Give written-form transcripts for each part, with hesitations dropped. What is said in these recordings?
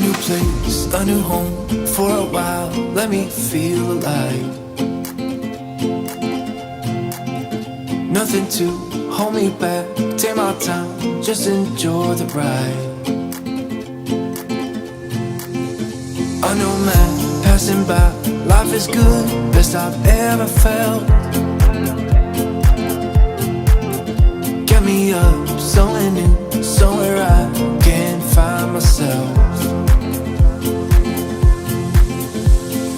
new place, a new home. For a while, let me feel alive. Nothing to hold me back. Take my time, just enjoy the ride. A new man passing by. Life is good, best I've ever felt. Get me up, somewhere new, somewhere I can find myself.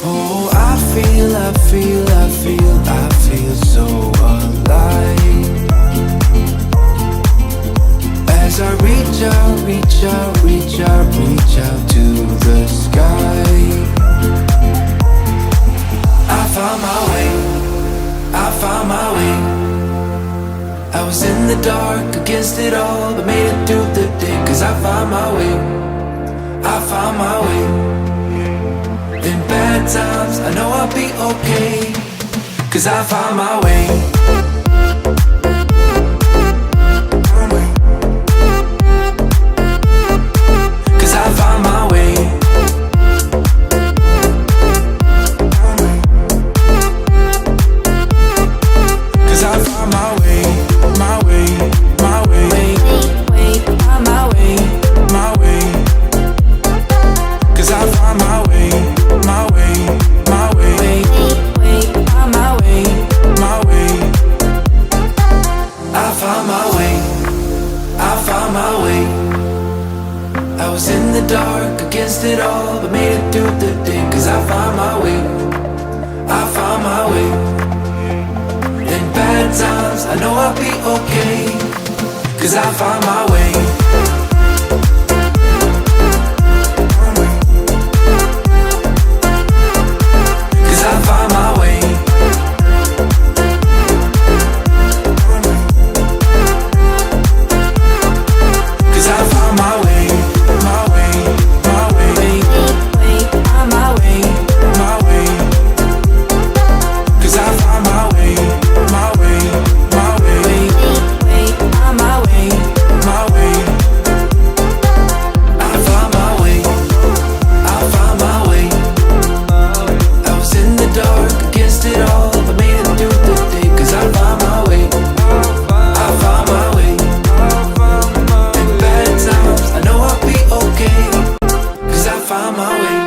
Oh, I feel so alive. As I reach out to the sky. I found my way. I was in the dark against it all, but made it through the day. Cause I found my way. In bad times, I know I'll be okay. Cause I found my way. Cause I found my way. Cause I found my way. My way. My way. My way. My way. Cause I found my way. My way. My way. My way. My way. I found my way. I found my way. I was in the dark against it all, but made it through the day. Cause I found my way. I found my way. In bad times, I know I'll be okay. Cause I found my way. Cause I found my way. Cause I found my way. My way. My way. My way. My way. Cause I found my way. My way. My way. My way. My way. I found my way. I found my way. I was in the dark against it all, but made it through the day. Cause I found my way. I found my way. In bad times, I know I'll be okay. Cause I found my way.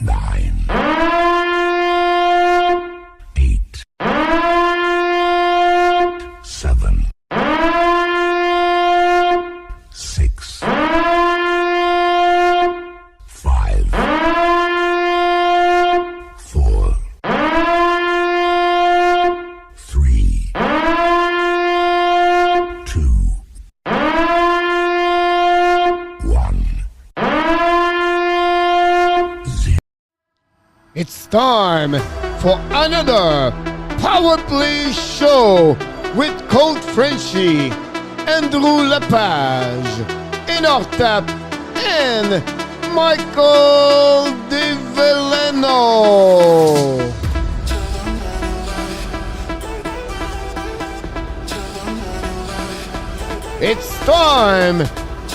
9, 8, 7, 6, 5, 4, 3, 2, 1. It's time for another Power Play show with Coach Frenchy, Andrew Lepage, Inortap, and Michael DeVeleno. It's time,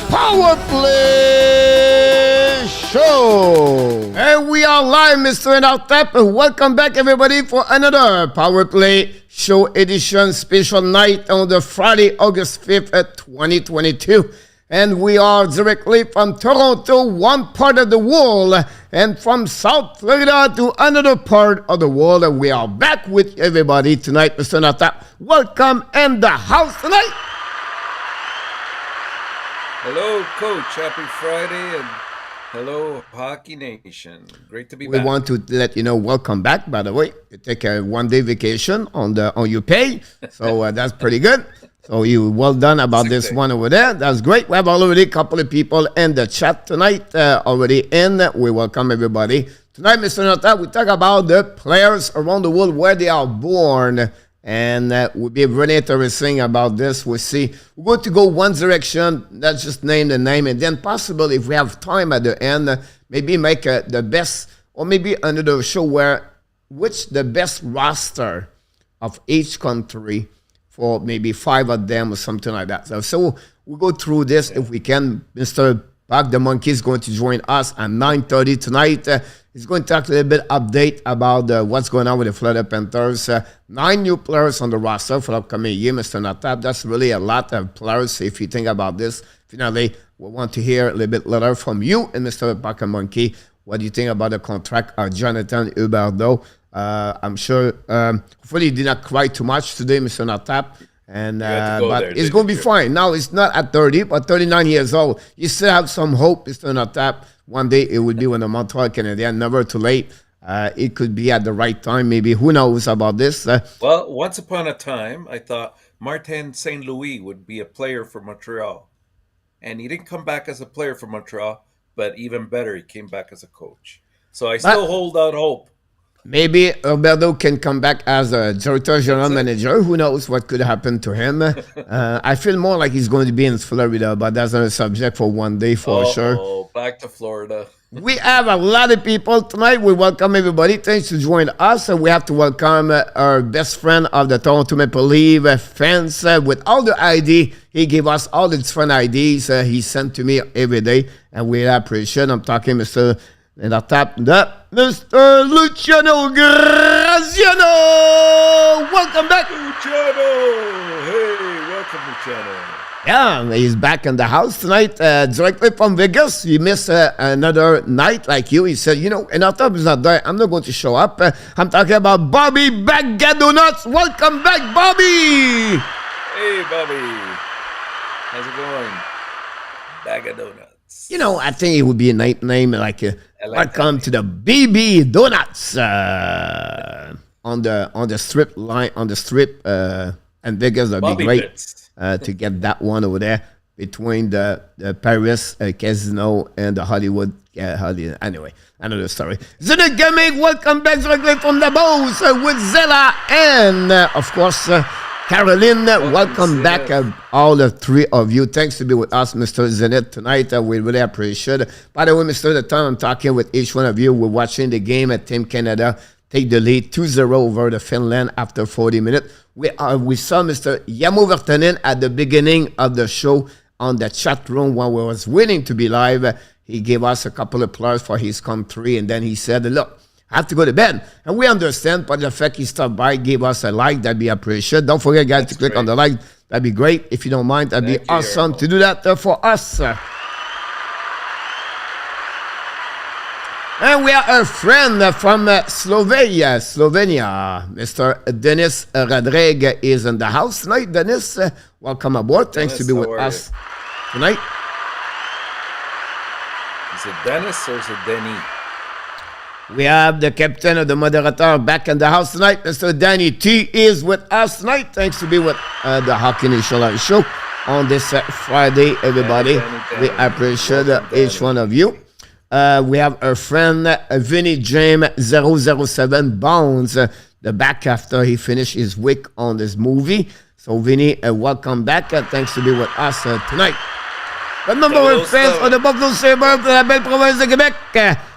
Power Play Show. And we are live, Mr. Inortap. Welcome back, everybody, for another Power Play Show edition, special night on the Friday, August 5th, 2022. And we are directly from Toronto, one part of the world, and from South Florida to another part of the world. And we are back with everybody tonight, Mr. Inortap. Welcome in the house tonight. Hello, Coach. Happy Friday, and hello, Hockey Nation. Great to be We back. want to let you know, welcome back, by the way. You take a one-day vacation on your pay, so that's pretty good. So you well done about this one over there. That's great. We have already a couple of people in the chat tonight already in. We welcome everybody. Tonight, Mr. Inortap, we talk about the players around the world, where they are born. And we'll be really interesting about this. We'll see. We're going to go one direction. Let's just name the name. And then possibly, if we have time at the end, maybe make the best, or maybe another show where, which the best roster of each country for maybe 5 of them or something like that. So we'll go through this if we can. Mr. Park the Monkey is going to join us at 9:30 tonight. He's going to talk a little bit update about what's going on with the Florida Panthers. 9 new players on the roster for the upcoming year, Mr. Natap. That's really a lot of players if you think about this. Finally, we want to hear a little bit later from you and Mr. Park the Monkey. What do you think about the contract of Jonathan Huberdeau? I'm sure, hopefully he did not cry too much today, Mr. Natap. And but it's going to be fine. Now, it's not at 30, but 39 years old. You still have some hope, Mr. Natap. One day it would be when the Montreal Canadiens, never too late. It could be at the right time, maybe. Who knows about this? Well, once upon a time, I thought Martin St. Louis would be a player for Montreal. And he didn't come back as a player for Montreal, but even better, he came back as a coach. So I still hold out hope. Maybe Huberdeau can come back as a director general manager. Who knows what could happen to him? I feel more like he's going to be in Florida, but that's not a subject for one day for sure. Oh, back to Florida. We have a lot of people tonight. We welcome everybody. Thanks to join us. We have to welcome our best friend of the Toronto Maple Leaf fans with all the ID. He gave us all the different IDs he sent to me every day, and we appreciate. I'm talking Mr. And I tap that Mr. Luciano Graziano. Welcome back, Luciano. Hey, welcome, Luciano. Yeah, he's back in the house tonight, directly from Vegas. He missed another night like you. He said, you know, and our top is not there. I'm not going to show up. I'm talking about Bobby Bagadonuts. Welcome back, Bobby. Hey, Bobby. How's it going? Bagadonuts. You know, I think it would be a name like welcome to the BB Donuts on the strip line and Vegas. That'd Bobby be great Bits. To get that one over there between the Paris Casino and the Hollywood. Anyway, another story. Zenit Gaming, welcome back directly from the Bows with Zella and of course. Caroline, welcome back, all the three of you. Thanks to be with us, Mr. Zenit, tonight. We really appreciate it. By the way, Mr. The time I'm talking with each one of you, we're watching the game at Team Canada take the lead 2-0 over the Finland after 40 minutes. We saw Mr. Yamo Vertanen at the beginning of the show on the chat room when we was waiting to be live. He gave us a couple of players for his country, and then he said, look, I have to go to bed. And we understand, but the fact he stopped by, gave us a like, that'd be appreciated. Don't forget, guys, to click on the like. That'd be great. If you don't mind, that'd be awesome to do that for us. And we have a friend from Slovenia. Mr. Denis Radreg is in the house tonight. Denis, welcome aboard. Thanks to be with us tonight. Is it Dennis or is it Danny? We have the captain of the moderator back in the house tonight. Mr. Danny T is with us tonight. Thanks to be with the Hockey Nation show on this Friday, everybody. We appreciate each one of you. We have our friend Vinny James 007 Bounds, the back after he finished his week on this movie. So Vinny, welcome back. Thanks to be with us tonight. Le number one fans on the Buffalo Sabres de la belle province de Québec.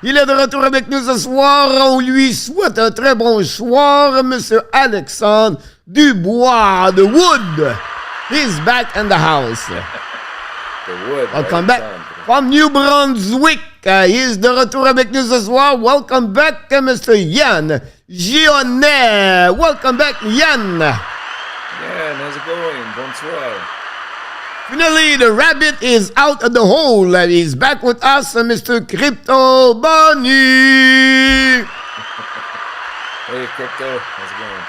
Il est de retour avec nous ce soir. On lui souhaite un très bon soir, Monsieur Alexandre Dubois de Wood. He's back in the house. Welcome back from New Brunswick. He's de retour avec nous ce soir. Welcome back, Mr. Yann Gionnet. Welcome back, Yann. Yeah, how's it going? Bonsoir. Finally, the rabbit is out of the hole and he's back with us, Mr. Crypto Bunny. Hey, Crypto. How's it going?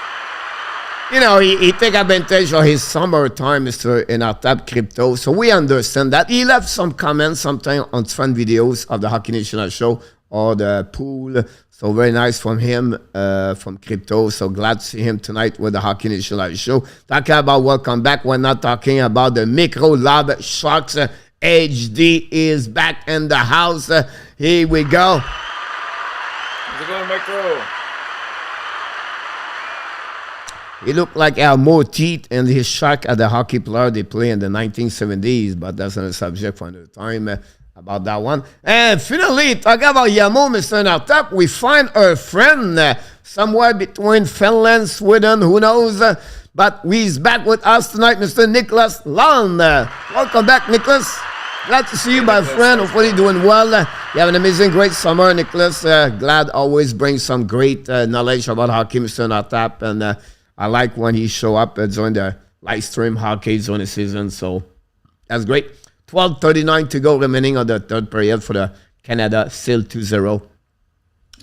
You know, he take advantage of his summertime, Mr. Inartab Crypto. So we understand that. He left some comments sometime on different videos of the Hockey National Show or the pool. So very nice from him, from Crypto. So glad to see him tonight with the Hockey National Show. Talking about welcome back. We're not talking about the Micro Lab Sharks. HD is back in the house. Here we go. How's it going, Micro? He looked like he had more teeth in his shark at the hockey player they play in the 1970s, but that's not a subject for another time about that one. And finally, talking about Yamo, Mr. Nartap, we find our friend somewhere between Finland, Sweden, who knows, but he's back with us tonight, Mr. Nicholas Land. Welcome back, Nicholas. Glad to see you, my friend. Hopefully you're doing well. You have an amazing, great summer, Nicholas. Glad always brings some great knowledge about hockey, Mr. Natap. And I like when he show up during the live stream hockey during the season. So that's great. 12:39 to go remaining on the third period for the Canada. Still 2-0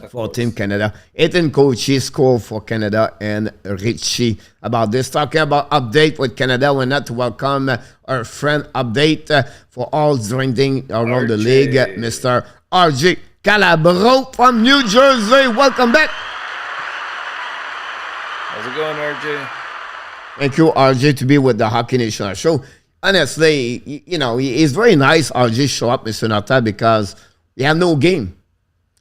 for Team Canada. 18 coaches score for Canada and Richie about this. Talking about update with Canada, we're not to welcome our friend update for all drinking around the league, Mr. RJ Calabro from New Jersey. Welcome back. How's it going, RJ? Thank you, RJ, to be with the Hockey Nation show. Honestly, you know, it's very nice RJ show up, Mr. Nata, because we have no game.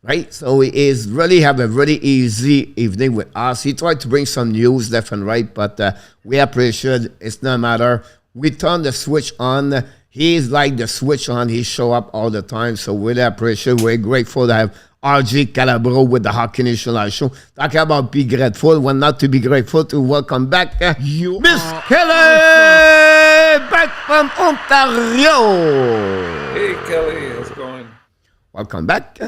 Right, so he is really have a really easy evening with us. He tried to bring some news left and right, but we appreciate it's no matter. We turn the switch on. He's like the switch on. He show up all the time, so we really appreciate. We're grateful to have RJ Calabro with the Hockey Nation Live Show. Talking about be grateful, when not to be grateful, to welcome back Miss Kelly back from Ontario. Hey, Kelly, how's it going? Welcome back.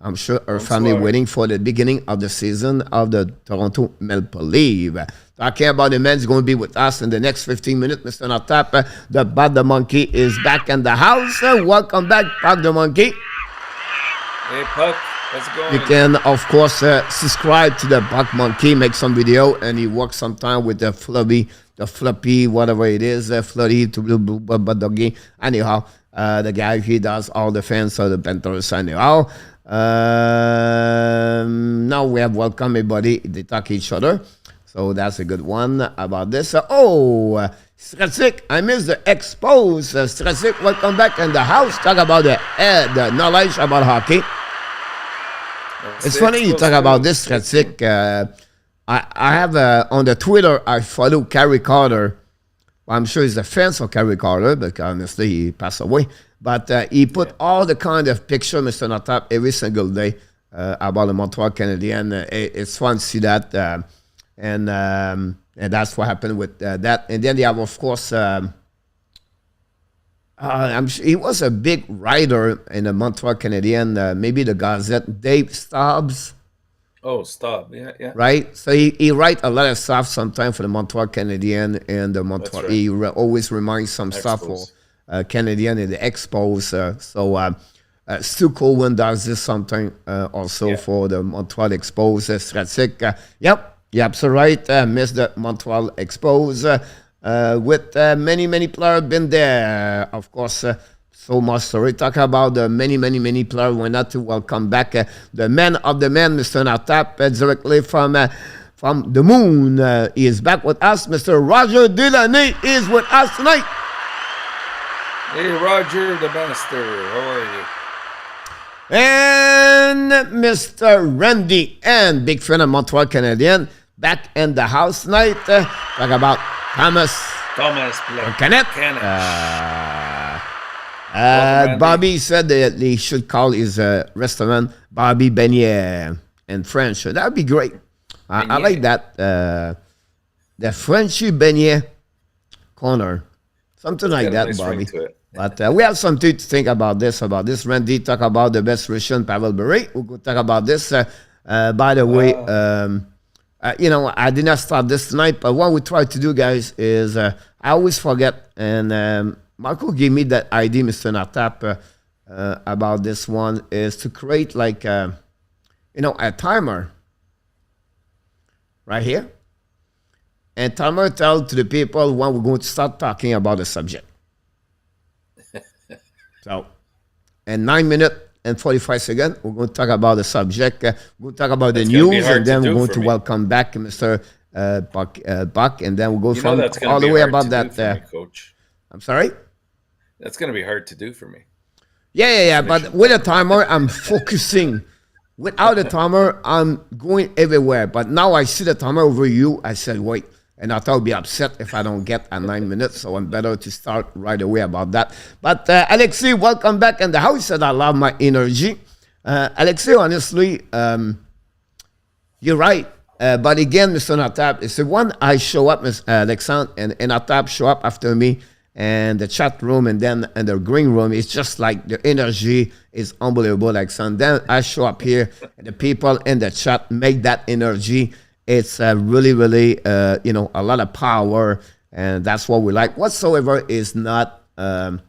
I'm sure her family waiting for the beginning of the season of the Toronto Maple Leaf. Talking about the men's going to be with us in the next 15 minutes. Mr. Natap, the Bad the Monkey is back in the house. Welcome back, Puck the Monkey. Hey, Puck, how's it going? You can, of course, subscribe to the Puck Monkey, make some video, and he works sometime with the floppy, whatever it is, floppy to doggy. Anyhow, the guy, he does all the fans of the Panthers. Anyhow. Now we have welcome everybody. They talk each other. So that's a good one about this. Strasik, I missed the expose. Strasik, welcome back in the house. Talk about the knowledge about hockey. It's funny you talk about this, Strasik. I have on the Twitter, I follow Carey Carter. Well, I'm sure he's a fan of Carey Carter, but honestly, he passed away. But he put all the kind of picture, Mr. Natap, every single day about the Montreal Canadiens. It's fun to see that. And that's what happened with that. And then they have, of course, I'm sure he was a big writer in the Montreal Canadiens, maybe the Gazette, Dave Stubbs. Oh, stop. Yeah. Right? So he write a lot of stuff sometimes for the Montreal Canadiens and the Montreal. Right. He always reminds some stuff for Canadian in the Expos. Stu Coleman does this something also for the Montreal Expos. Stratsik, yep, you're absolutely right. Missed the Montreal Expos with many players been there. Of course, so much story. Talk about the many players. We're not to welcome back the man of the man, Mr. Natap, directly from the moon. He is back with us. Mr. Roger Delaney is with us tonight. Hey, Roger the Master, how are you? And Mr. Randy and big friend of Montreal Canadian back in the house tonight. Talk about Thomas Kenneth. Bobby said that he should call his restaurant Bobby Beignet in French. That would be great. I like that. The Frenchy Beignet corner. Something like that, Bobby. But we have something to think about this. Randy talk about the best Russian Pavel Bure. We'll go talk about this. By the way, you know, I did not start this tonight, but what we try to do, guys, is I always forget. And Marco gave me that idea, Mr. Natap, about this one, is to create like, you know, a timer right here. And timer tell to the people when we're going to start talking about the subject. So, in 9 minutes and 45 seconds, we're going to talk about the subject. We're going to talk about the news, and then we're going to welcome back Mr. Buck, and then we'll go from all the way about that. Me, Coach. I'm sorry? That's going to be hard to do for me. Yeah. But with a timer, I'm focusing. Without a timer, I'm going everywhere. But now I see the timer over you. I said, wait. And I thought I'd be upset if I don't get at 9 minutes, so I'm better to start right away about that. But Alexei, welcome back in the house. Said I love my energy. Alexei, honestly, you're right. But again, Mr. Natap, it's the one I show up, Alexandre, and Natap show up after me. and the chat room and then and the green room. It's just like the energy is unbelievable, Alexandre. Then I show up here, and the people in the chat make that energy. It's really, really, you know, a lot of power, and that's what we like. Whatsoever is not the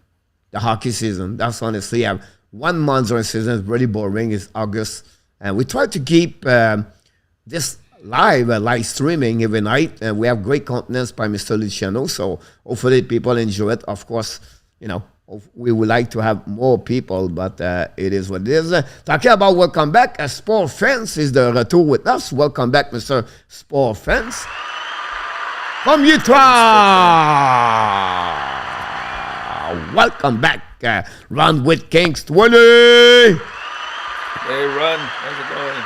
hockey season. That's honestly, 1 month during the season is really boring. It's August, and we try to keep this live streaming every night, and we have great contents by Mr. Luciano, so hopefully people enjoy it. Of course, you know, we would like to have more people, but it is what it is. Talking about welcome back, Sport Fence is the retour with us. Welcome back, Mr. Sport Fence. From Utah! Welcome back, Run with Kings 20! Hey, Run. How's it going?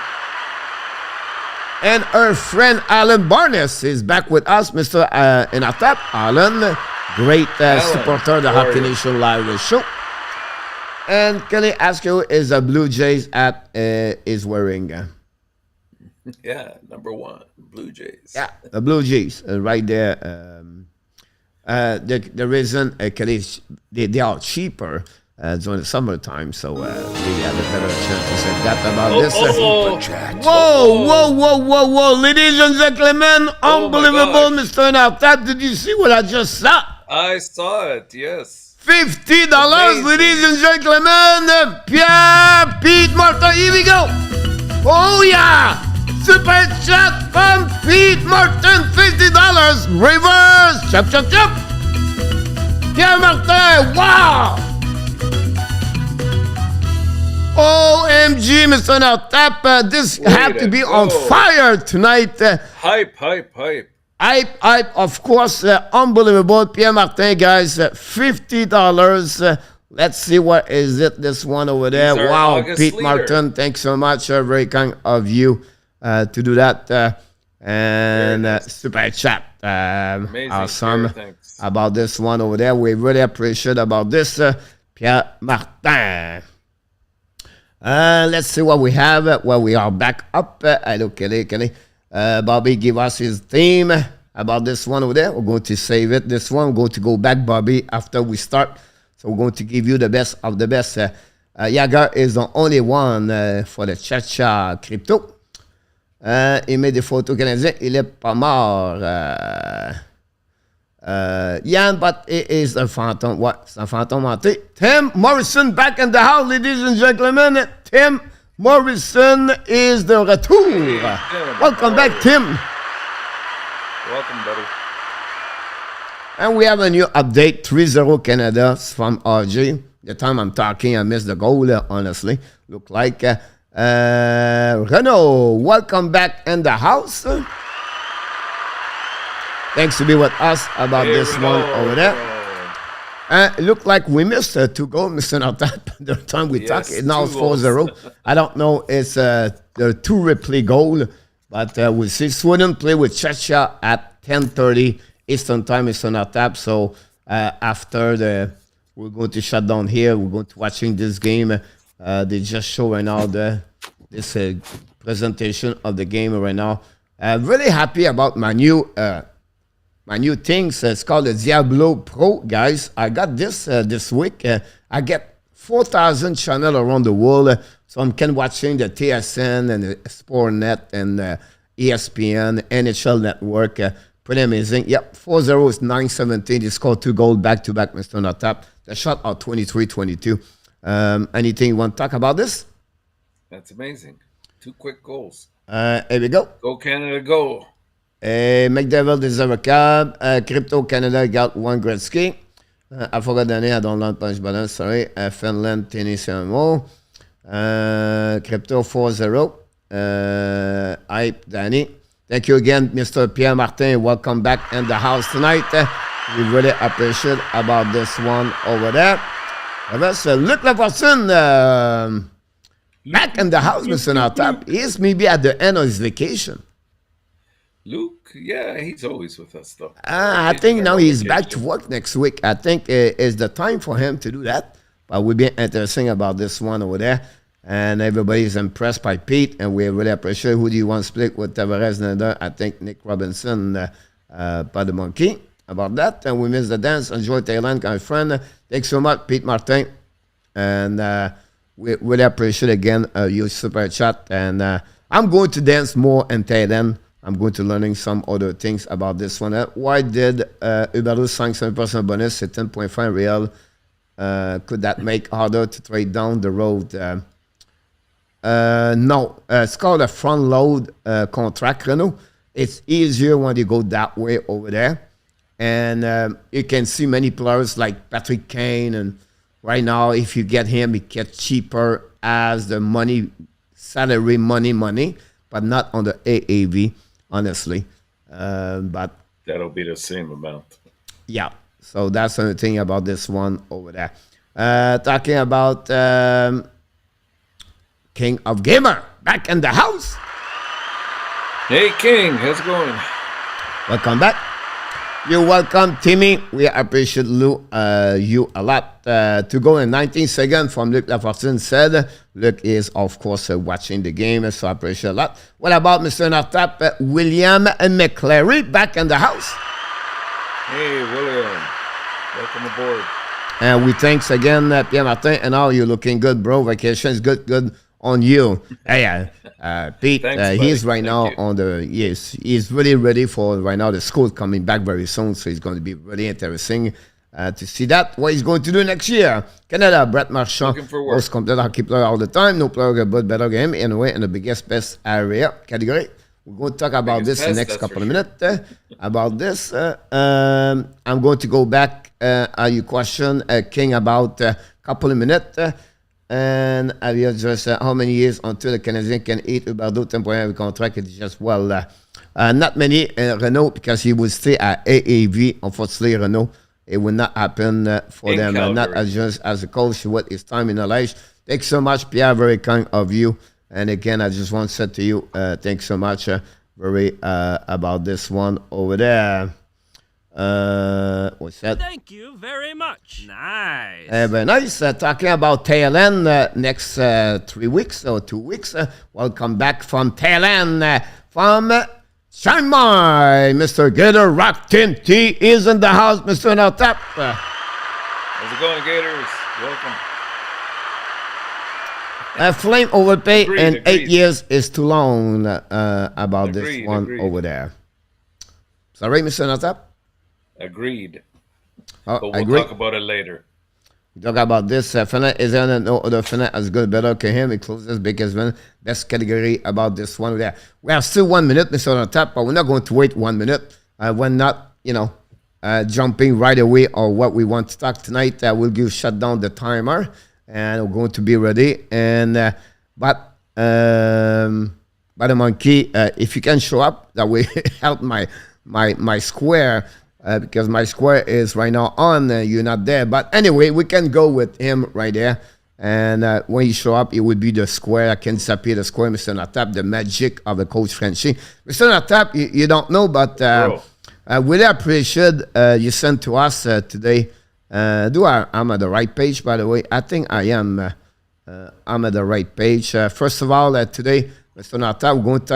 And our friend Alan Barnes is back with us, Mr. In our tap. Alan, great supporter of the Hockey Nation Live show. And can I ask you, is the Blue Jays hat is wearing? Yeah, number 1, Blue Jays. Yeah, the Blue Jays right there. The reason they are cheaper during the summertime, so we have a better chance to say that about this. Whoa, ladies and gentlemen, unbelievable, Mr. Nartap. Did you see what I just saw? I saw it, yes. $50, ladies and gentlemen. Pierre, Pete, Martin, here we go. Oh, yeah. Super chat from Pete Martin, $50. Reverse. Chop, chop, chop. Pierre Martin, wow. OMG, Mr. Nartap. This had to be on fire tonight. Hype. Hype, of course, unbelievable. Pierre Martin, guys, $50. Let's see what is it, this one over there. Wow, August Pete leader. Martin, thanks so much. Very kind of you to do that. And super chat. Awesome about this one over there. We really appreciate about this, Pierre Martin. Let's see what we have. Well, we are back up. Hello, Kelly. Bobby give us his theme about this one over there. We're going to save it. This one, we're going to go back, Bobby, after we start. So we're going to give you the best of the best. Yaga is the only one for the Cha-Cha Crypto. Il met des photos canadiennes. Il est pas mort. Yann, but it is a phantom. What? C'est un fantôme hanté. Tim Morrison back in the house, ladies and gentlemen. Tim Morrison is the retour. Welcome back, Tim. Welcome, buddy. And we have a new update, 3-0 Canada from RJ. The time I'm talking, I missed the goal, honestly. Look like Renault, welcome back in the house. Thanks to be with us about this one over there. Look like we missed 2 goals, Mr. Nartap. The time we talk, now it's 4-0. I don't know, it's the 2 replay goal, but we'll see. Sweden play with Czechia at 10:30 Eastern Time, Mr. Nartap. So after we're going to shut down here. We're going to watching this game. They just show right now this presentation of the game right now. Really happy about my new things. It's called the Diablo Pro, guys. I got this this week. I get 4,000 channels around the world. So I'm can watching the TSN and the Sportnet and ESPN, NHL Network. Pretty amazing. Yep, 4-0 is 9-17. They scored 2 goals back-to-back, Mr. Nartap. The shot out 23-22. Anything you want to talk about this? That's amazing. 2 quick goals. Here we go. Go Canada, go. McDevil deserve a cab. Crypto Canada got 1 Gretzky. I forgot the name. I don't learn punch balance. Sorry. Finland, tennis, and more. Crypto 4-0. Hype, Danny. Thank you again, Mr. Pierre Martin. Welcome back in the house tonight. We really appreciate about this one over there. Luc Lafortune, back in the house, Mr. Nartap. He is maybe at the end of his vacation. Luke, yeah, he's always with us, though. I think now he's back to work next week. I think it's the time for him to do that. But we'll be interesting about this one over there. And everybody's impressed by Pete, and we really appreciate. Who do you want to split with Tavares and I think Nick Robinson, by the monkey. about that. And we miss the dance. Enjoy Thailand, my friend. Thanks so much, Pete Martin. And we really appreciate again your super chat. And I'm going to dance more in Thailand. I'm going to learning some other things about this one. Why did Huberdeau 5% bonus? C'est 10.5 real. Could that make harder to trade down the road? No. It's called a front load contract, Renault. It's easier when you go that way over there. And you can see many players like Patrick Kane. And right now, if you get him, it gets cheaper as the money, salary money, but not on the AAV. Honestly, but that'll be the same amount. Yeah, so that's the thing about this one over there. Talking about King of Gamer back in the house. Hey, King, how's it going? Welcome back. You're welcome, Timmy. We appreciate you a lot. To go in 19 seconds from Luc Lafortune said, Luc is, of course, watching the game, so I appreciate a lot. What about Mr. Nartap, William and McClary back in the house? Hey, William. Welcome aboard. And we thanks again, Pierre Martin, and all you looking good, bro. Vacation is good on you. Hey, Pete, Thanks, he's right Thank now you. on the, yes, he's really ready for right now. The school coming back very soon, so it's going to be really interesting to see that. What he's going to do next year. Canada, Brett Marchand, Looking for work. most complete hockey player all the time. No player but better game anyway in the biggest best area category. We're going to talk about Biggest this in the best, next that's couple for of minutes. About this, I'm going to go back your question, King, about a couple of minutes. And I will just how many years until the Canadian can eat Huberdeau temporary contract? It's just, well, not many, Renault, because he will stay at AAV. Unfortunately, Renault, it will not happen for In them. Not Calgary. just as a coach, what is time in their life. Thanks so much, Pierre. Very kind of you. And again, I just want to say to you, thanks so much, very about this one over there. What's that? Thank you very much. Nice. Very nice. Talking about Thailand next 3 weeks or 2 weeks. Welcome back from Thailand from Chiang Mai. Mr. Gator Rock Tin T is in the house. Mr. Nartap. How's it going, Gators? Welcome. Flame overpay Agreed, in agreed. 8 years is too long about this Agreed, one agreed. over there. Sorry, Mr. Nartap? Agreed. Oh, But I we'll agree. talk about it later. We talk about this. Fennec is there no other Fennec as good, better can him. It closes biggest one. Best category about this one there. We have still 1 minute, Mr. Nartap, but we're not going to wait 1 minute. We're not, jumping right away or what we want to talk tonight. We'll give shut down the timer. And we're going to be ready. And but the monkey, if you can show up, that will help my square because my square is right now on. You're not there, but anyway, we can go with him right there. And when you show up, it would be the square. I can disappear the square, Mr. Natap, the magic of the coach Frenchy. Mr. Natap, you don't know, but I really appreciate you sent to us today. I'm at the right page, by the way. I think I am. I'm at the right page. First of all, today, Mr. Narta, we're going to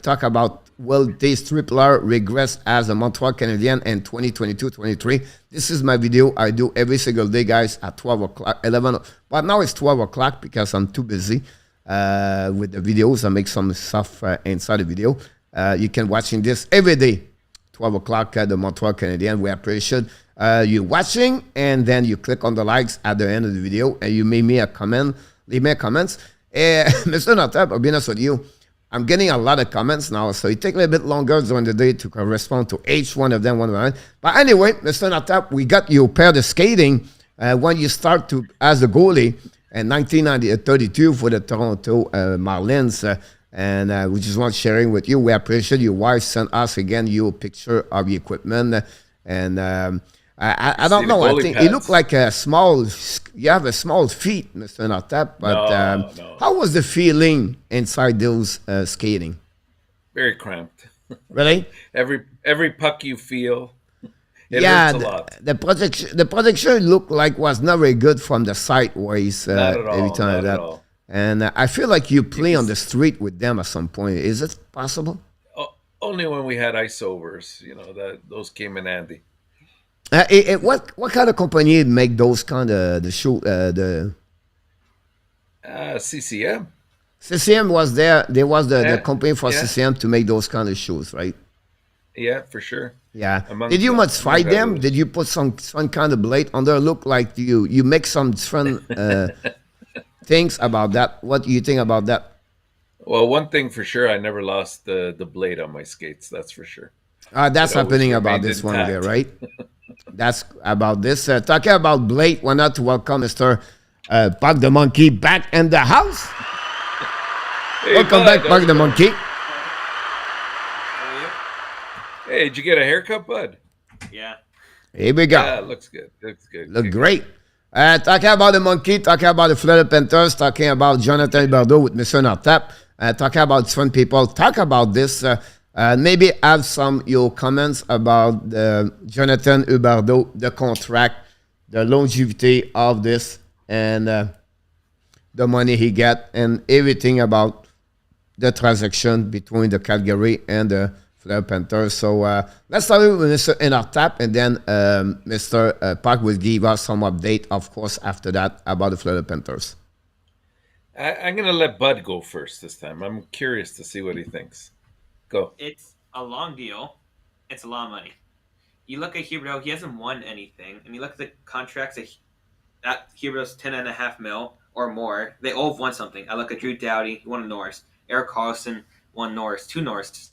talk about will this tripler regress as a Montreal Canadian in 2022-23. This is my video I do every single day, guys, at 12 o'clock, 11. But now it's 12 o'clock because I'm too busy with the videos. I make some stuff inside the video. You can watching this every day, 12 o'clock at the Montreal Canadian. We appreciate you watching, and then you click on the likes at the end of the video, and you leave me a comment. Leave me comments. Mr. Natap, I'll be honest with you, I'm getting a lot of comments now, so it takes a little bit longer during the day to respond to each one of them one by one. But anyway, Mr. Natap, we got you pair the skating when you start to as a goalie in 1932 for the Toronto Marlins. And we just want sharing with you. We appreciate your wife sent us again your picture of the equipment. And I don't know. I think it looked like a small. You have a small feet, Mr. Natap. But No. how was the feeling inside those skating? Very cramped. Really? Every puck you feel, it Yeah, hurts a lot. the projection looked like was not very good from the sideways Not at all, every time not that. at all. And I feel like you play on the street with them at some point. Is it possible? Only when we had ice overs, that those came in handy. What kind of company make those kind of the shoe the CCM. CCM was there. There was the Yeah, company for yeah, CCM to make those kind of shoes, right? yeah, for sure. Yeah. Among Did you modify among them? others. Did you put some kind of blade on there? Look like you make some different things about that. What do you think about that? Well, one thing for sure, I never lost the blade on my skates. That's for sure. That's It always happening about remained this one there, intact. right? That's about this. Talking about blade, why not to welcome Mr. Park the Monkey back in the house? Hey, Welcome bud, back, how's Park it the going? Monkey. Hey, did you get a haircut, bud? Yeah. Here we Yeah, go. it looks good. Looks good. Look Good, great. Talking about the monkey, talking about the Florida Panthers, talking about Jonathan Huberdeau with Mission on Tap, talking about different people. Talk about this. Maybe have some your comments about Jonathan Huberdeau, the contract, the longevity of this, and the money he get, and everything about the transaction between the Calgary and the Florida Panthers. So let's start with Mr. Tap, and then Mr. Park will give us some update, of course, after that about the Florida Panthers. I'm gonna let Bud go first this time. I'm curious to see what he thinks. Go. It's a long deal. It's a lot of money. You look at Huberdeau, he hasn't won anything. And you look at the contracts at Huberdeau's 10.5 mil or more. They all have won something. I look at Drew Doughty, he won a Norris. Eric Carlson won Norris, 2 Norris.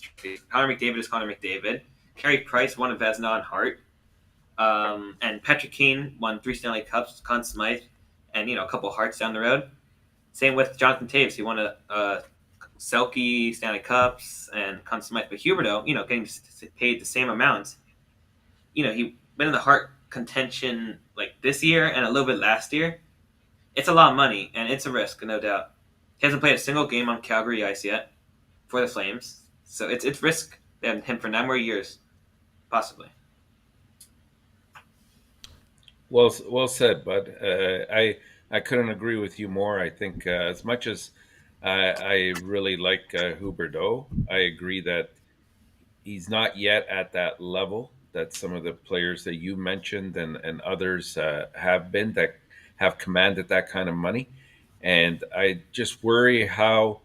Connor McDavid is Connor McDavid. Carey Price won a Vezina and Hart. And Patrick Kane won 3 Stanley Cups, Conn Smythe, and a couple Hearts down the road. Same with Jonathan Taves. He won a Selke, Stanley Cups, and Conn Smythe. But Huberdeau, getting paid the same amounts. He been in the Hart contention like this year and a little bit last year. It's a lot of money, and it's a risk, no doubt. He hasn't played a single game on Calgary ice yet for the Flames. So it's risk and him for 9 more years, possibly. Well said, Bud. I couldn't agree with you more. I think as much as I really like Huberdeau, I agree that he's not yet at that level that some of the players that you mentioned and others have been that have commanded that kind of money. And I just worry how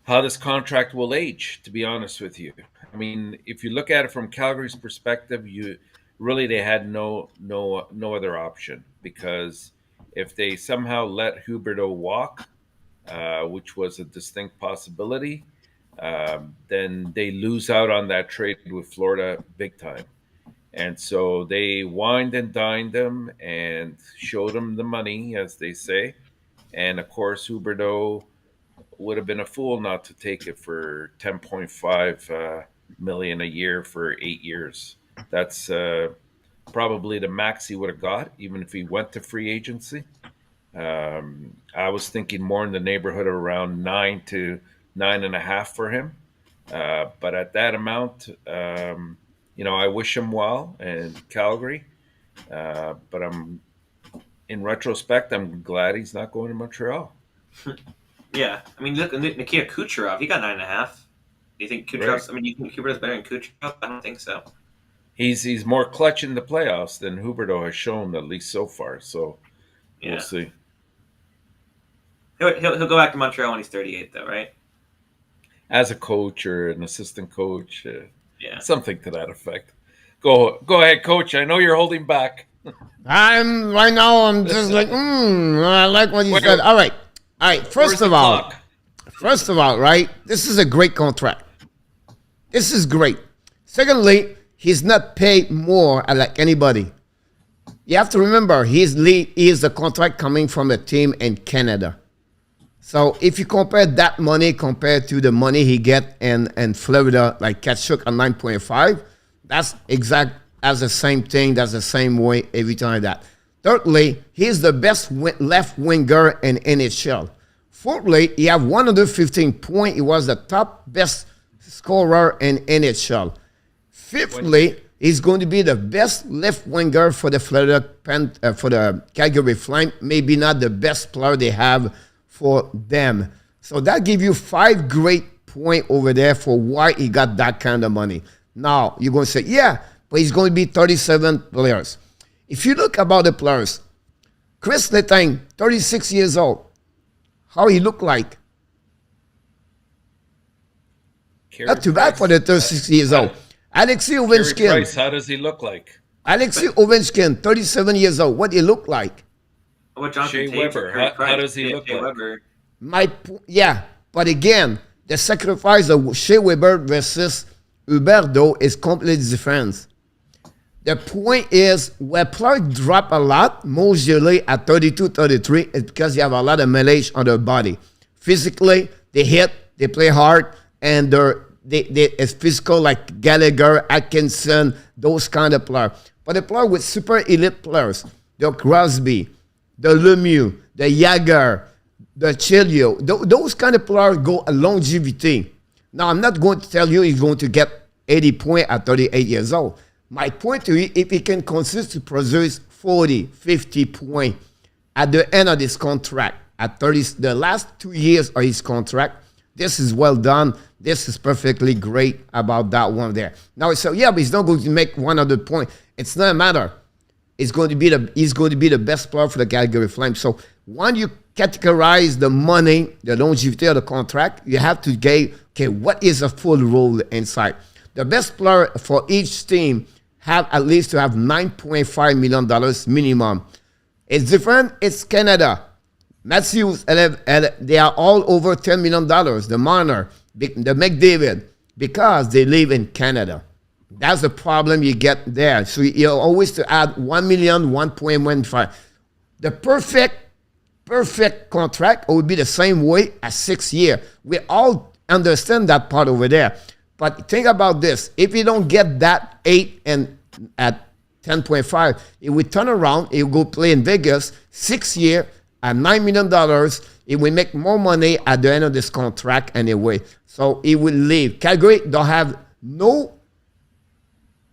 this contract will age, to be honest with you. I mean, if you look at it from Calgary's perspective, they had no other option, because if they somehow let Huberdeau walk, which was a distinct possibility, then they lose out on that trade with Florida big time. And so they wined and dined them and showed them the money, as they say. And of course, Huberdeau would have been a fool not to take it for 10.5 million a year for 8 years. That's probably the max he would have got, even if he went to free agency. I was thinking more in the neighborhood of around 9 to 9.5 for him. But at that amount, I wish him well in Calgary. But in retrospect, I'm glad he's not going to Montreal. Yeah, I mean, look, Nikita Kucherov, he got 9.5. Do you think Kucherov's? Right. I mean, do you think Huberdeau's better than Kucherov? I don't think so. He's more clutch in the playoffs than Huberdeau has shown, at least so far. So Yeah, we'll see. he'll go back to Montreal when he's 38, though, right? As a coach or an assistant coach, Yeah. something to that effect. Go ahead, coach. I know you're holding back. I'm right now. I'm just like, I like what you Wait, said. All right. Where's First the of all, clock? right? This is a great contract. This is great. Secondly, he's not paid more like anybody. You have to remember, he is the contract coming from a team in Canada. So if you compare that money compared to the money he get in Florida, like Tkachuk at 9.5, that's the same thing. That's the same way every time that. Thirdly, he's the best left winger in NHL. Fourthly, he have 115 points. He was the top best scorer in NHL. Fifthly, he's going to be the best left winger for the for the Calgary Flames. Maybe not the best player they have for them. So that gives you 5 great point over there for why he got that kind of money. Now, you're going to say, yeah, but he's going to be 37 players. If you look about the players, Chris Letang, 36 years old, how he look like? Not too bad for the 36 years old. Alexei Ovechkin. How does he look like? Alexei Ovechkin, 37 years old. What he look like? What Jonathan Shea Tate or Weber. Carey How Price? does he look Shea like? Weber. Yeah, but again, the sacrifice of Shea Weber versus Huberdeau is completely different. The point is, where players drop a lot, most usually at 32, 33, it's because you have a lot of mileage on their body. Physically, they hit, they play hard, and it's physical like Gallagher, Atkinson, those kind of players. But the player with super elite players, the Crosby, the Lemieux, the Jagger, the Chilio, those kind of players go a longevity. Now, I'm not going to tell you he's going to get 80 points at 38 years old. My point to you, if he can consistently produce 40, 50 points at the end of this contract, at 30, the last 2 years of his contract, this is well done. This is perfectly great about that one there. Now, so yeah, but he's not going to make 100 points. It's not a matter. He's going to be the best player for the Calgary Flames. So when you categorize the money, the longevity of the contract, you have to gauge, okay, what is a full role inside? The best player for each team have at least to have $9.5 million minimum. It's different. It's Canada. Matthews, they are all over $10 million. The Marner, the McDavid, because they live in Canada. That's the problem you get there. So you always to add $1 million, 1.15. The perfect contract would be the same way as 6 years. We all understand that part over there. But think about this. If you don't get that 8 and at 10.5, it will turn around, it will go play in Vegas 6 years at $9 million. It will make more money at the end of this contract anyway. So it will leave. Calgary don't have no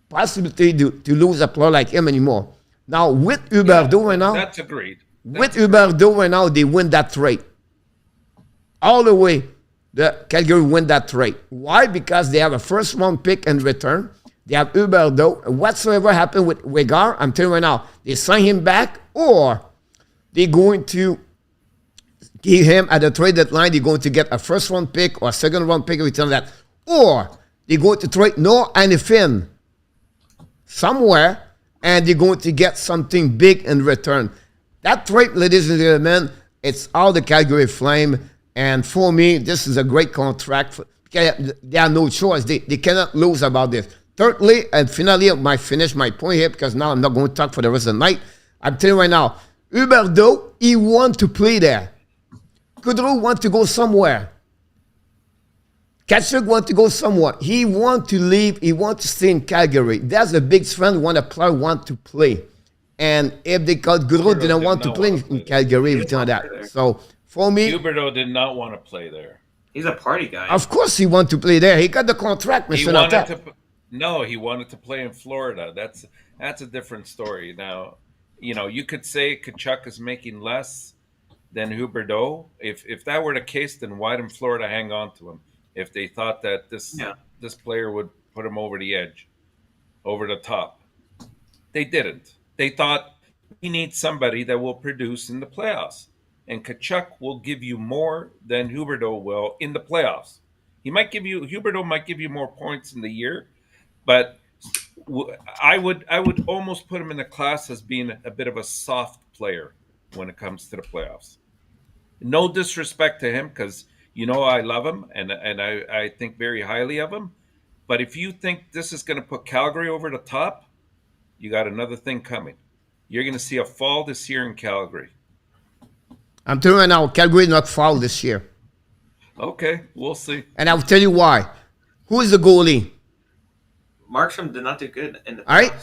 possibility to lose a player like him anymore. Now, with Huberdeau right now, that's agreed. With Huberdeau right now, they win that trade. All the way, the Calgary win that trade. Why? Because they have a first-round pick in return. They have Huberdeau. Whatsoever happened with Wegar, I'm telling you right now, they sign him back, or they're going to give him at the trade deadline, they're going to get a first-round pick or a second-round pick in return that. Or they're going to trade Noah and Finn somewhere, and they're going to get something big in return. That trade, ladies and gentlemen, it's all the Calgary Flame. And for me, this is a great contract. They have no choice. They cannot lose about this. Thirdly, and finally, I might finish my point here because now I'm not going to talk for the rest of the night. I'm telling you right now, Huberdeau, he wants to play there. Gaudreau wants to go somewhere. Kachuk wants to go somewhere. He wants to leave. He wants to stay in Calgary. That's the big friend when a player wants to play. And if they got Gaudreau didn't want to play in Calgary, everything like that. So for me, Huberdeau did not want to play there. He's a party guy. Of course he wants to play there. He got the contract, Mr. He wanted to play in Florida. That's a different story. Now, you could say Kachuk is making less than Huberdeau. If that were the case, then why didn't Florida hang on to him? If they thought that this player would put him over the edge, over the top. They didn't. They thought we need somebody that will produce in the playoffs. And Kachuk will give you more than Huberdeau will in the playoffs. Huberdeau might give you more points in the year, but I would almost put him in the class as being a bit of a soft player when it comes to the playoffs. No disrespect to him, because I love him and I think very highly of him. But if you think this is going to put Calgary over the top, you got another thing coming. You're going to see a fall this year in Calgary. I'm telling you right now, Calgary not fall this year. Okay, we'll see. And I'll tell you why. Who is the goalie? Markstrom did not do good in the playoffs. All right.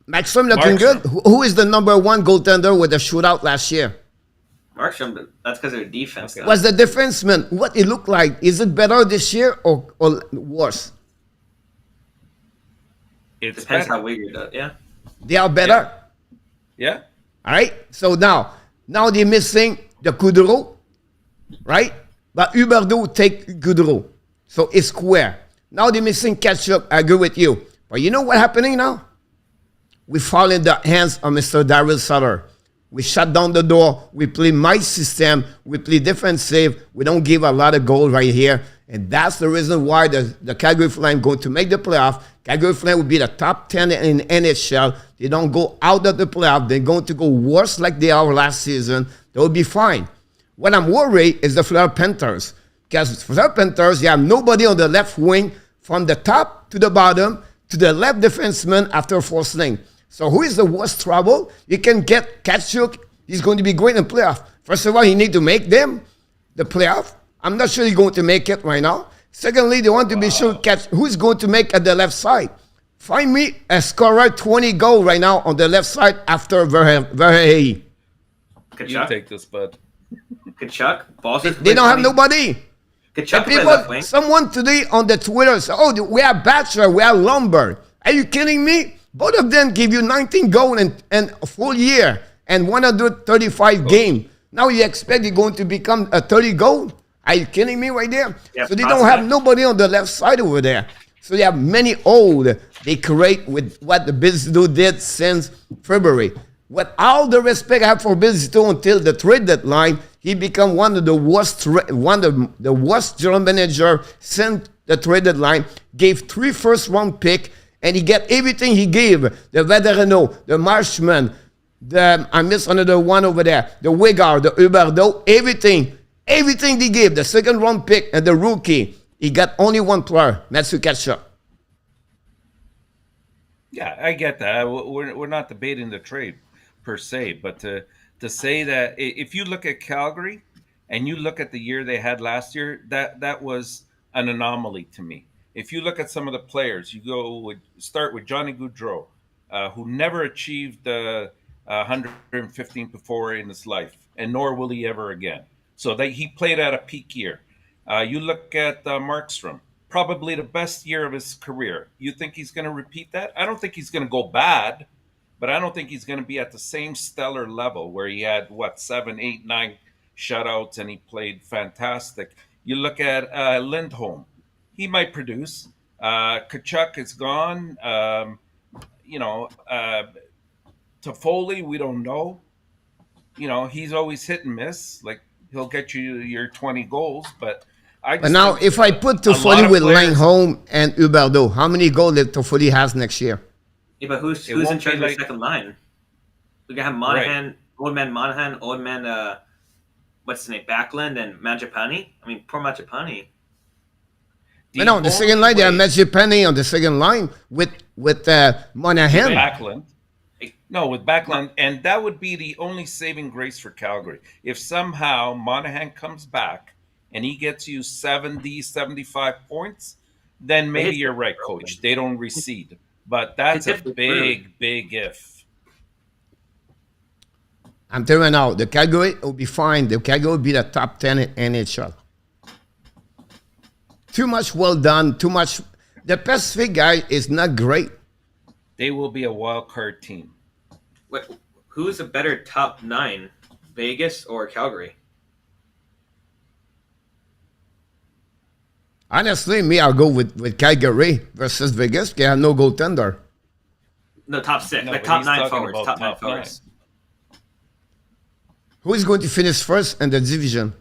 Markstrom looking good. Who is the number one goaltender with the shootout last year? Markstrom, that's because of their defense. Okay. What's the defenseman? What it look like? Is it better this year or worse? It depends how weird it is. Yeah. They are better. Yeah. All right. So now they're missing the Gaudreau, right? But Huberdeau take Gaudreau. So it's square. Now they're missing Ketchup. I agree with you. But you know what's happening now? We fall in the hands of Mr. Daryl Sutter. We shut down the door. We play my system. We play defensive. We don't give a lot of goal right here. And that's the reason why the Calgary Flames going to make the playoff. Calgary Flames will be the top 10 in NHL. They don't go out of the playoff. They're going to go worse like they are last season. They'll be fine. What I'm worried is the Florida Panthers. Because Florida Panthers, you have nobody on the left wing from the top to the bottom to the left defenseman after forcing. So who is the worst trouble? You can get Tkachuk. He's going to be great in playoff. First of all, he need to make them the playoff. I'm not sure he's going to make it right now. Secondly, they want to be sure who's going to make at the left side. Find me a scorer 20 goal right now on the left side after Verhey. You take this, bud. Kachuk. They don't have nobody. Kachuk play People, left wing. someone today on the Twitter said, oh, we are Bachelor, we are Lumber. Are you kidding me? Both of them give you 19 goals in a full year and 135 game. Now you expect you're going to become a 30 goal? Are you kidding me right there? Yeah, so they don't have nobody on the left side over there. So they have many old they create with what the Bizitou did since February. With all the respect I have for Bizitou until the trade deadline, he became one of the worst general manager since the trade deadline. Gave 3 first-round pick, and he got everything he gave. The Veterano, the Marshman, I missed another one over there, the Wigard, the Huberdeau, everything. Everything they gave, the second-round pick and the rookie, he got only one player, Matthew Tkachuk. Yeah, I get that. We're not debating the trade per se, but to say that if you look at Calgary and you look at the year they had last year, that was an anomaly to me. If you look at some of the players, start with Johnny Gaudreau, who never achieved 115 before in his life, and nor will he ever again. So he played at a peak year. You look at Markstrom, probably the best year of his career. You think he's going to repeat that? I don't think he's going to go bad, but I don't think he's going to be at the same stellar level where he had, 7, 8, 9 shutouts and he played fantastic. You look at Lindholm. He might produce. Tkachuk is gone. Toffoli, we don't know. He's always hit and miss. Like, he'll get you your 20 goals, but But now, if I put Toffoli with Lindholm and Huberdeau, how many goals that Toffoli has next year? Yeah, but who's in charge of the second line? We can have Monahan, right. Old man Monahan, old man, what's his name, Backlund, and Mangiapane. I mean, poor Mangiapane. But no, the second line, they have Mangiapane on the second line with Monahan. Backlund. No, with Backlund, and that would be the only saving grace for Calgary. If somehow Monahan comes back and he gets you 70, 75 points, then maybe you're right, Coach. They don't recede. But that's a big, big if. I'm telling you now, the Calgary will be fine. The Calgary will be the top 10 in NHL. Too much well done, too much. The Pacific guy is not great. They will be a wild card team. Wait, who's a better top 9, Vegas or Calgary? Honestly, I'll go with Calgary versus Vegas. They have no goaltender. No, top 6. No, like top 9 forwards. Top 9 forwards. Who is going to finish first in the division?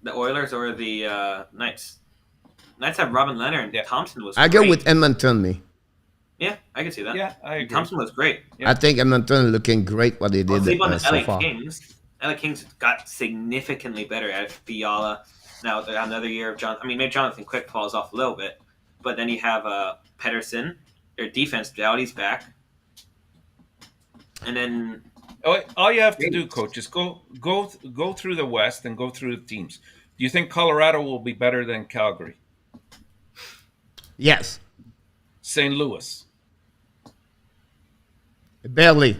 The Oilers or the Knights? Knights have Robin Leonard and Thompson was I great. go with Edmonton, me. Yeah, I can see that. Yeah, I agree. Thompson was great. Yeah. I think Edmonton looking great what they did so LA far. Kings. LA Kings got significantly better at Fiala. Now they have another year of John. I mean, maybe Jonathan Quick falls off a little bit, but then you have Pedersen. Their defense, Doughty's back, and then all you have to do, Coach, is go through the West and go through the teams. Do you think Colorado will be better than Calgary? Yes. St. Louis. Barely.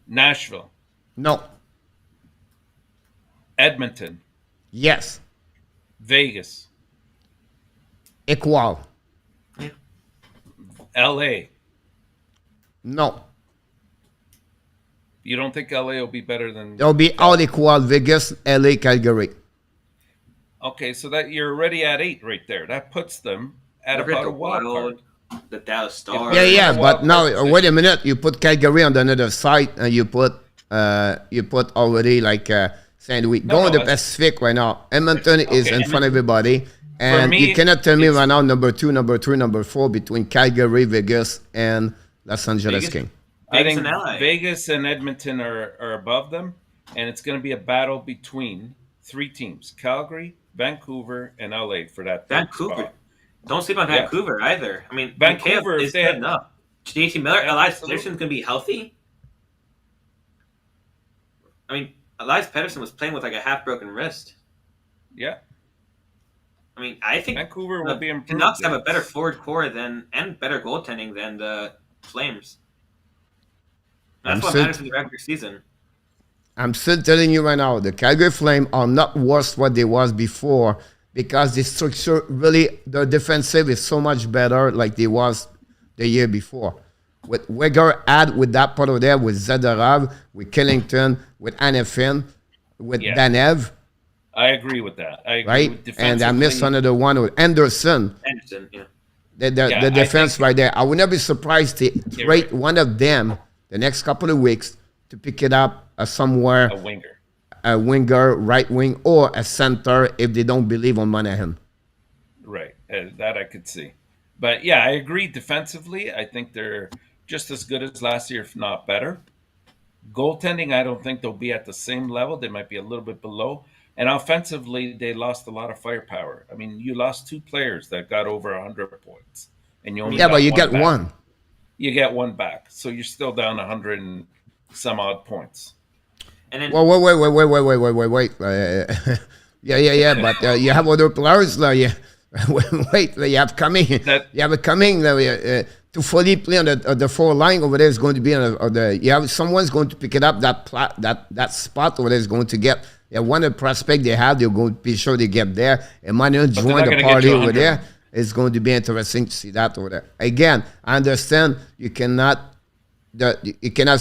Nashville. No. Edmonton. Yes. Vegas. Equal. Yeah. LA. No. You don't think LA will be better than... They'll be all equal. Vegas, LA, Calgary. Okay, so that you're already at 8 right there. That puts them at Look at about the a wild card. the Dallas Stars. Yeah, yeah, Wild but card now position. wait a minute. You put Calgary on the other side, and you put already like Saint Louis. Go on the that's- Pacific right now. Edmonton is in front of everybody, and me, you cannot tell me it's- right now number 2, number 3, number 4 between Calgary, Vegas, and Los Angeles Vegas. King. I Vegas think and LA. Vegas and Edmonton are above them, and it's going to be a battle between 3 teams: Calgary, Vancouver, and LA for that third Vancouver. spot. Don't sleep on Yeah. Vancouver either. I mean, Vancouver, McHale if is they good had- enough. JT Miller, Elias Absolutely. Pettersson going to be healthy. I mean, Elias Pettersson was playing with like a half-broken wrist. Yeah, I mean, I think Vancouver the will be improved. Canucks have a better forward core and better goaltending than the Flames. That's what matters in the regular season. I'm still telling you right now, the Calgary Flame are not worse what they was before because the structure really, the defensive is so much better like they was the year before. With Weger add with that part of there, with Zadorov, with Killington, with Anefin, with Yeah. Danev, I agree with that. I agree right? with And I missed defensively. another one with Anderson. Anderson, yeah. Yeah, The I defense think- right there. I would not be surprised to You're trade right. one of them the next couple of weeks to pick it up somewhere. A winger. A winger, right wing, or a center if they don't believe on Monahan. Right. That I could see. But yeah, I agree defensively. I think they're just as good as last year, if not better. Goaltending, I don't think they'll be at the same level. They might be a little bit below. And offensively, they lost a lot of firepower. I mean, you lost 2 players that got over 100 points. And you only Yeah, got but you one get back. one. You get one back. So you're still down 100 and some odd points. And then Well, wait. Yeah. But you have other players. Yeah. Wait, you have coming. That- You have a coming. To fully play on the 4 line over there is going to be on the. You have someone's going to pick it up that spot over there is going to get. Yeah, one of the prospect they have, they're going to be sure they get there. And Manuel they're join not the gonna get party you over 100. there. It's going to be interesting to see that over there. Again, I understand you cannot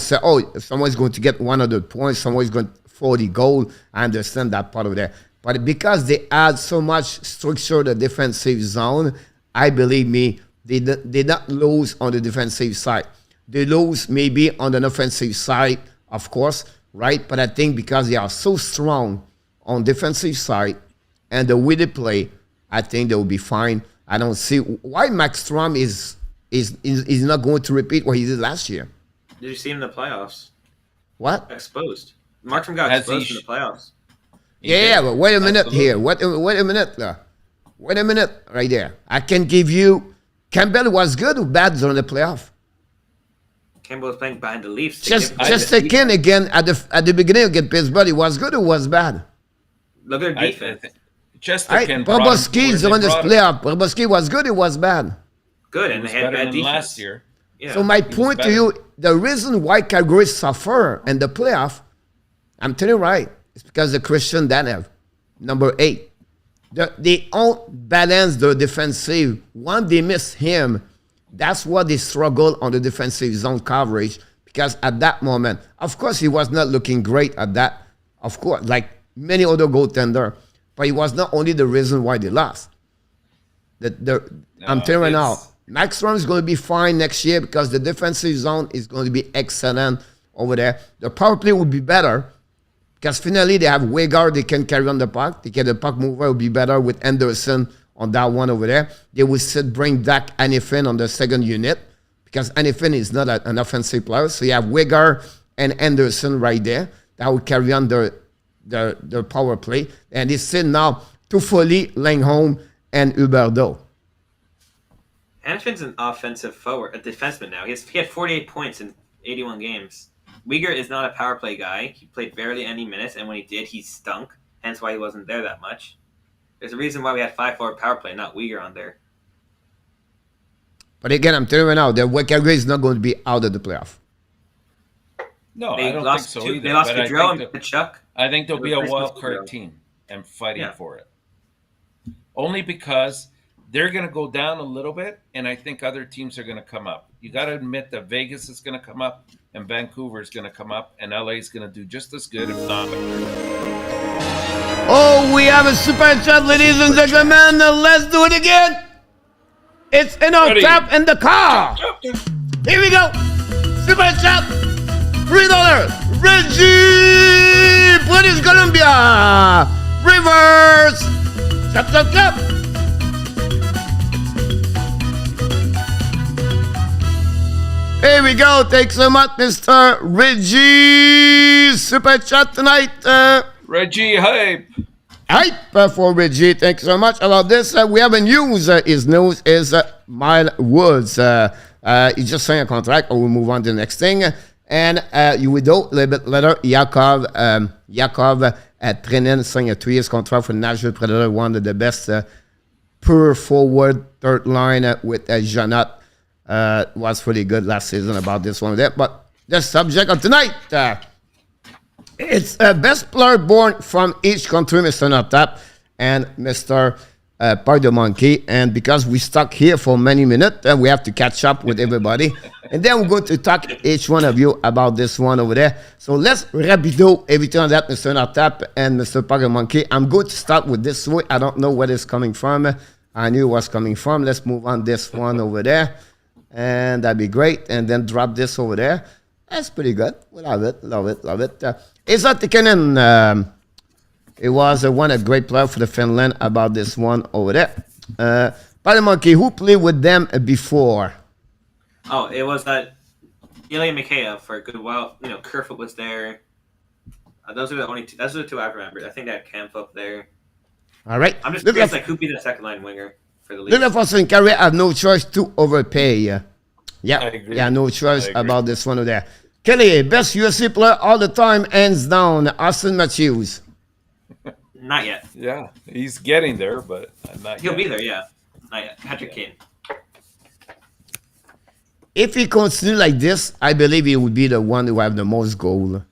say, oh, someone's going to get 100 points, someone's going to 40 goal. I understand that part of that. But because they add so much structure to the defensive zone, I believe me, they not lose on the defensive side. They lose maybe on the offensive side, of course, right? But I think because they are so strong on defensive side and the way they play, I think they will be fine. I don't see why Max Strom is not going to repeat what he did last year. did you see him in the playoffs? What? Exposed. Markstrom got As he exposed in the playoffs. Yeah, but wait a minute Absolutely. here. Wait a minute. Wait a minute right there. I can give you Campbell was good or bad during the playoff. Campbell was playing behind the Leafs. Just again at the beginning against Pittsburgh, it was good or was bad? Look at their defense. Chesterkin Right? brought him Brobovsky where they during this brought him. playoff. Brobovsky was good or was bad? Good, He and was they had better bad than defense. last year. Yeah. So my was point to better. you, the reason why Calgary suffer in the playoff, I'm telling you right, it's because of Christian Danev, number 8. They don't balance the defensive. Once they miss him, that's what they struggle on the defensive zone coverage. Because at that moment, of course, he was not looking great at that. Of course, like many other goaltender, but it was not only the reason why they lost. I'm telling you right now, it's- Max Strom is going to be fine next year because the defensive zone is going to be excellent over there. The power play will be better because finally they have Wegar, they can carry on the puck. They get the puck mover will be better with Anderson on that one over there. They will bring back Anefin on the second unit because Anefin is not an offensive player. So you have Wegar and Anderson right there that will carry on the power play. And it's still now Toffoli, Langholm, and Huberdeau. Hannafin's an offensive forward, a defenseman now. He had 48 points in 81 games. Uyghur is not a power play guy. He played barely any minutes, and when he did, he stunk. Hence why he wasn't there that much. There's a reason why we had 5-4 power play, not Uyghur on there. But again, I'm telling you right now, that Calgary is not going to be out of the playoff. No, I They don't lost think so either. They lost but I Gaudreau think and Kachuk. I think there'll be a Christmas wild card ago. team and fighting Yeah. for it. Only because they're going to go down a little bit, and I think other teams are going to come up. You got to admit that Vegas is going to come up, and Vancouver is going to come up, and LA is going to do just as good, if not better. Oh, we have a super chat, ladies and gentlemen. Let's do it again. It's in our Ready. tap in the car. Here we go. Super chat. $3. Reggie, British Columbia. Reverse. Chop, chop, chop. Here we go. Thanks so much, Mr. Reggie. Super chat tonight. Reggie Hype. Hype for Reggie. Thanks so much about this. We have a news. His news is Miles Woods. He just signed a contract. We'll move on to the next thing. And you will know a little bit later, Yakov Trenin signed a 3-year contract for the Nashville Predator, one of the best pure forward third line with Janot. Was really good last season about this one there. But the subject of tonight, it's best player born from each country, Mr. Notap and Mr. Pardon Monkey. And because we stuck here for many minutes, we have to catch up with everybody. And then we're going to talk each one of you about this one over there. So let's rapido everything on that, Mr. Notap and Mr. Pardon Monkey. I'm going to start with this way. I don't know where it's coming from. I knew it was coming from. Let's move on this one over there. And that'd be great. And then drop this over there. That's pretty good. We love it, love it, love it. Esa Tikkanen, it was one a great player for the Finland about this one over there. Paddy Monkey, who played with them before? Oh, it was that Ilya Mikheyev for a good while. You know, Kerfoot was there. Those are the only two. Those are the two I remember. I think they had Camp up there. All right. I'm just curious, like, who'd be the second line winger for the league? Little Foster Carey have no choice to overpay. Yeah, I agree. yeah, no choice I agree. about this one over there. Kelly, best UFC player all the time, hands down, Austin Matthews. Not yet. Yeah, he's getting there, but not He'll yet. be there, yeah. Not yet. Patrick Kane. If he continues like this, I believe he would be the one who have the most goal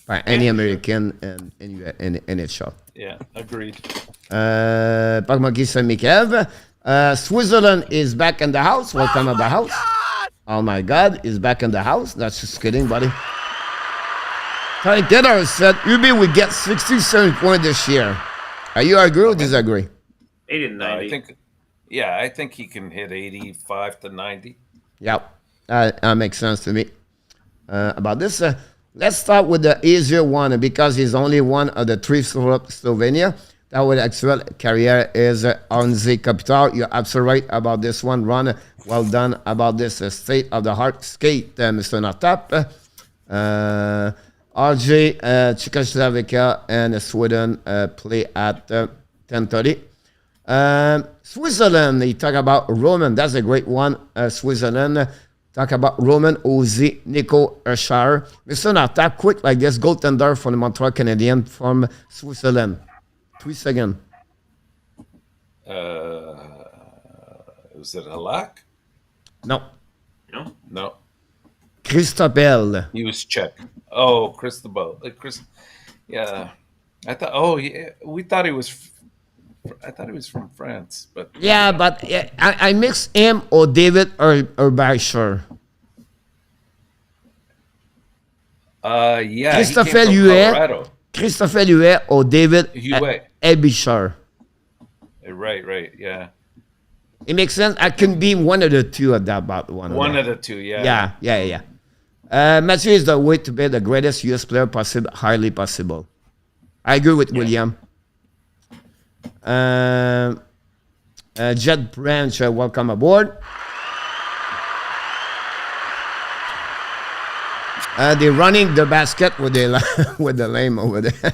by any American in NHL. Yeah, agreed. Pagmaki Saint-Michael. Switzerland is back in the house. Welcome to the house. Oh my God, he's back in the house. That's just kidding, buddy. Ty Tedder said UB would get 67 points this year. Are you agree or disagree? 80 to 90. I think he can hit 85 to 90. Yeah, that makes sense to me. About this, let's start with the easier one because he's only one of the three Slovenia. That would actual career is Onze Capital. You're absolutely right about this one, Ron. Well done about this state of the heart skate, Mr. Natap. RJ, Czechoslovakia, and Sweden play at 10:30. Switzerland, you talk about Roman. That's a great one. Switzerland, talk about Roman, Ozzy, Nico Ershar. Mr. Natap, quick like this, goaltender from the Montreal Canadiens from Switzerland. 3 seconds. Was it Halak? No. No? No, Christopel. he was Czech. Oh, Cristobal. Yeah, I thought. Oh, yeah, we thought he was. I thought he was from France, but Yeah, but I mix him or David or Barsher. yeah, Christopher he came from Huet. Colorado. Christopher Huet or David Huet. Ebichar. Right, yeah. It makes sense. I can be one of the two at that about one. One of the two, yeah. Yeah. Matthew is the way to be the greatest US player possible, highly possible. I agree with William. Jet Branch, welcome aboard. They're running the basket with the with the lame over there.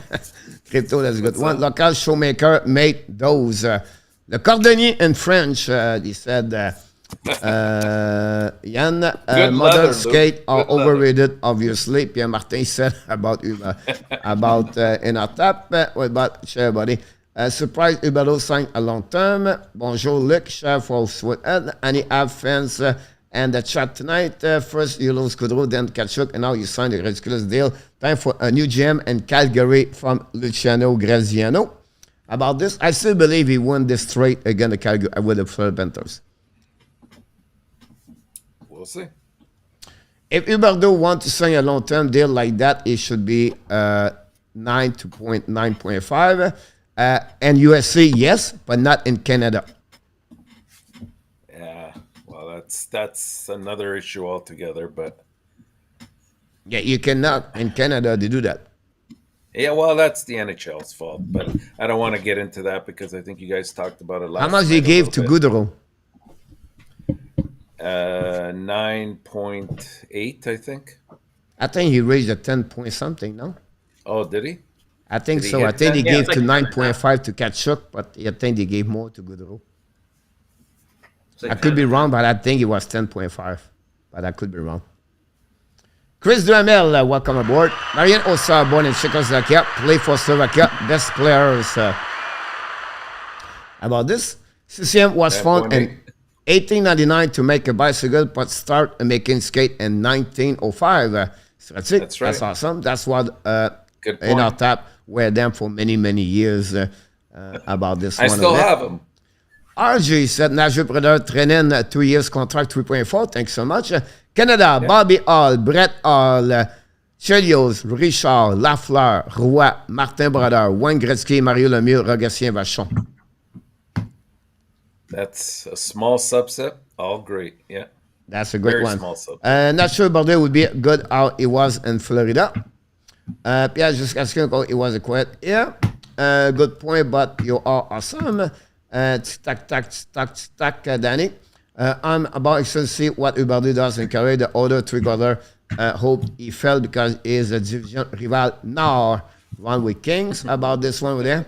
Crypto, that's a good one. Local showmaker made those. The cordonnier in French, he said, Yann, model leather, skate Luke. are Good leather. overrated, obviously. Pierre Martin said about in our tap. What about share, buddy? Surprise, Huberdeau signed a long term. Bonjour, Luc, chef of Sweden. Any have fans and the chat tonight. First, you lose Kudrow, then Kachuk, and now you signed a ridiculous deal. Time for a new GM in Calgary from Luciano Graziano. About this, I still believe he won this trade against the Calgary with the Florida Panthers. We'll see. If Huberdeau wants to sign a long-term deal like that, it should be 9 to 9.5. And USC, yes, but not in Canada. Yeah, well, that's another issue altogether. But Yeah, you cannot. In Canada, they do that. yeah, well, that's the NHL's fault. But I don't want to get into that because I think you guys talked about it last. How much night they a gave little to bit. Goodrow? 9.8, I think. I think he raised a 10 point something, no? Oh, did he? I think Did he so. hit I think that? he Yeah, gave it's to like 9.5 to Kachuk, but I think they gave more to Goodrow. It's like I could be 10. wrong, but I think it was 10.5. But I could be wrong. Chris Duhamel, welcome aboard. Marian Ossa, born in Czechoslovakia, play for Slovakia. Best players. About this, CCM was found in 1899 to make a bicycle, but start making skate in 1905. So that's it. That's right. That's awesome. That's what Good in our point. tap were them for many, many years about this I one. still over there. have him. RJ said, Nashville Predator, training 2 years contract, 3.4. Thanks so much. Canada, Bobby Hall, Brett Hall, Chelios, Richard, Lafleur, Roy, Martin Brodeur, Wayne Gretzky, Mario Lemieux, Rogatien Vachon. That's a small subset. All great. Yeah. That's a great Very one. small subset. Not sure Bordeaux would be good how it was in Florida. Pierre, just asking how it was a quiet. Yeah, good point, but you are awesome. Stack, Danny. I'm about to see what Huberdeau does in career. The other three-quarter hope he fell because he is a division rival now. One with Kings. About this one over there.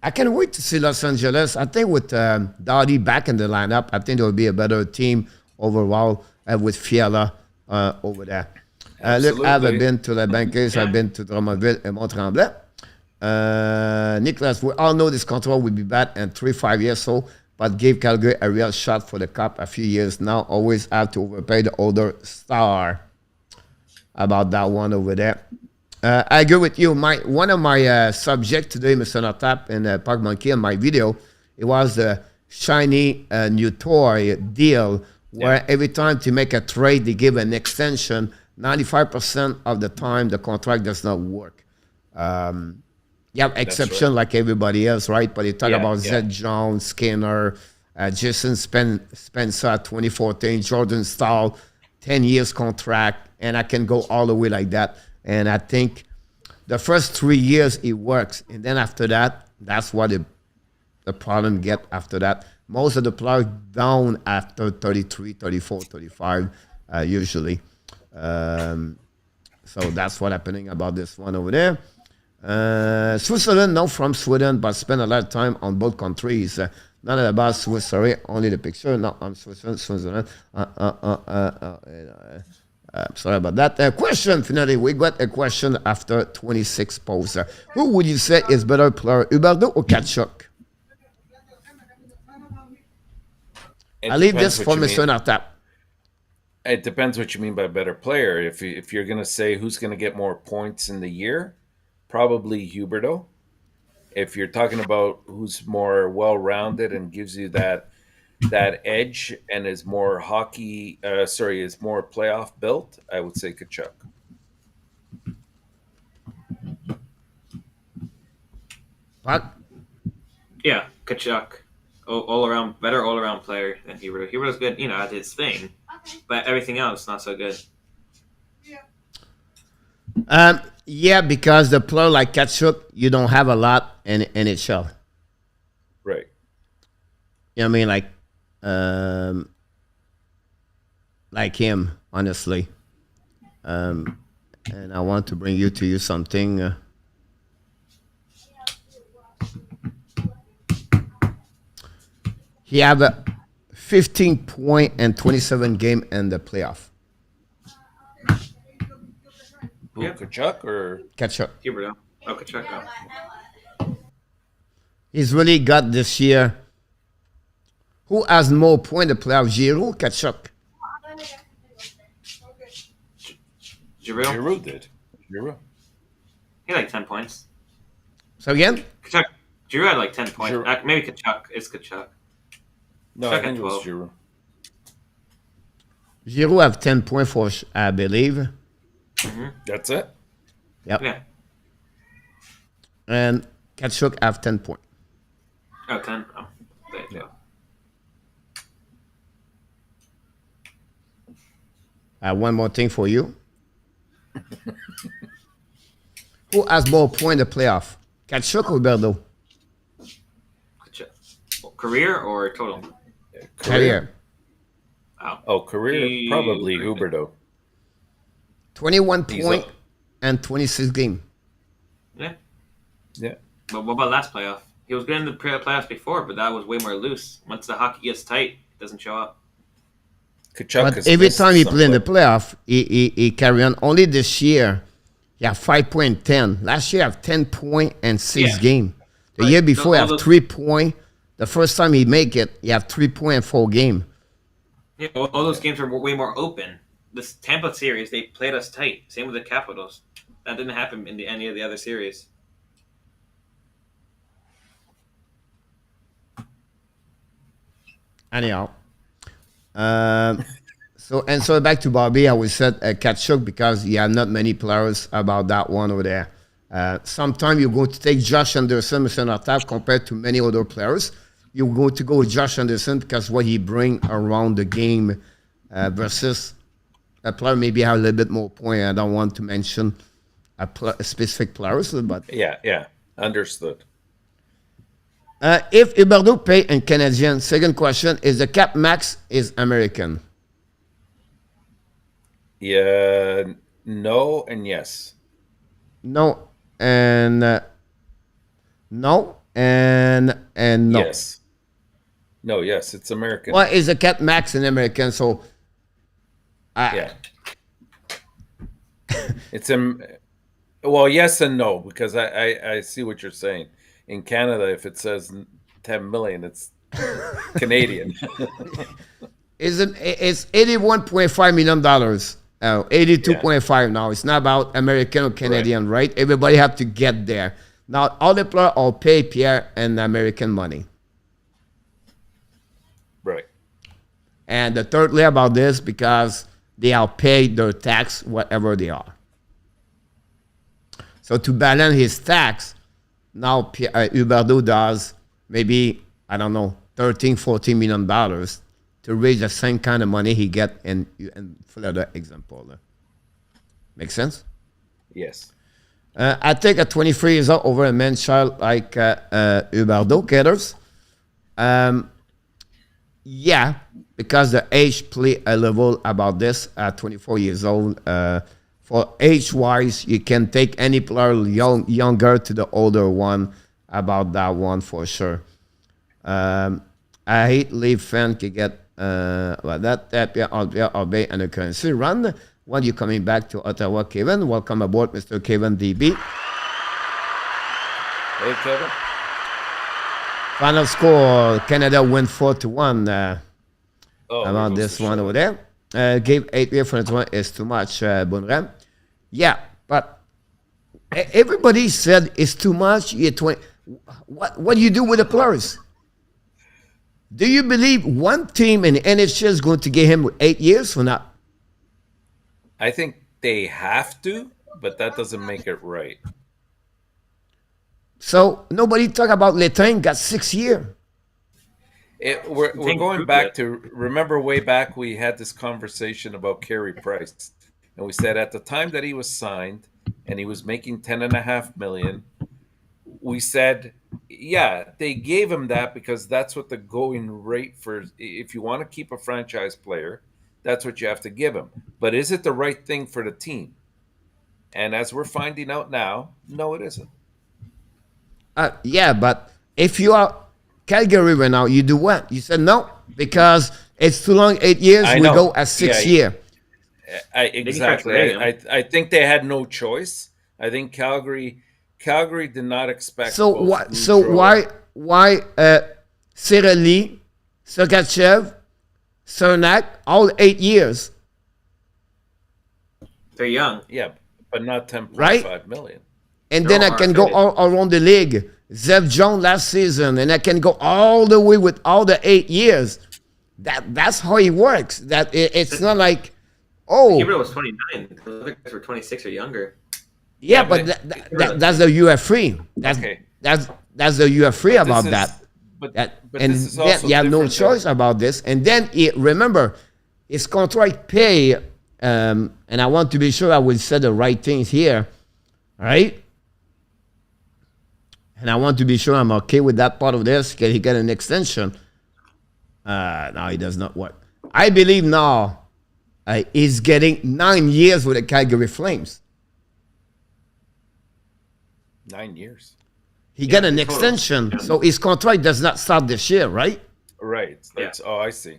I can't wait to see Los Angeles. I think with Doughty back in the lineup, I think there will be a better team overall with Fiala over there. Look, I've been to the Bankers, I've been to Drummondville and Mont-Tremblant. Nicholas, we all know this control will be bad in 3-5 years so, but gave Calgary a real shot for the cup a few years now. Always have to overpay the older star. About that one over there. I agree with you. One of my subjects today, Mr. Notap and Park Monkey, in my video, it was the shiny new toy deal where every time to make a trade, they give an extension. 95% of the time, the contract does not work. You have exception like everybody else, right? But you talk about Zed Jones, Skinner, Jason Spencer, 2014, Jordan Stahl, 10 years contract, and I can go all the way like that. And I think the first 3 years it works, and then after that, that's what the problem get after that. Most of the players down after 33, 34, 35, usually. So that's what's happening about this one over there. Switzerland, not from Sweden, but spend a lot of time on both countries. Not about Switzerland, only the picture. No, I'm Switzerland. Sorry about that. Question, finally. We got a question after 26 posts. Who would you say is better player, Huberdeau or Kachuk? I leave this for Mr. Nartap. It depends what you mean by better player. If you're going to say who's going to get more points in the year, probably Huberdeau. If you're talking about who's more well-rounded and gives you that edge and is more is more playoff built, I would say Kachuk. What? Yeah, Kachuk. Better all-around player than Huberdeau. Huberdeau's good, at his thing, but everything else not so good. Yeah, because the player like Kachuk, you don't have a lot in NHL. Right. You know what I mean? Like him, honestly. And I want to bring you something. He have a 15 point and 27 game in the playoff. Who, Kachuk or Kachuk. Huberdeau. Oh, Kachuk. Oh. He's really got this year. Who has more point in the playoff, Giroux or Kachuk? Giroux? did. Giroux. He had like 10 points. So again? Kachuk. Giroux had like 10 points. Giroux. Maybe Kachuk. It's Kachuk. No, Kachuk I think had it was 12. Giroux. Giroux have 10 points for, I believe. That's it. Yep. Yeah. And Kachuk have 10 points. Oh, 10. Oh, there you go. One more thing for you. Who has more points in the playoff? Kachuk or Huberdeau? Career or total? Career. Oh, career? Probably Huberdeau. 21 He's points up. and 26 games. Yeah. Yeah. But what about last playoff? He was good in the playoffs before, but that was way more loose. Once the hockey gets tight, it doesn't show up. Kachuk But has every missed time he some played in the play. playoff, he carry on. Only this year, he have 5 points, 10. Last year, he have 10 points and 6 Yeah. games. The Right. year before, he All have those- 3 points. The first time he make it, he have 3 points and 4 games. Yeah, all those games are way more open. This Tampa series, they played us tight. Same with the Capitals. That didn't happen in any of the other series. Anyhow. So back to Bobby, I would say Kachuk because he had not many players about that one over there. Sometimes you're going to take Josh Anderson, Mr. Attack, compared to many other players. You're going to go with Josh Anderson because what he bring around the game versus a player maybe have a little bit more point. I don't want to mention a specific players, but Yeah. Understood. if Huberdeau pay in Canadian, second question is the cap max is American. Yeah. No and yes. No and no and no. Yes. No, yes, it's American. What is the cap max in American? So Yeah. It's well, yes and no, because I see what you're saying. In Canada, if it says 10 million, it's Canadian. it's $81.5 million. 82.5 now. It's not about American or Canadian, right? Everybody have to get there. Now, all the players are pay Pierre and American money. Right. And the thirdly about this, because they are paid their tax, whatever they are. So to balance his tax, now Huberdeau does maybe, I don't know, $13-14 million to raise the same kind of money he get in Florida example. Make sense? Yes. I think at 23 years old over a man's child like Huberdeau caters. Yeah, because the age play a level about this at 24 years old. For age-wise, you can take any player younger to the older one about that one for sure. I hate leave fan to get I'll be and the currency run. When you coming back to Ottawa, Kevin, welcome aboard, Mr. Kevin DB. Hey, Kevin. Final score: Canada win 4-1. About there this goes the one show. over there. Game 8 year for this one is too much, Bunram. Yeah, but everybody said it's too much. Year 20. What do you do with the players? Do you believe one team in the NHL is going to give him 8 years or not? I think they have to, but that doesn't make it right. So nobody talk about Letang got 6 years. We're going back to, remember way back we had this conversation about Carey Price, and we said at the time that he was signed and he was making $10.5 million, we said, yeah, they gave him that because that's what the going rate for, if you want to keep a franchise player, that's what you have to give him. But is it the right thing for the team? And as we're finding out now, no, it isn't. Yeah, but if you are Calgary right now, you do what? You said no because it's too long. 8 years, I we know. go at 6 Yeah, year. Exactly. I think they had no choice. I think Calgary did not expect. So both what? Gaudreau- So why Cirelli, Sergachev, Cernak, all 8 years, They're young. Yeah, but not 10.5 Right? million. and There then I are can go fit. all around the league. Zev Jones last season, and I can go all the way with all the 8 years. That's how it works. That it's not like, oh, Huberdeau was 29. The other guys were 26 or younger. Yeah, Yeah, but but- that's the UF3. Okay. That's the UF3 But about this is- that. But, That, but and this is then also you have no different than- choice about this. And then remember, his contract pay, and I want to be sure I will say the right things here, all right? And I want to be sure I'm okay with that part of this. Can he get an extension? No, he does not work. I believe now he's getting 9 years with the Calgary Flames. 9 years. He got an total. extension, so his contract does not start this year, right? Right. That's, Oh, I see.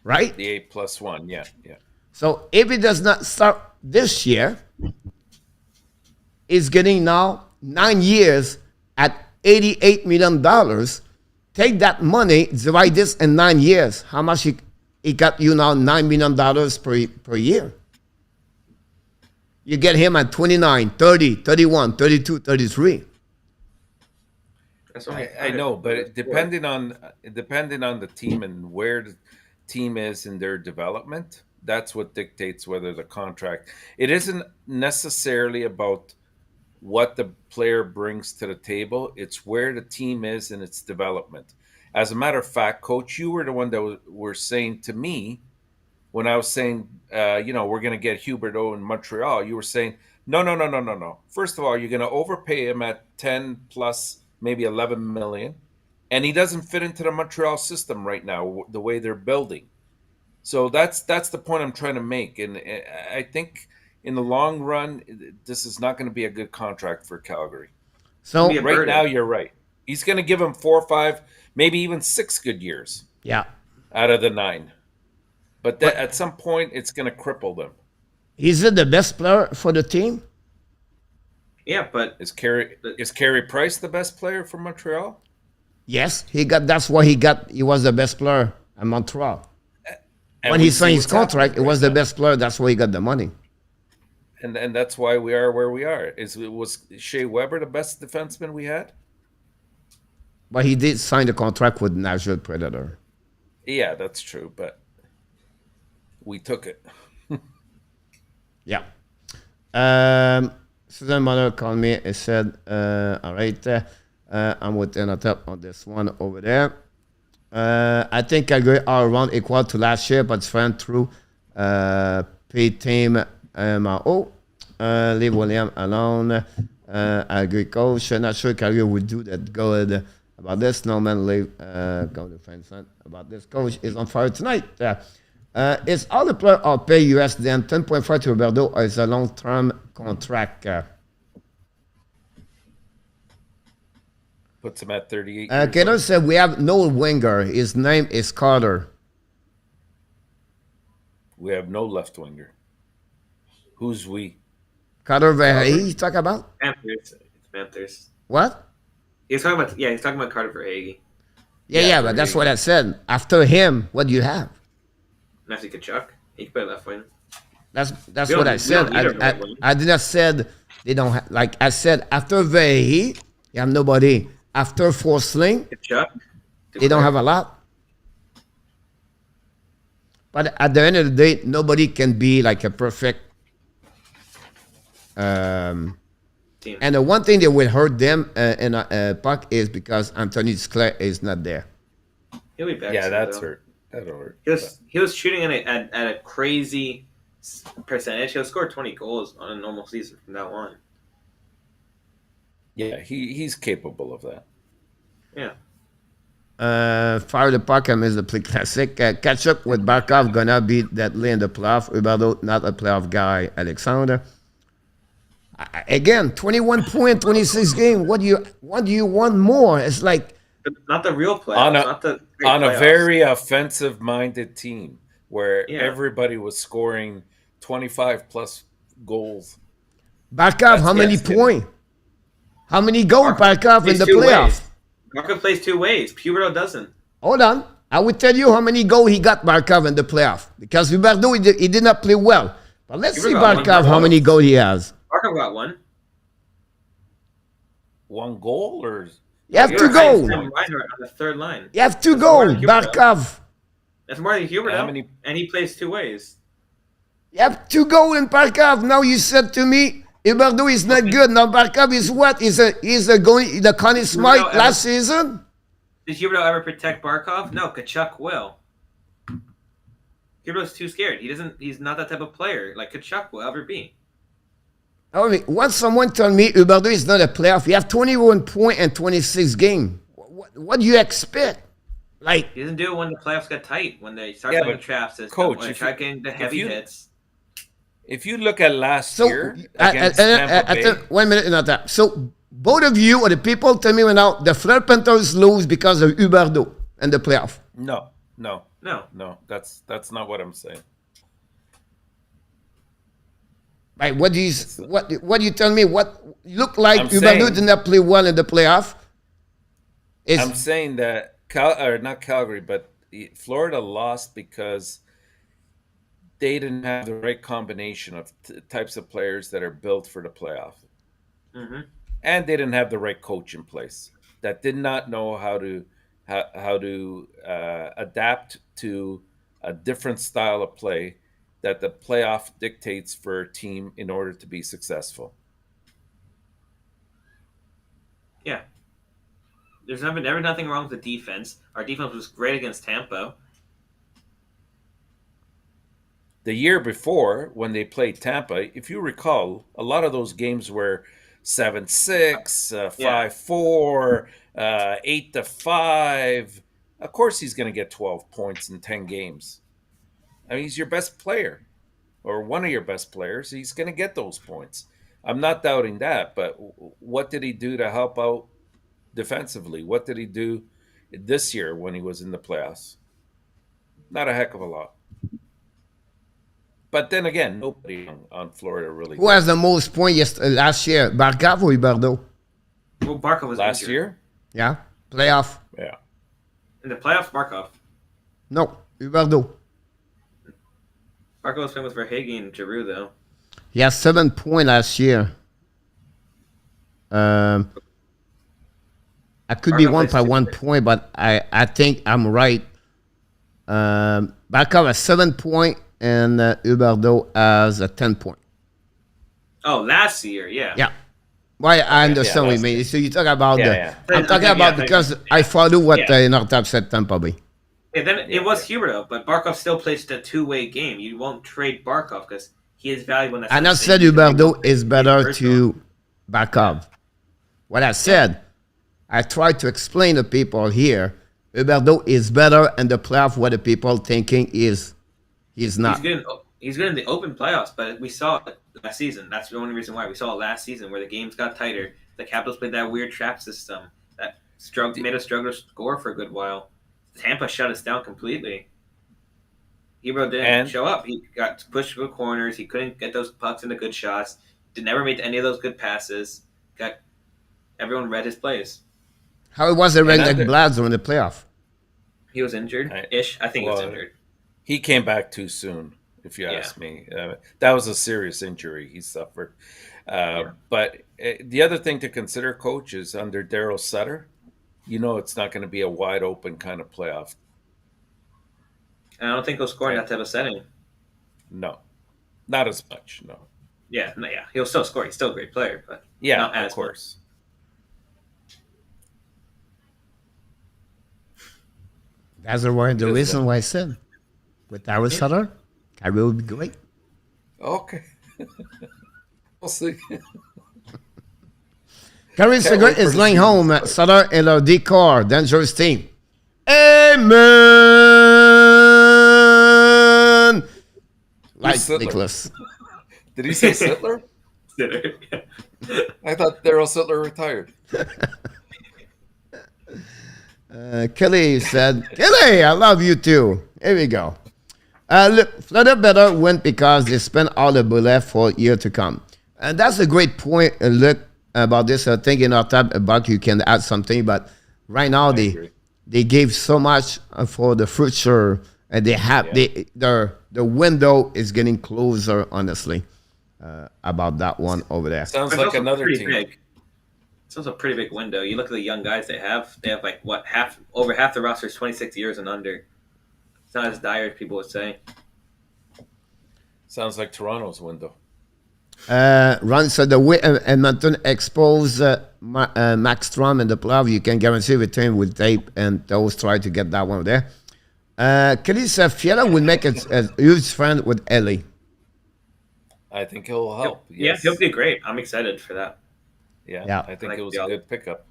Right? The 8+1. Yeah. So if it does not start this year, it's getting now 9 years at $88 million. Take that money, divide this in 9 years. How much he got you now? $9 million per year. You get him at 29, 30, 31, 32, 33. That's only I know, but depending on the team and where the team is in their development, that's what dictates whether the contract. It isn't necessarily about what the player brings to the table. It's where the team is in its development. As a matter of fact, Coach, you were the one that were saying to me when I was saying, we're going to get Huberdeau in Montreal. You were saying, no. First of all, you're going to overpay him at 10 plus maybe 11 million, and he doesn't fit into the Montreal system right now, the way they're building. So that's the point I'm trying to make, and I think in the long run, this is not going to be a good contract for Calgary. So Yeah. Right burden. now, you're right. He's going to give him 4 or 5, maybe even 6 good years yeah, out of the 9. But at some point, it's going to cripple them. is it the best player for the team? Yeah, but Is Carey Price the best player for Montreal? Yes, he got. That's why he got. He was the best player at Montreal. And When we he see signed his what's happening contract, it was right the best player. That's why he got the money. now. And that's why we are where we are. Was Shea Weber the best defenseman we had? But he did sign the contract with Nashville Predator. Yeah, that's true, but we took it. Yeah. Susan Mother called me and said, all right, I'm with top on this one over there. I think Calgary are around equal to last year, but it's ran through pay team MRO. Leave William alone. I agree, coach. Not sure Calgary would do that good about this. No man leave. Go to Frankfurt about this. Coach is on fire tonight. Is all the players are pay US then 10.5 to Huberdeau is a long-term contract. Puts him at 38. Kato said we have no winger. His name is Carter. We have no left winger. Who's we? Carter Verhey, you talk about? Panthers. It's Panthers. What? He's talking about Carter Verhaeghe. Yeah, but that's what I said. After him, what do you have? Matthew Tkachuk. He can play left wing. That's We what don't- I we said. don't need a right wing. I did not said they don't have, like I said, after Verhey, you have nobody. After Forsling, Tkachuk. they don't have a lot. But at the end of the day, nobody can be like a perfect. Team. And the one thing that will hurt them in a puck is because Anthony Duclair is not there. He'll be back. Yeah, soon, that's though. hurt. That'll hurt. He was shooting at a crazy percentage. He'll score 20 goals on a normal season from now on. Yeah, he's capable of that. Yeah. Fire the puck and miss the play classic. Catch up with Barkov, gonna beat that in the playoff. Huberdeau, not a playoff guy. Alexandre. Again, 21 point, 26 game. What do you want more? It's like But not the real playoffs. On a- not the great On a playoffs. very offensive-minded team where Yeah. everybody was scoring 25 plus goals. Barkov, how many good. points? How many goals Barkov in Plays the two playoff? ways. Barkov plays two ways. Puberto doesn't. Hold on. I will tell you how many goals he got Barkov in the playoff. Because Huberdeau, he did not play well. But let's see Huberdeau got one Barkov, how goal. many goals he has. Barkov got one. One goal or You have You're two the highest goals. time Reinhardt on the third line. You have two That's more goals, than Huberdeau. Barkov. That's more than Huberdeau. How many- And he plays two ways. You have two goals in Barkov. Now you said to me, Huberdeau is not good. Now Barkov is what? He's a going the Connie Smythe last season. Did Huberdeau ever protect Barkov? No, Kachuk will. Huberdeau's too scared. He's not that type of player like Kachuk will ever be. I mean, once someone told me Huberdeau is not a playoff, he have 21 points and 26 games. What do you expect? Like, he doesn't do it when the playoffs get tight, when they start playing the trap system, coach, when they try getting the heavy hits. If you look at last year against Tampa Bay, 1 minute, not that. So both of you or the people tell me right now the Fleur Panthers lose because of Huberdeau in the playoff. no. That's not what I'm saying. Right? What do you tell me? What look like I'm Huberdeau saying- did not play well in the playoff? I'm saying that not Calgary, but Florida lost because they didn't have the right combination of types of players that are built for the playoff, and they didn't have the right coach in place that did not know how to adapt to a different style of play that the playoff dictates for a team in order to be successful. Yeah. There's never nothing wrong with the defense. Our defense was great against Tampa. The year before, when they played Tampa, if you recall, a lot of those games were 7-6, 5-4, 8-5. Of course, he's going to get 12 points in 10 games. I mean, he's your best player, or one of your best players. He's going to get those points. I'm not doubting that, but what did he do to help out defensively? What did he do this year when he was in the playoffs? Not a heck of a lot. But then again, nobody on Florida really. Who has the most points last year? Barkov or Huberdeau? Well, Barkov was last injured. year? Yeah, playoff. Yeah. In the playoffs, Barkov. No, Huberdeau. Barkov was playing with Verhaeghe and Giroux, though. He has 7 points last year. I could be Barkov one plays by 1 stupid. point, but I think I'm right. Barkov has 7 points and Huberdeau has a 10 point. Oh, last year, yeah. Yeah. Why I understand what you mean. So you talk about Yeah. I'm talking about because I follow what Nortap said Tampa Bay. Yeah, then it was Huberdeau, but Barkov still plays a two-way game. You won't trade Barkov because he is valuable in that. And I said Huberdeau is better to Barkov. What I said, I tried to explain to people here, Huberdeau is better in the playoff what the people thinking he's not. He's good in the open playoffs, but we saw it last season. That's the only reason why we saw it last season, where the games got tighter. The Capitals played that weird trap system that made us struggle to score for a good while. Tampa shut us down completely. Huberdeau didn't show up. He got pushed through corners. He couldn't get those pucks into good shots. Never made any of those good passes. Everyone read his plays. How it was like Bledsoe in the playoff? He was injured-ish. I think he was injured. He came back too soon, if you ask me. That was a serious injury he suffered. But the other thing to consider, Coach, is under Daryl Sutter, you know it's not going to be a wide open kind of playoff. And I don't think he'll score in that type of setting. No, not as much. No. Yeah, he'll still score. He's still a great player, but not as of course. That's the reason why I said with Daryl Sutter, Kyrie will be great. Okay. We'll see. Kyrie Seger is laying home at Sutter and our decor, dangerous team. Amen. Like Nicholas. Did he say Sittler? I thought Daryl Sittler retired. Kelly said, Kelly, I love you too. Here we go. Look, Flutter better win because they spent all the bullet for a year to come. And that's a great point. Look about this. I think in our tab about you can add something, but right now they gave so much for the future, and they have the window is getting closer. Honestly, about that one over there. Sounds like another team. Big. It's also a pretty big window. You look at the young guys they have. They have like what over half the roster is 26 years and under. It's not as dire as people would say. Sounds like Toronto's window. Ron said the way Edmonton exposed Max Strom in the playoff, you can guarantee return with tape, and those try to get that one there. Kelly said Fiala will make a huge friend with Ellie. I think he'll help. Yeah, Yes. he'll be great. I'm excited for that. Yeah, I think Like it was the a good pickup.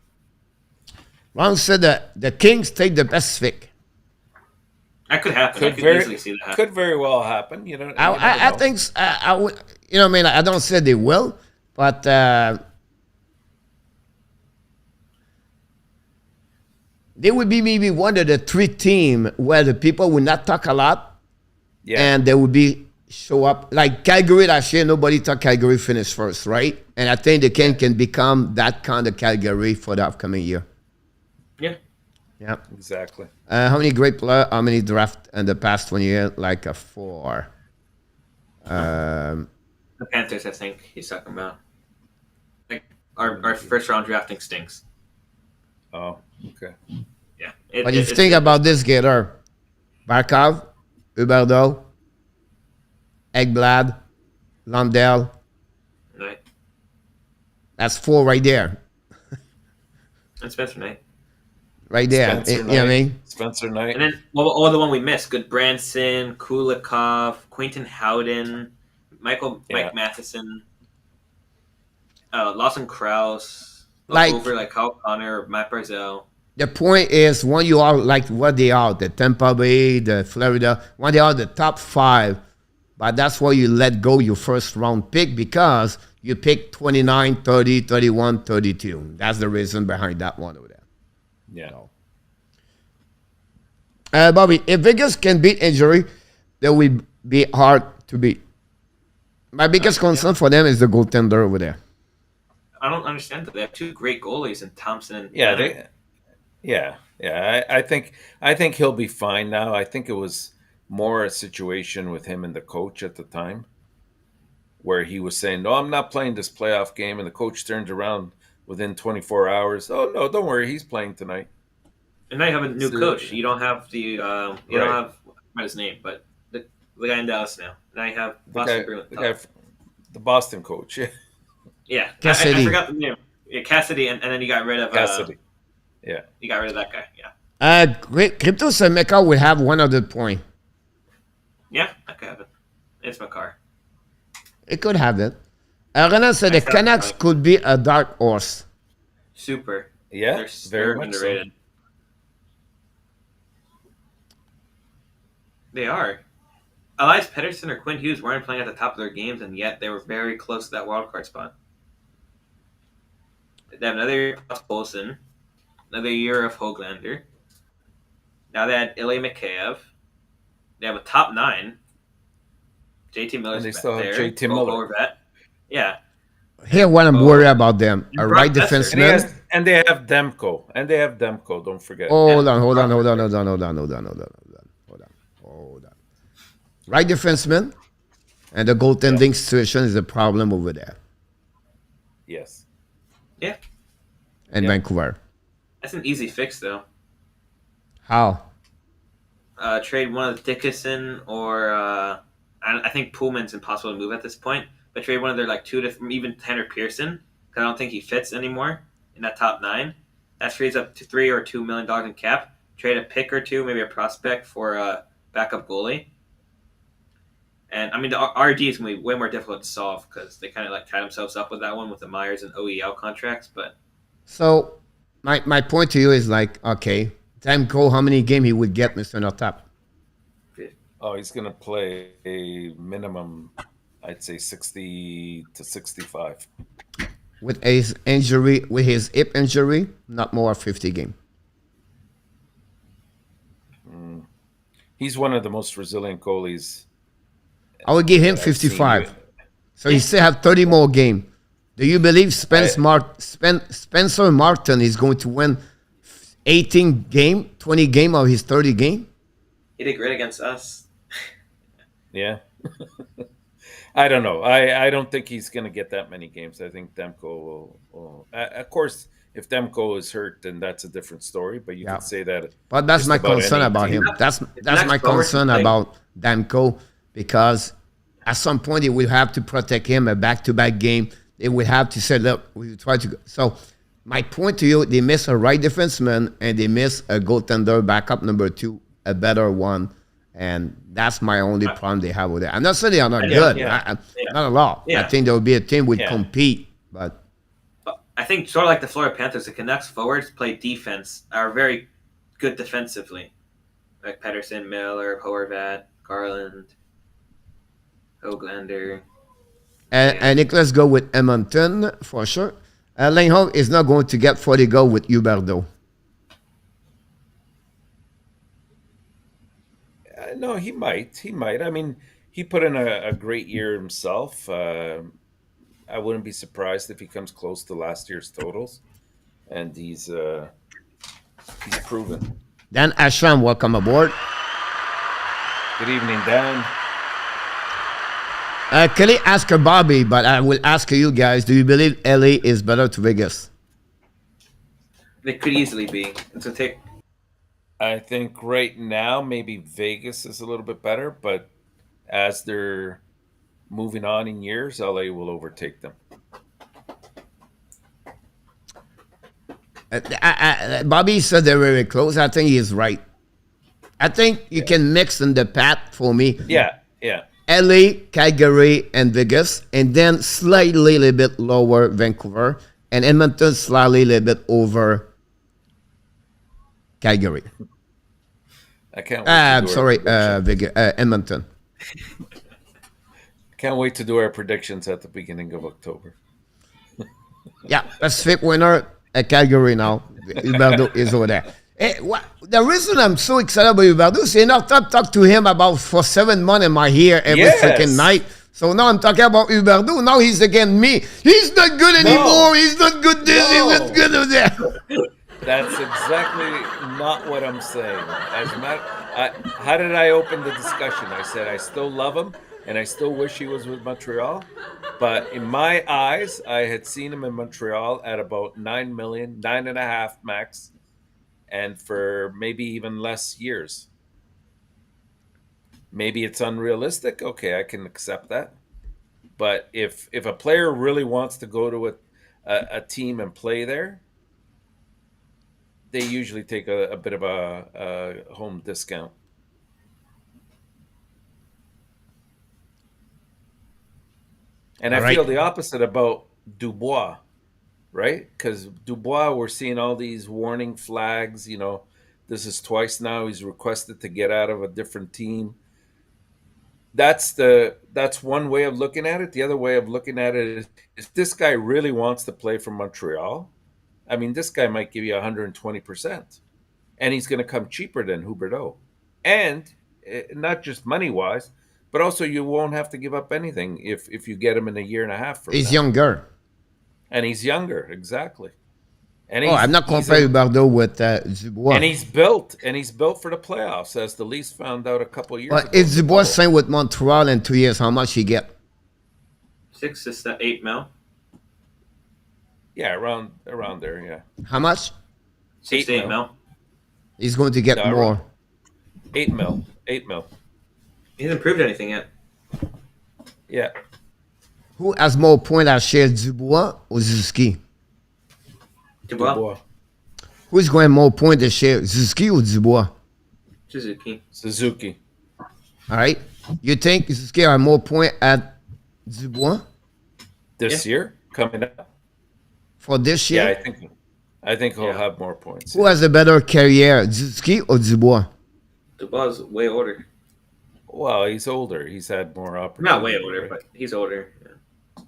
Ron said that the Kings take the Pacific. That could happen. I Could could very, easily see that happen. could very well happen. You know, you I never know. think I would. You know, what I mean, I don't say they will, but they would be maybe one of the 3 teams where the people will not talk a lot, Yeah, and they would be show up like Calgary last year. Nobody thought Calgary finished first, right? And I think the King can become that kind of Calgary for the upcoming year. Yeah. Yeah. exactly. How many great players? How many draft in the past 1 year? Like a 4. The Panthers, I think he's talking about. Like our first round drafting stinks. Oh, okay. Yeah. But if you think about this getter, Barkov, Huberdeau, Ekblad, Lundell, Right. that's 4 right there. And Spencer Knight. Right there. Spencer You know what I mean? Spencer Knight. And then all the one we missed. Good Branson, Kulikov, Quentin Howden, Mike Matheson, Lawson Krause, Like- over like Kyle Connor, Matt Barzell. The point is, when you are like what they are, the Tampa Bay, the Florida, when they are the top 5, but that's why you let go your first round pick because you pick 29, 30, 31, 32. That's the reason behind that one over there. Yeah. Bobby, if Vegas can beat injury, they will be hard to beat. My biggest concern for them is the goaltender over there. I don't understand that they have 2 great goalies in Thompson and Yeah, Banner. I think he'll be fine now. I think it was more a situation with him and the coach at the time, where he was saying, "No, I'm not playing this playoff game," and the coach turns around within 24 hours. "Oh no, don't worry, he's playing tonight." And now you have a new So- coach. You don't have the you don't Right. have what his name, but the guy in Dallas now. Now you have Boston. The Boston coach, Yeah, Cassidy. I forgot the name. Yeah, Cassidy, and then you got rid of Cassidy. Yeah, You got rid of that guy. Yeah, Crypto Semeka will have 100 points. yeah, that could happen. It's my car. It could have it. Renan said the thought- Canucks could be a dark horse. Super. yeah, They're very much so. underrated. They are. Elias Pettersson or Quinn Hughes weren't playing at the top of their games, and yet they were very close to that wild card spot. They have another year of Olsen, another year of Hoglander. Now they had Ilya Mikheyev. They have a top 9. JT Miller's And they still have there. JT Miller. Lower vet. Yeah. Here, what I'm worried about them. A Brock right Besser. defenseman. And they have Demko. Don't forget. Hold on. Right defenseman. And the goaltending situation is a problem over there Yes. Yeah. in Yeah. Vancouver. That's an easy fix, though. How? Trade one of Dickinson or I think Pullman's impossible to move at this point. But trade one of their like 2 to even Tanner Pearson, because I don't think he fits anymore in that top 9. That trades up to $3 or $2 million in cap. Trade a pick or 2, maybe a prospect for a backup goalie. And I mean the RD is going to be way more difficult to solve because they kind of like tied themselves up with that one with the Myers and OEL contracts. But So, my point to you is like, okay, Demko, how many games he would get, Mr. Nortap? Oh, he's going to play a minimum, I'd say 60 to 65. With his injury, with his hip injury, not more 50 game. He's one of the most resilient goalies. I would give him I've seen 55. So he still have 30 more game. Do you believe Spencer Martin is going to win 18 game, 20 game of his 30 game? he did great against us. Yeah. I don't know. I don't think he's going to get that many games. I think Demko will of course, if Demko is hurt, then that's a different story. But you Yeah. could say that. But that's just my about concern any about team. him. That's next my forward concern play. about Demko because at some point they will have to protect him a back-to-back game. They will have to say, look, we try to go. So my point to you, they miss a right defenseman and they miss a goaltender backup number 2, a better one. And that's my only problem they have with it. I'm not saying they are not good. Not at all. I think there will be a team would compete, but I think sort of like the Florida Panthers, the Canucks forwards play defense, are very good defensively. Like Pettersson, Miller, Horvat, Garland, Höglander. And Nicholas go with Edmonton for sure. Lindholm is not going to get 40 goals with Huberdeau. No, he might. He might. I mean, he put in a great year himself. I wouldn't be surprised if he comes close to last year's totals, and he's proven. Dan Ashram, welcome aboard. Good evening, Dan. Kelly asked Bobby, but I will ask you guys: do you believe LA is better to Vegas? They could easily be. It's a take. I think right now maybe Vegas is a little bit better, but as they're moving on in years, LA will overtake them. Bobby said they're very close. I think he's right. I think you can mix in the path for me. Yeah. LA, Calgary, and Vegas, and then slightly a little bit lower Vancouver, and Edmonton slightly a little bit over Calgary. I can't. I'm sorry, Edmonton. Can't wait to do our predictions at the beginning of October. Yeah, Pacific winner at Calgary now. Huberdeau is over there. Hey, the reason I'm so excited about Huberdeau is I've talked to him about for 7 months in my ear every freaking night. So now I'm talking about Huberdeau. Now he's against me. He's not good anymore. He's not good this. He's not good over there. That's exactly not what I'm saying. How did I open the discussion? I said I still love him, and I still wish he was with Montreal. But in my eyes, I had seen him in Montreal at about 9 million, 9.5 max, and for maybe even less years. Maybe it's unrealistic. Okay, I can accept that. But if a player really wants to go to a team and play there, they usually take a bit of a home discount. And I feel the opposite about Dubois, right? Because Dubois, we're seeing all these warning flags. You know, this is twice now he's requested to get out of a different team. That's one way of looking at it. The other way of looking at it is if this guy really wants to play for Montreal, I mean, this guy might give you 120%, and he's going to come cheaper than Huberdeau. And not just money-wise, but also you won't have to give up anything if you get him in a year and a half. He's younger. And he's younger, exactly. And I'm not comparing Huberdeau with Dubois. And he's built for the playoffs, as the Leafs found out a couple years ago. If Dubois signed with Montreal in 2 years, how much he get? 6 to 8 mil. Yeah, around there, yeah. How much? 6 to 8 mil. He's going to get more. 8 mil. He hasn't proved anything yet. Yeah. Who has more points at share, Dubois or Suzuki? Dubois. Who's going more points to share, Suzuki or Dubois? Suzuki. All right. You think Suzuki have more points at Dubois? This year? Coming up? For this year? Yeah, I think he'll have more points. Who has a better career, Suzuki or Dubois? Dubois is way older. Well, he's older. He's had more opportunities. Not way older, but he's older. Yeah.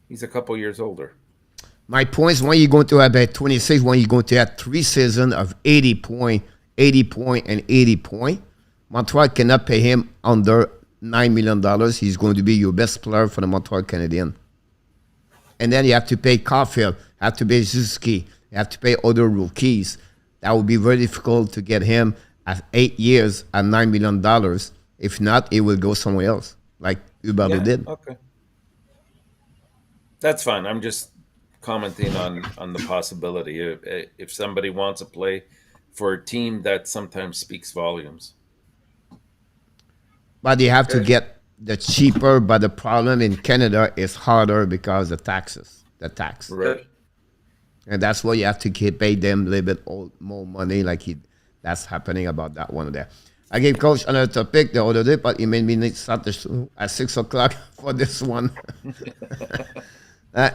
He's a couple years older. My point is when you're going to have at 26, when you're going to have 3 seasons of 80 point, and 80 point, Montreal cannot pay him under $9 million. He's going to be your best player for the Montreal Canadiens. And then you have to pay Caulfield, have to pay Suzuki, you have to pay other rookies. That would be very difficult to get him at 8 years at $9 million. If not, it will go somewhere else, like Huberdeau did. Okay. That's fine. I'm just commenting on the possibility if somebody wants to play for a team that sometimes speaks volumes. But you have to get the cheaper, but the problem in Canada is harder because the taxes, the tax. Right. And that's why you have to pay them a little bit more money, that's happening about that one there. I gave Coach another topic the other day, but he made me need to start at 6 o'clock for this one.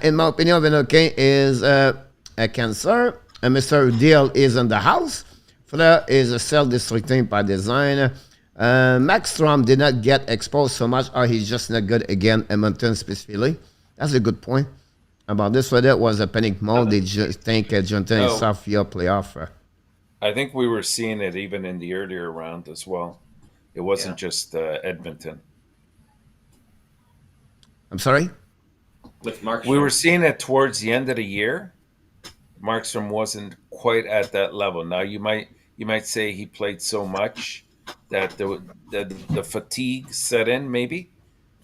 In my opinion, Vinokin is a cancer. And Mr. Deal is in the house. Flair is a self-destructing by design. Max Strom did not get exposed so much, or he's just not good again, Edmonton specifically. That's a good point. About this one, that was a panic mode. They just think Jonathan is soft year playoff. I think we were seeing it even in the earlier round as well. It wasn't just Edmonton. I'm sorry? With Markstrom. We were seeing it towards the end of the year. Markstrom wasn't quite at that level. Now you might say he played so much that the fatigue set in, maybe,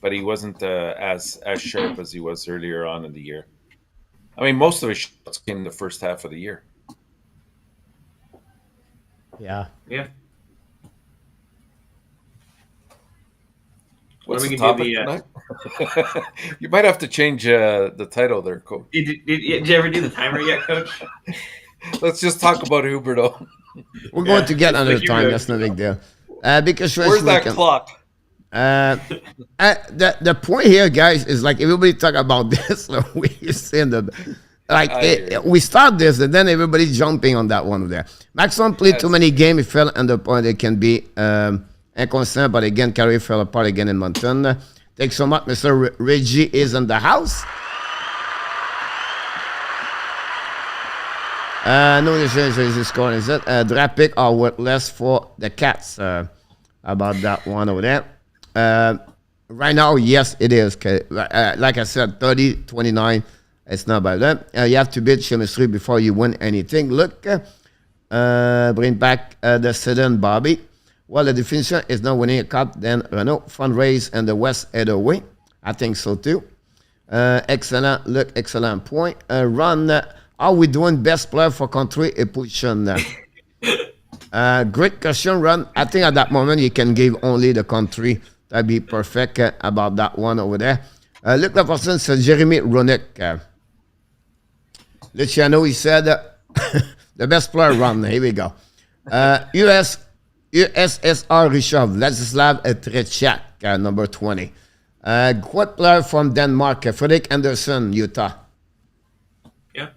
but he wasn't as sharp as he was earlier on in the year. I mean, most of his shots came in the first half of the year. Yeah. Yeah. What's What are the we topic gonna tonight? You might have to change the title there, Coach. Did you ever do the timer yet, Coach? Let's just talk about Huberdeau. We're going to get it's another like time. you're- That's no big deal. Because Where's that clock? the point here, guys, is like everybody talk about this. So we saying we start this and then everybody jumping on that one there. Maxon played too many games. He fell under point. It can be inconsistent, but again, Carey fell apart again in Mountain. Thanks so much, Mr. Reggie is in the house. No decision is scoring. Is it draft pick are worth less for the Cats? About that one over there. Right now, yes, it is. Like I said, 30-29. It's not bad. You have to beat chemistry before you win anything. Look, bring back the Sedan Bobby. Well, the definition is not winning a cup. Then Renault fundraise and the West either way. I think so too. Excellent. Look, excellent point. Ron, are we doing best player for country a position? Great question, Ron. I think at that moment you can give only the country. That'd be perfect about that one over there. Look, the person says Jeremy Roenick. Luciano, he said the best player run. Here we go. USSR Richard, Vladislav Tretiak, number 20. What player from Denmark? Fredrik Andersen, Utah. Yeah.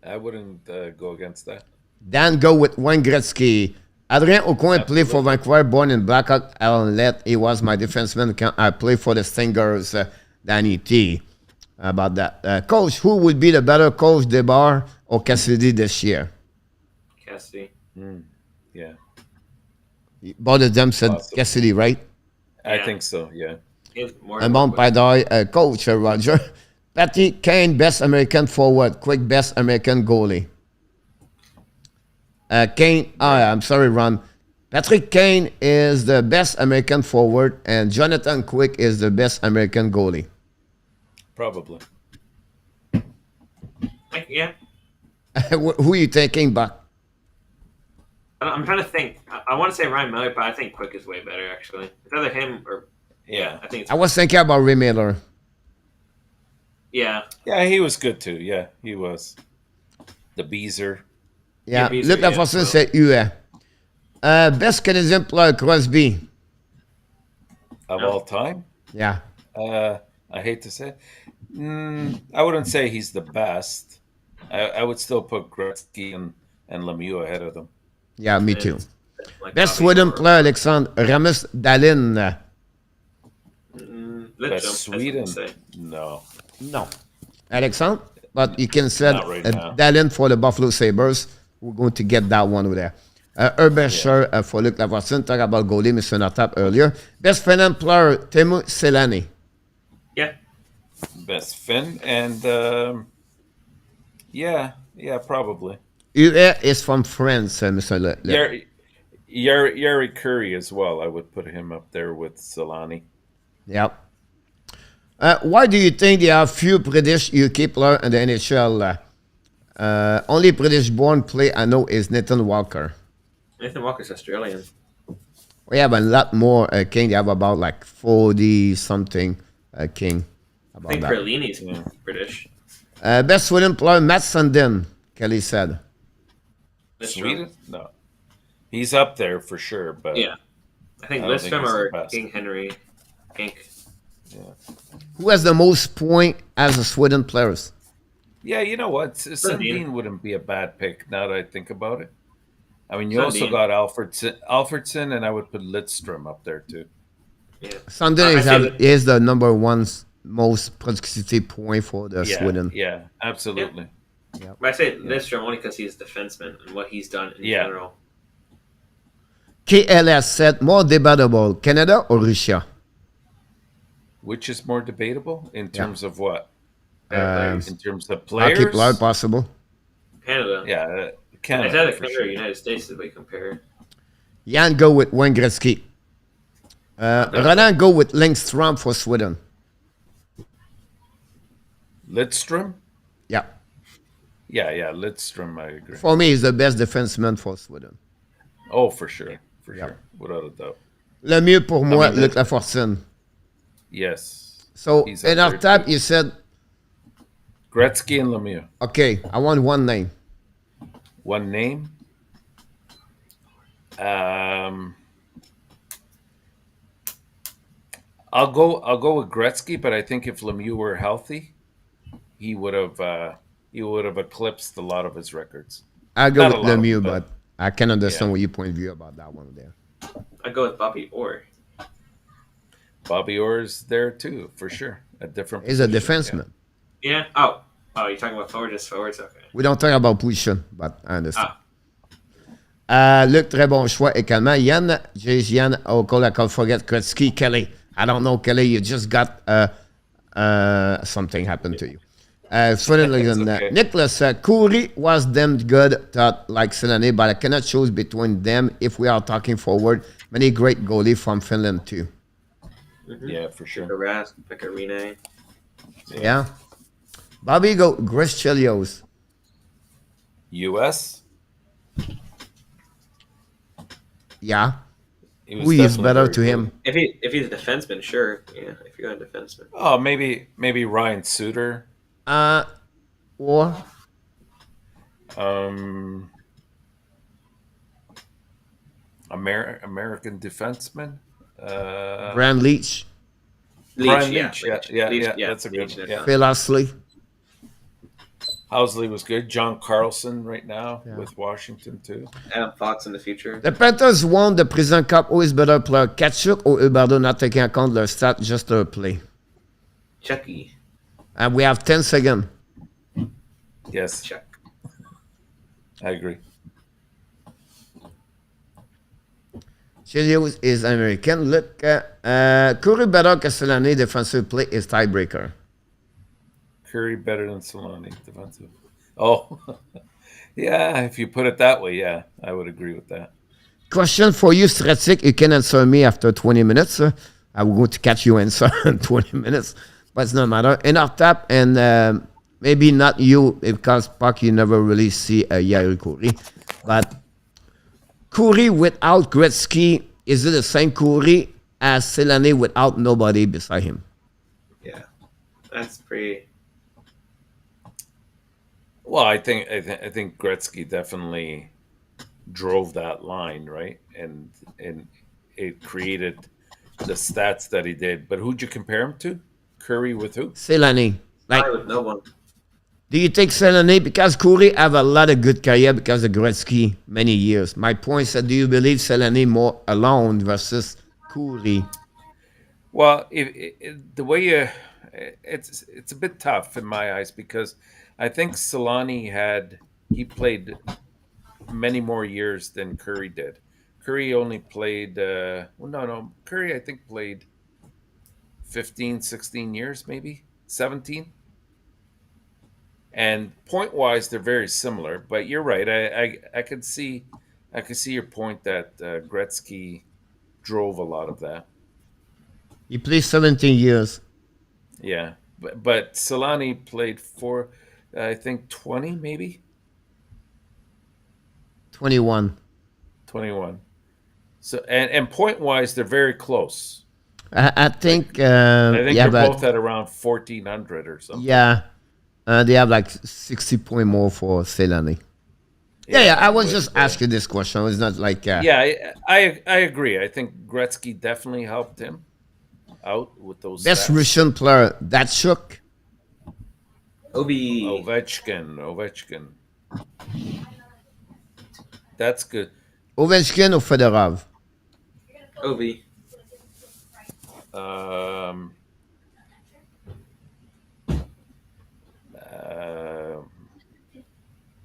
I wouldn't go against that. Dan go with Wayne Gretzky. Adrien Aucoin played for Vancouver, born in Blackhawk Outlet. He was my defenseman. I played for the Stingers, Danny T. About that. Coach, who would be the better coach, DeBar or Cassidy this year? Cassidy. Yeah. Both of them said Awesome. Cassidy, right? I Yeah. think so, yeah. And Mount Padai, coach, Roger. Patty Kane, best American forward. Quick, best American goalie. Kane, I'm sorry, Ron. Patrick Kane is the best American forward, and Jonathan Quick is the best American goalie. Probably. Yeah. Who are you taking back? I'm trying to think. I want to say Ryan Miller, but I think Quick is way better, actually. It's either him or... Yeah. I think it's... I was thinking about Ray Miller. Yeah. Yeah, he was good too. Yeah, he was. The Beezer. Yeah, Beasley, look, la yeah, façon well. c'est UE. Best Canadian player, Crosby. Of all time? Yeah. I hate to say it. I wouldn't say he's the best. I would still put Gretzky and Lemieux ahead of them. Yeah, me too. Like Best Bobby Sweden Orr. player, Alexandre Ramus Dalin. Let's Best jump, Sweden? Say. No. No. Alexandre, but you can say Not right now. Dalin for the Buffalo Sabres. We're going to get that one over there. Herbesher for Luc Lavorson. Talk about goalie, Mr. Natap earlier. Best Finland player, Teemu Selänne. Yeah. Best Finn and yeah, probably. UE is from France, Mr. Yari Curry as well. I would put him up there with Solani. Yep. Why do you think there are few British UK players in the NHL? Only British-born player I know is Nathan Walker. Nathan Walker's Australian. We have a lot more king. They have about like 40 something king. I About think that. Perlini's British. Best Sweden player, Matt Sundin, Kelly said. Sweden? No. He's up there for sure, but Yeah. I think I don't think Lidstrom he's the or best. King Henry. Pink. Who has the most point as a Sweden players? yeah, you know what? Sundin. Sundin wouldn't be a bad pick now that I think about it. I mean, you also Sundin. got Alfredson, and I would put Lidstrom up there too. Yeah. Sundin I say is the number one most productivity point for the Yeah, Sweden. yeah, absolutely. But I say Lidstrom only because he's a defenseman and what he's done in Yeah. general. KLS said more debatable, Canada or Russia? Which is more debatable in terms of what? Better In terms of Hockey players? player possible. Canada. Yeah, I Canada. said for Canada sure. or United States if we compare. Jan go with Wayne Gretzky. Roland go with Lindstrom for Sweden. Lidstrom? Yeah. Yeah, Lidstrom, I agree. For me, he's the best defenseman for Sweden. Oh, for sure. For sure. Without a doubt. Le mieux pour moi, mean, Luc Lafortune. Yes. So, He's in up our there, tab, too. you said, Gretzky and Lemieux. okay, I want one name. One name. I'll go with Gretzky, but I think if Lemieux were healthy, he would have eclipsed a lot of his records. I go Not with a lot, Lemieux, but- but I can understand Yeah. what your point of view about that one there. I go with Bobby Orr. Bobby Orr's there too, for sure. A different. He's a position, defenseman. Yeah. Oh, you're talking about forward, just forwards? Okay. We don't talk about position, but I understand. Ah. Luc, très bon choix également. Yann, Yann, I can't forget Gretzky, Kelly. I don't know, Kelly, you just got something happened to you. okay. Nicholas, Coury was damn good, thought like Selene, but I cannot choose between them if we are talking forward. Many great goalie from Finland too. Yeah, for sure. Pick a Rask, pick a Rene. Yeah. Bobby go Chris Chelios. U.S. Yeah. He was Who is definitely better very to good. him? If he's a defenseman, sure. Yeah, if you're a defenseman. Oh, maybe Ryan Suter. Or American defenseman. Brand Leach, Brian yeah, Leach. Yeah, Leach, that's a good Leach, one. yeah. Yeah. Phil Housley. Housley was good. John Carlson right now with Washington too. Adam Fox in the future. The Panthers won the President Cup. Who is better player, Kachuk or Huberdeau, not taking account their stat, just their play? Chucky. And we have 10 seconds. Yes, Chuck. I agree. Chelios is American. Look, Coury better que Selene, defensive play is tiebreaker. Curry better than Solani defensive. Oh, yeah. If you put it that way, yeah, I would agree with that. Question for you, Stratic. You can answer me after 20 minutes. I will go to catch you answer in 20 minutes, but it's no matter. In our tap, and maybe not you, because Puck, you never really see Yair Coury. But Coury without Gretzky, is it the same Coury as Selene without nobody beside him? Yeah. That's pretty. Well, I think Gretzky definitely drove that line, right? And it created the stats that he did. But who'd you compare him to? Curry with who? Selene. Like, I with no one. do you take Selene? Because Coury have a lot of good career because of Gretzky many years. My point is, do you believe Selene more alone versus Coury? Well, the way you, it's a bit tough in my eyes because I think Solani he played many more years than Curry did. Curry only played, Curry I think played 15, 16 years, maybe 17. And point-wise, they're very similar. But you're right. I could see your point that Gretzky drove a lot of that. He played 17 years. Yeah, but Solani played for, I think 20, maybe 21. 21. So and point wise, they're very close. I think, I think yeah, they're but both at around 1,400 or something. yeah, they have like 60 point more for Delaney. Yeah, I was just asking this question. It's not like Yeah, I agree. I think Gretzky definitely helped him out with those best stats. Russian player. That shook. Obi. Ovechkin. That's good. Ovechkin or Fedorov? Obi. Um,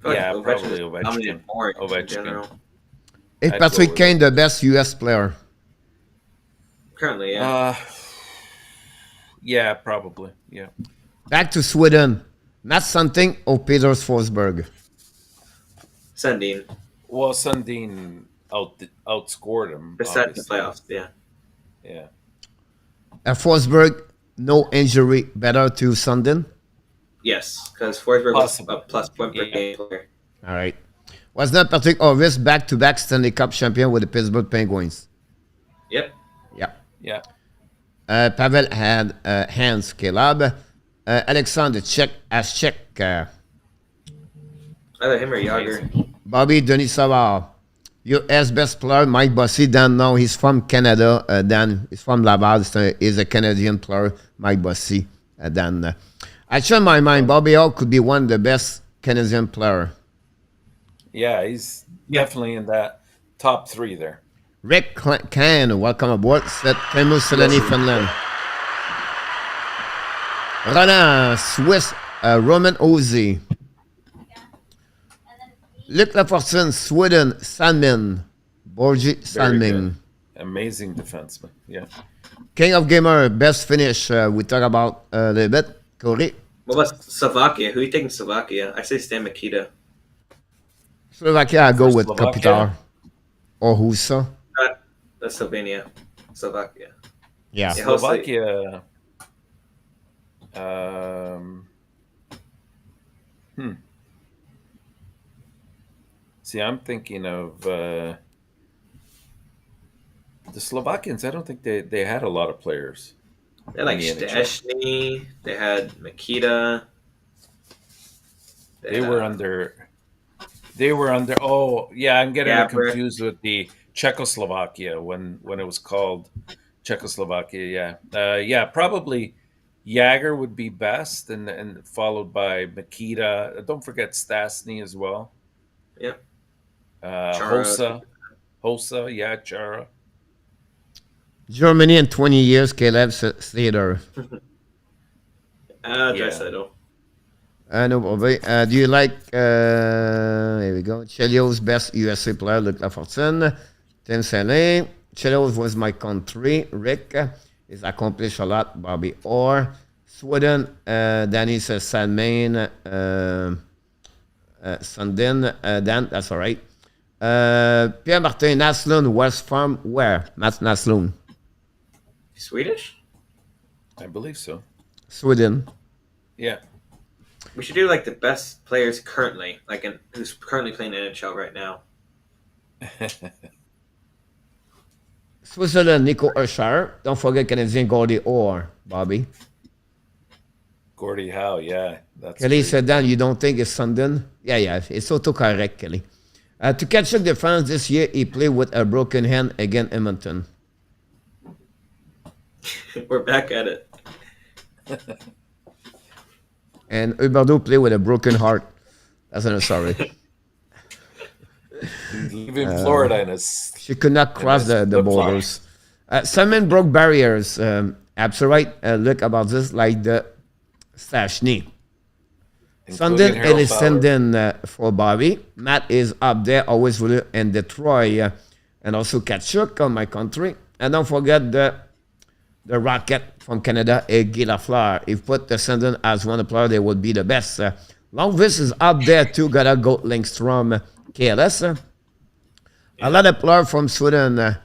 yeah, probably Ovechkin. Ovechkin. Is I'd Patrick go with Kane the best US player? Currently, yeah. Yeah, probably. Yeah. Back to Sweden. Not something or Peter Forsberg. Sundin. Well, Sundin outscored him. Besides the obviously. playoffs, yeah. Yeah. Forsberg, no injury, better to Sundin. Yes, because Forsberg was Possible. a plus point per Yeah. game player. All right. Was not Patrick Orvis back-to-back Stanley Cup champion with the Pittsburgh Penguins? Yep. Yeah. Yeah. Pavel had Hans Caleb. Alexandre Czech as Czech. Either him or Yager. Bobby Denis Savard. US best player, Mike Bossy. Dan, no, he's from Canada. Dan, he's from Laval. He's a Canadian player, Mike Bossy. Dan. I changed my mind. Bobby Hall could be one of the best Canadian player. Yeah, he's definitely in that top 3 there. Rick Can, welcome aboard. Teemu Selänne, Finland. Roland, Swiss, Roman Ozzy. Luc Lafortune, Sweden, Salmin. Borgi Very Salming. good. Amazing defenseman. Yeah. King of Gamer, best finish. We talk about a little bit. Corey. What about Slovakia? Who are you taking Slovakia? I say Stan Mikita. Slovakia, I go For with Slovakia? Kopitar. Or Husa. That's Slovenia. Slovakia. Yeah. Yeah. Slovakia. See, I'm thinking of the Slovakians. I don't think they had a lot of players. They had like in the NHL. Stashny. They had Mikita. They were under. They were under. Oh, yeah, I'm getting Gabrick. confused with the Czechoslovakia when it was called Czechoslovakia. Yeah, yeah, probably Jagger would be best, and followed by Mikita. Don't forget Stastny as well. Yep. Chara. Hossa, yeah, Chara. Germany in 20 years, Caleb Slater. Draisaitl. No, do you like, here we go, Chelios best USA player, Luc Lafortune, Tim Selänne. Chelios was my country, Rick. He's accomplished a lot, Bobby Orr. Sweden, Danny says Salmain, Sundin, Dan, that's all right. Pierre-Martin Naslund was from where? Matt Naslund. Swedish? I believe so. Sweden. Yeah. We should do like the best players currently, who's currently playing NHL right now. Switzerland, Nico Urshire. Don't forget Canadian Gordy Orr, Bobby. Gordie Howe, yeah. That's Kelly great. said, Dan, you don't think it's Sundin? Yeah, it's autocorrect, Kelly. To catch up defense this year, he played with a broken hand against Edmonton. We're back at it. And Huberdeau played with a broken heart. That's another story. Leaving Florida in his She could not cross the borders. Simon broke barriers. Absolutely right. Look about this, like the Stashny. including Sundin Harold is Fowler. sending for Bobby. Matt is up there, always with it in Detroit. And also Kachuk on my country. And don't forget the Rocket from Canada, Guy Lafleur. If put the Sundin as one player, they would be the best. Longvis is up there too. Got a goat links from KLS. A lot of players from Sweden.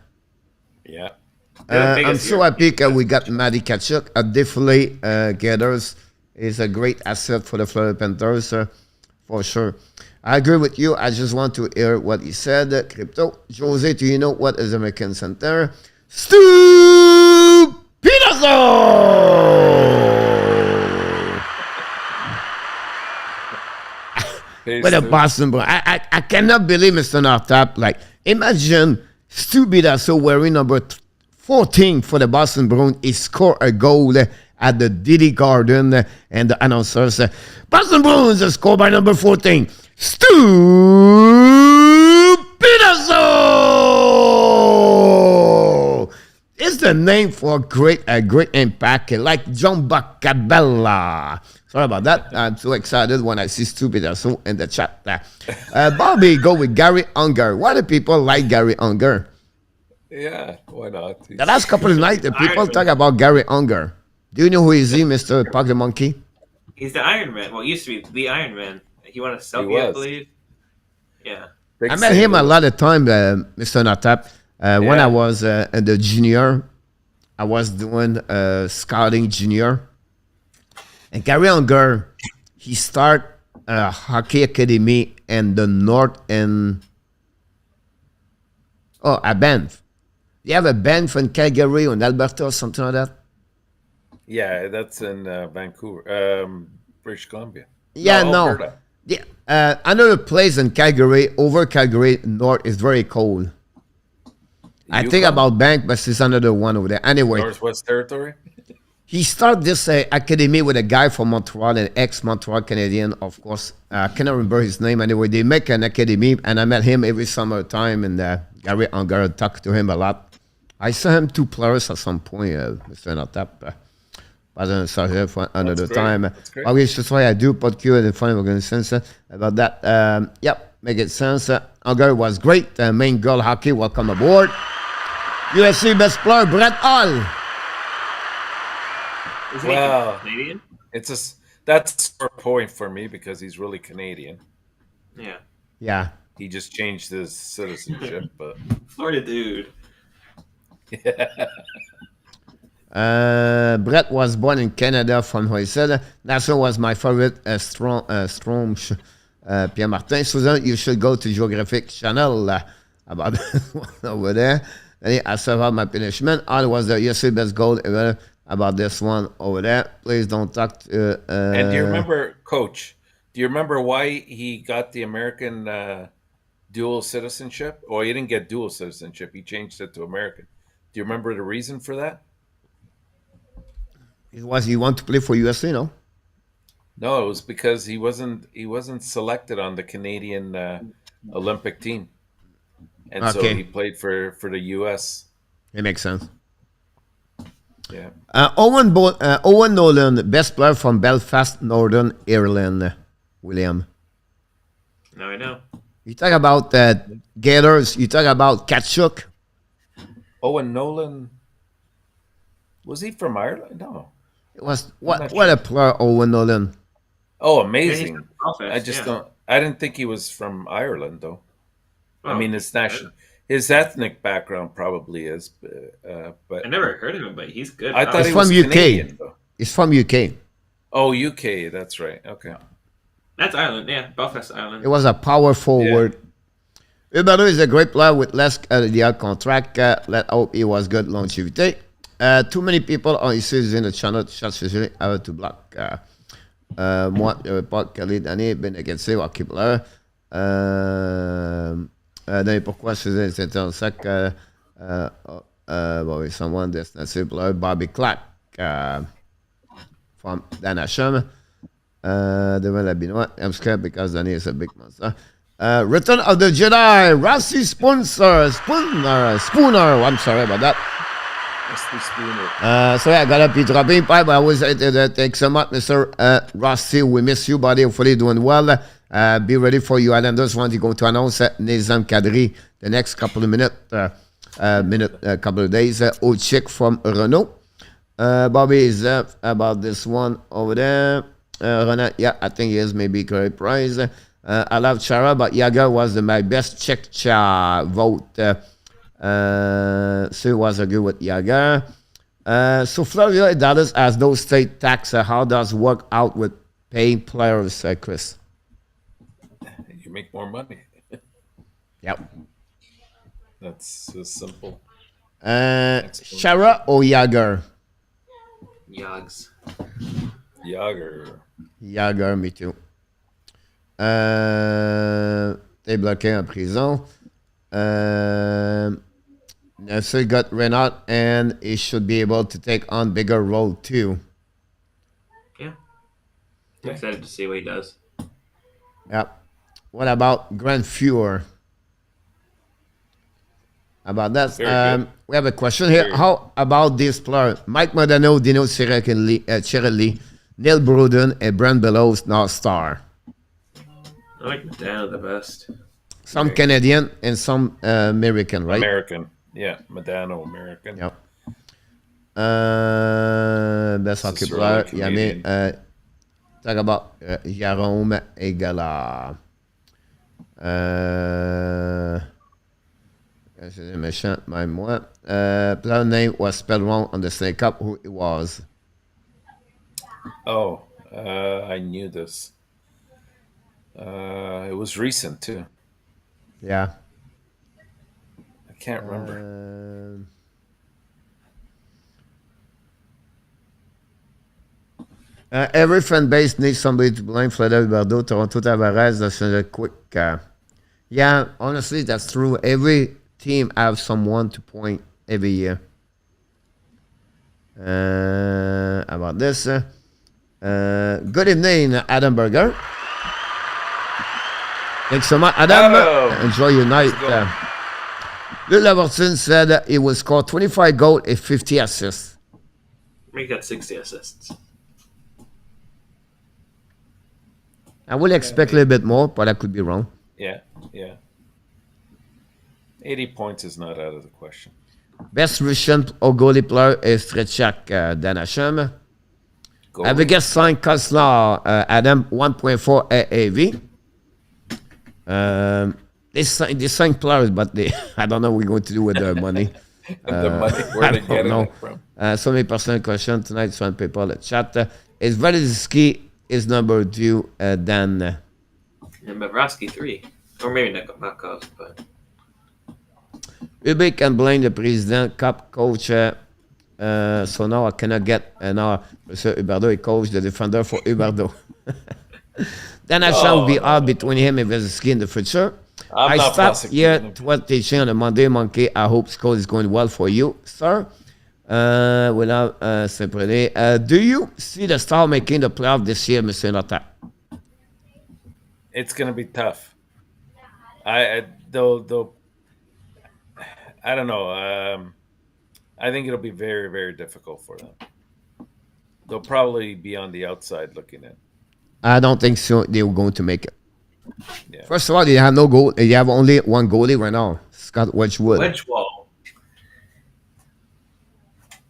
Yeah. I'm so happy that we got Matty Kachuk. Definitely, Gathers is a great asset for the Florida Panthers. For sure. I agree with you. I just want to hear what he said. Crypto. Jose, do you know what is American Center? Stu With a Boston Bruin. I cannot believe Mr. Nortap. Like, imagine Stu Bidasso wearing number 14 for the Boston Bruins. He scored a goal at the Diddy Garden, and the announcers, Boston Bruins scored by number 14. Stu Bidasso! It's the name for a great impact, like John Bacabella. Sorry about that. I'm so excited when I see Stu Bidasso in the chat. Bobby, go with Gary Unger. Why do people like Gary Unger? Yeah, why not? The last couple of nights, the people talk about Gary Unger. Do you know who is he, Mr. Puck the Monkey? He's the Iron Man. Well, he used to be the Iron Man. He won a selfie, I believe. Yeah. I met him a lot of time, Mr. Natap. When I was in the junior, I was doing scouting junior. And Gary Unger, he started a hockey academy in the north at Banff. You have a Banff in Calgary or in Alberta or something like that? Yeah, that's in Vancouver, British Columbia. Yeah, no. Alberta. Yeah, another place in Calgary, over Calgary north, is very cold. I think about Banff, but it's another one over there. Anyway. Northwest Territory? He started this academy with a guy from Montreal, an ex-Montreal Canadian, of course. I cannot remember his name. Anyway, they make an academy, and I met him every summertime, and Gary Unger talked to him a lot. I saw him 2 players at some point, Mr. Natap. Pas un sérieux for another time. Ah oui, je sais I do pas de cure and funny organization about that. Yep, make it sense. Unger was great. Main girl hockey, welcome aboard. UFC best player, Brett Hall. Is he Canadian? That's a point for me because he's really Canadian. Yeah. Yeah. He just changed his citizenship, but Florida dude. Yeah. Brett was born in Canada, from what he said. That was my favorite Strom, Pierre Martin. Susan, you should go to Geographic Channel about over there. I survived my punishment. I was the UFC best goal ever about this one over there. Please don't talk to... and do you remember, Coach, do you remember why he got the American dual citizenship? Or he didn't get dual citizenship. He changed it to American. Do you remember the reason for that? It was he want to play for USA, no? No, it was because he wasn't selected on the Canadian Olympic team, and so he played for the US. It makes sense. Yeah. Owen Nolan, best player from Belfast, Northern Ireland. William. No, I know. You talk about Gators. You talk about Kachuk. Owen Nolan. Was he from Ireland? No. It was what a player, Owen Nolan. Oh, amazing! Belfast, I didn't think he was from Ireland, though. Oh, I mean, his ethnic background probably is, but I never heard of him, but he's good. I thought He's he from was UK. Canadian, though. He's from UK. Oh, UK. That's right. Okay. That's Ireland, yeah, Belfast, Ireland. It was a power forward. Huberdeau is a great player with less ideal contract. Let hope he was good longevity. Too many people are issues in the channel. Chercher à to block. Moi, il n'y avait pas calé d'année, ben négatif, on keep là. Pourquoi je faisais c'était un sac bon, someone that's not simple. Bobby Clark from Dan Hashem. Devant la Binois. I'm scared because Danny is a big monster. Return of the Jedi. Rossi Spooner. I'm sorry about that. So I got up, you dropping pipe. I was thanks so much, Mr. Rossi. We miss you, buddy. Hopefully doing well. Be ready for you, Islanders. Once you go to announce Nizam Kadri the next couple of minutes, couple of days. Old chick from Renault. Bobby is about this one over there. Renault, yeah, I think he is maybe great prize. I love Chara, but Yaga was my best Czech vote. So it was a good with Yaga. So Florida and Dallas has no state tax. How does work out with paying players, Chris? make more money. Yep. That's so simple. Shara or Yager? Yogs. Yager. Yager, me too. T'es bloqué en prison. Nelson got Renault and he should be able to take on bigger role too. Yeah. I'm excited to see what he does. Yep. What about Grand Fuhrer? About that, we have a question here. How about this player? Mike Modano, Dino Cirelli, Neil Broden, and Brent Bellows, North Star. I like Medano the best. Some Canadian and some American, right? American. Yeah, Medano, American. Yep. Best hockey really player. Yeah, talk about Jérôme Egala. C'est méchant, même moi. Player name was spelled wrong on the Stanley Cup. Who it was? Oh, I knew this. It was recent too. Yeah. I can't remember. Every fan base needs somebody to blame. SLATER, Huberdeau, Toronto, Tavares. That's a quick. Yeah, honestly, that's true. Every team have someone to point every year. About this. Good evening, Adam Berger. Thanks so much, Adam. Hello. Enjoy your night. Lou Lavortine said he will score 25 goals and 50 assists. He got 60 assists. I will expect a little bit more, but I could be wrong. Yeah. 80 points is not out of the question. Best Russian or goalie player is Frenchak Danasham. Biggest sign Kozlar, Adam, 1.4 AAV. They signed players, but I don't know what we're going to do with their money. The money, where they getting it from? So many personal questions tonight. So many people in the chat. Is Valensky is number 2 than... And Bobrovsky 3. Or maybe Nakabakov, but... Uber can blame the president, cup coach. So now I cannot get an hour. Monsieur Huberdeau, he coach the defender for Huberdeau. Then I shall be out between him and Valensky in the future. I stopped here to teaching on a Monday, Monkey. I hope school is going well for you, sir. Without separately, do you see the Star making the playoff this year, Monsieur Nota? It's going to be tough. I don't know. I think it'll be very, very difficult for them. They'll probably be on the outside looking in. I don't think so. They're going to make it. Yeah. First of all, they have no goal. They have only one goalie right now, Scott Wedgwood.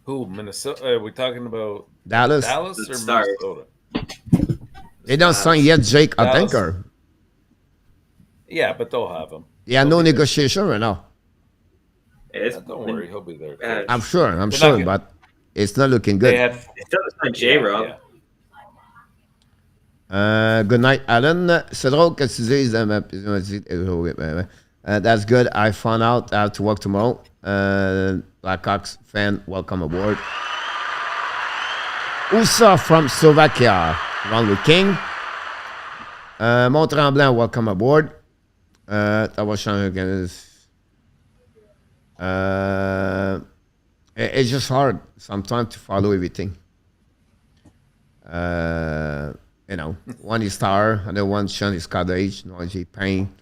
Who? Minnesota? Are we talking about Dallas or Minnesota? They don't sign yet Jake Oettinger. Yeah, but they'll have him. Yeah, no negotiation right now. Don't worry, he'll be there. I'm sure, but it's not looking good. They still signed J-Rob. Yeah. Good night, Alan. C'est drôle que tu dises. That's good. I found out I have to work tomorrow. Blackhawks fan, welcome aboard. Usa from Slovakia, Ron King. Mont-Tremblant, welcome aboard. It's just hard sometimes to follow everything. One is Star, another one Sean is Cottage, Noisy Pain.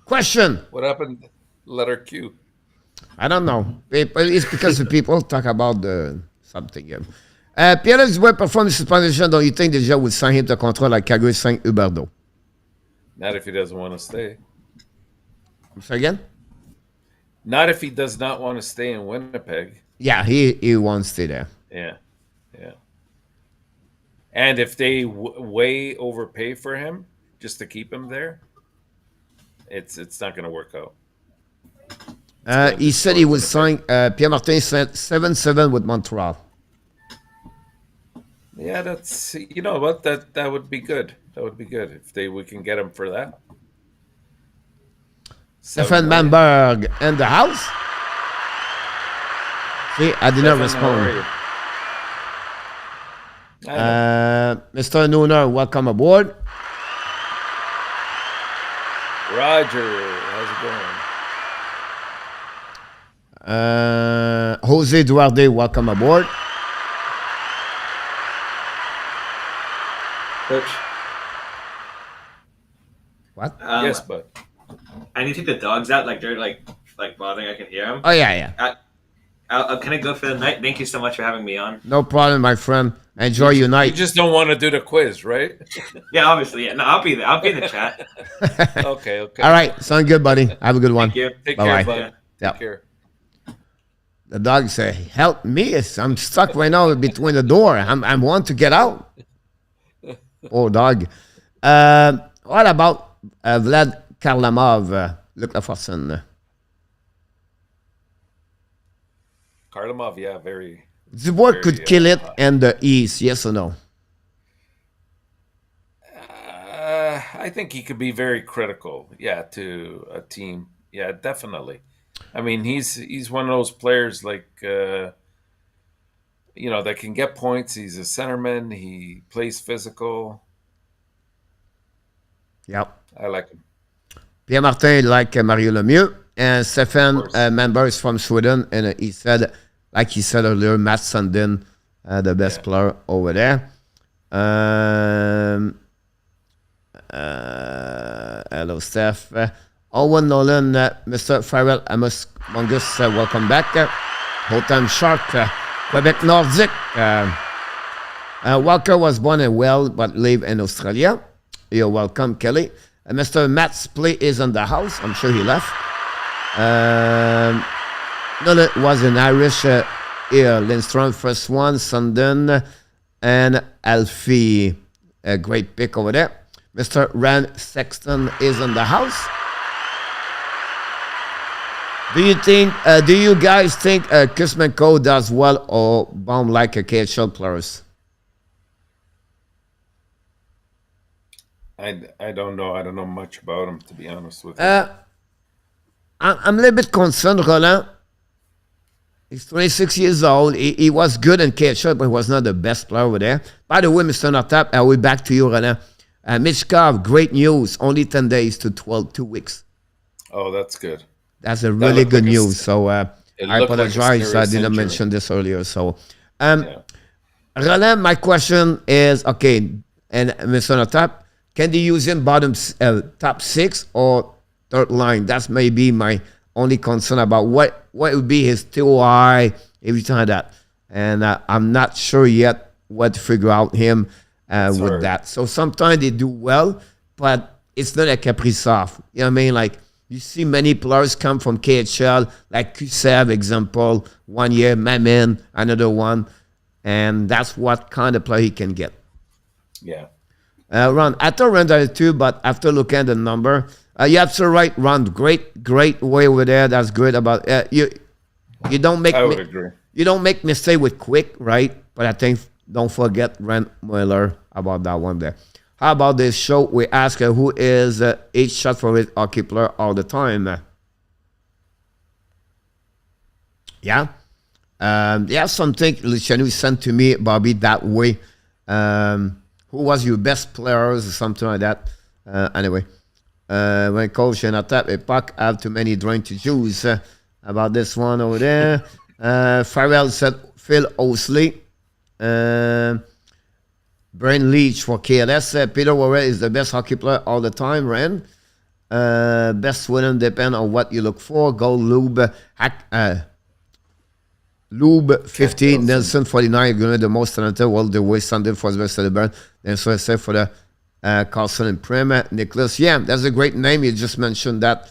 Question. What happened? Letter Q. I don't know. It's because the people talk about the something. Pierre Dubois perform the suspension. Don't you think the judge would sign him to contract like Calgary signed Huberdeau? Not if he doesn't want to stay. Say again? Not if he does not want to stay in Winnipeg. Yeah, he wants to stay there. Yeah. And if they way overpay for him just to keep him there, it's not going to work out. He said he would sign. Pierre Martin said 7-7 with Montreal. Yeah, that's you know what that would be good. That would be good if we can get him for that. Stefan 7 million. Manberg in the house. See, I did not Stefan, how are respond. you? I know. Mr. Nooner, welcome aboard. Roger, how's it going? Jose Duarte, welcome aboard. Coach. What? Yes, but I need to take the dogs out. Like they're like bothering. I can hear them. Oh, yeah. I'll kind of go for the night. Thank you so much for having me on. No problem, my friend. Enjoy your you night. just don't want to do the quiz, right? Yeah, obviously. Yeah, no, I'll be there. I'll be in the chat. Okay. All right. Sound good, buddy. Have a good one. Thank you. Take Bye-bye. care, bud. Yeah. Take care. The dog say, help me. I'm stuck right now between the door. I want to get out. Poor dog. What about Vlad Karlamov, Luc Laforson? Karlamov, yeah, very. Dubois could Very, kill it in the East, yes or no? I think he could be very critical, yeah, to a team. Yeah, definitely. I mean, he's one of those players like that can get points. He's a centerman. He plays physical. Yep. I like him. Pierre Martin like Mario Lemieux. And Stefan member is from Sweden, and he said, like he said earlier, Matt Sundin, the best player over there. Hello, Steph. Owen Nolan, Mr. Farrell Amos Mongus, welcome back. Whole-time Shark, Quebec Nordic. Walker was born in Wales but live in Australia. You're welcome, Kelly. Mr. Matt Splay is in the house. I'm sure he left. Nolan was an Irish here. Lindstrom, first one. Sundin and Alfie. A great pick over there. Mr. Rand Sexton is in the house. Do you guys think Kuzmenko does well or bomb like a KHL players? I don't know. I don't know much about him, to be honest with you. I'm a little bit concerned, Roland. He's 26 years old. He was good in KHL, but he was not the best player over there. By the way, Mr. Notap, I'll be back to you, Roland. Michkov, great news. Only 10 days to 12, 2 weeks. Oh, that's good. That's a really good news. So I apologize. Like I didn't mention this earlier. So, Roland, my question is, okay, and Mr. Notap, can they use him top 6 or third line? That's maybe my only concern about what would be his TOI, everything like that. And I'm not sure yet what to figure out him with that. So sometimes they do well, but it's not a Kaprizov. You know what I mean? Like, you see many players come from KHL, like Kusev, example, 1 year, Mamin, another one. And that's what kind of player he can get. Yeah. Ron, I thought Ron did it too, but after looking at the number, you're absolutely right, Ron. Great way over there. That's great about you. You don't make. I would agree. You don't make mistake with quick, right? But I think don't forget Rand Miller about that one there. How about this show? We ask who is each shot for his hockey player all the time. Yeah. Something Luciano sent to me, Bobby, that way. Who was your best players or something like that? Anyway, when coach and attack a puck have too many drink to choose. About this one over there. Farrell said Phil Osley. Brian Leach for KLS. Peter Warren is the best hockey player all the time, Ren. Best winner depend on what you look for. Gold Lube 50, Nelson 49, going the most talented, all the way Sunday for the best of the band. And so I said for the Carlson and Prem, Nicholas. Yeah, that's a great name. You just mentioned that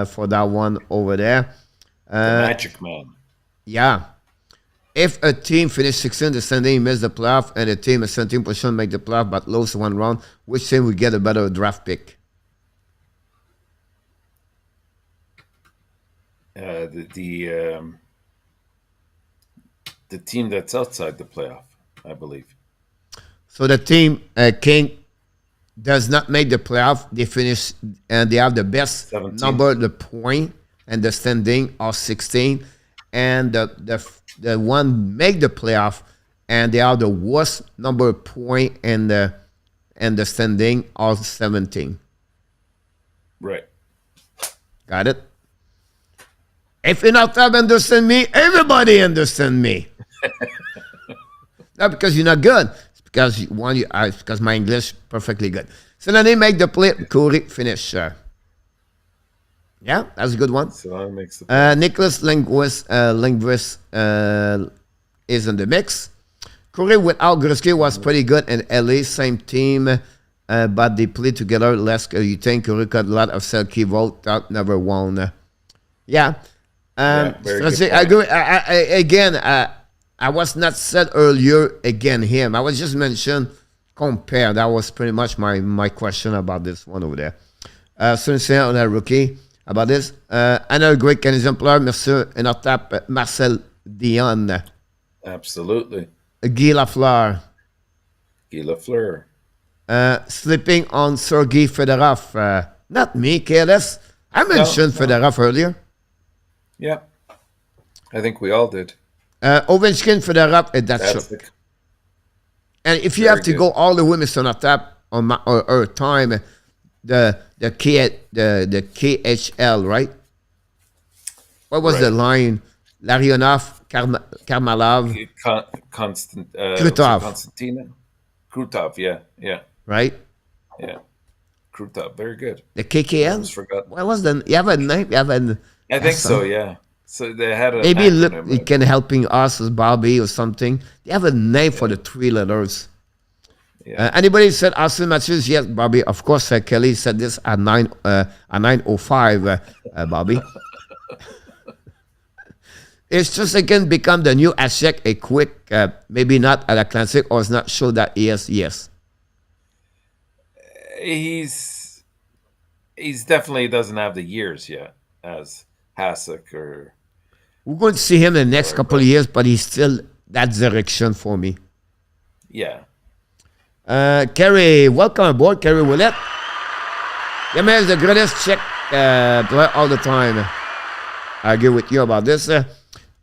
for that one over there. The Magic Man. Yeah. If a team finish 16, the standing miss the playoff, and a team is 17 position make the playoff but lose one round, which team will get a better draft pick? The team that's outside the playoff, I believe. So the team, King, does not make the playoff. They finish and they have the best 17. number, the point, and the standing are 16. And the one make the playoff, and they have the worst number of point and the standing are 17. Right. Got it? If you're not understand me, everybody understand me. Not because you're not good. It's because it's because my English perfectly good. So then they make the play. Corey finish. Yeah, that's a good one. So that makes the Nicholas Linguist is in the mix. Corey without Gretzky was pretty good in LA, same team, but they played together less. You think Corey got a lot of selkie vote, that never won. Yeah. very good I agree. Again, I was not said earlier again him. I was just mentioned compare. That was pretty much my question about this one over there. So on a rookie about this. Another great Canadian player, Monsieur Enotap, Marcel Dion. Absolutely. Guy Lafleur. Guy Lafleur. Slipping on Sergei Fedorov. Not me, KLS. I mentioned Fedorov earlier. Yeah. I think we all did. Ovechkin, Fedorov, and that's That's it. And if you have to go all the way, Mr. Notap, on our time, the KHL, right? What was the line? Larionov, Karmalov, Krutov. Konstantina? Krutov, yeah. Right? Yeah. Krutov, very good. The KKL? Almost forgot. What was the? You have a name? You have an? I think so, yeah. So they had a Maybe look, acronym, it can helping us as Bobby or something. They have a name for the 3 letters. Yeah. Anybody said Austin Matthews? Yes, Bobby. Of course, Kelly said this at 9:05. Bobby. It's just again become the new Ashek, a quick, maybe not at a classic, or it's not sure that yes. He's definitely doesn't have the years yet as Hasek or. We're going to see him in the next couple of years, but he's still that direction for me. Yeah. Kerry, welcome aboard, Kerry Willett. Yeah, man, is the greatest Czech player all the time. I agree with you about this.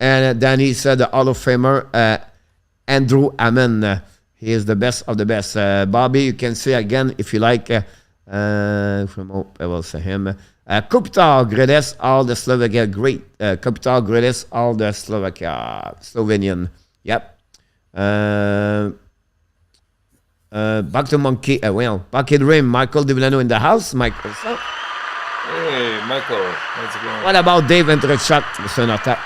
And Danny said the Hall of Famer, Andrew Amen. He is the best of the best. Bobby, you can say again if you like. I will say him. Kopitar, greatest all the Slovakia. Great. Kopitar, greatest all the Slovenian. Yep. Back to Monkey. Bucket Rim. Michael DeLano in the house. Michael. So, Hey, Michael. How's it going? what about Dave Entrechak, Mr. Nota?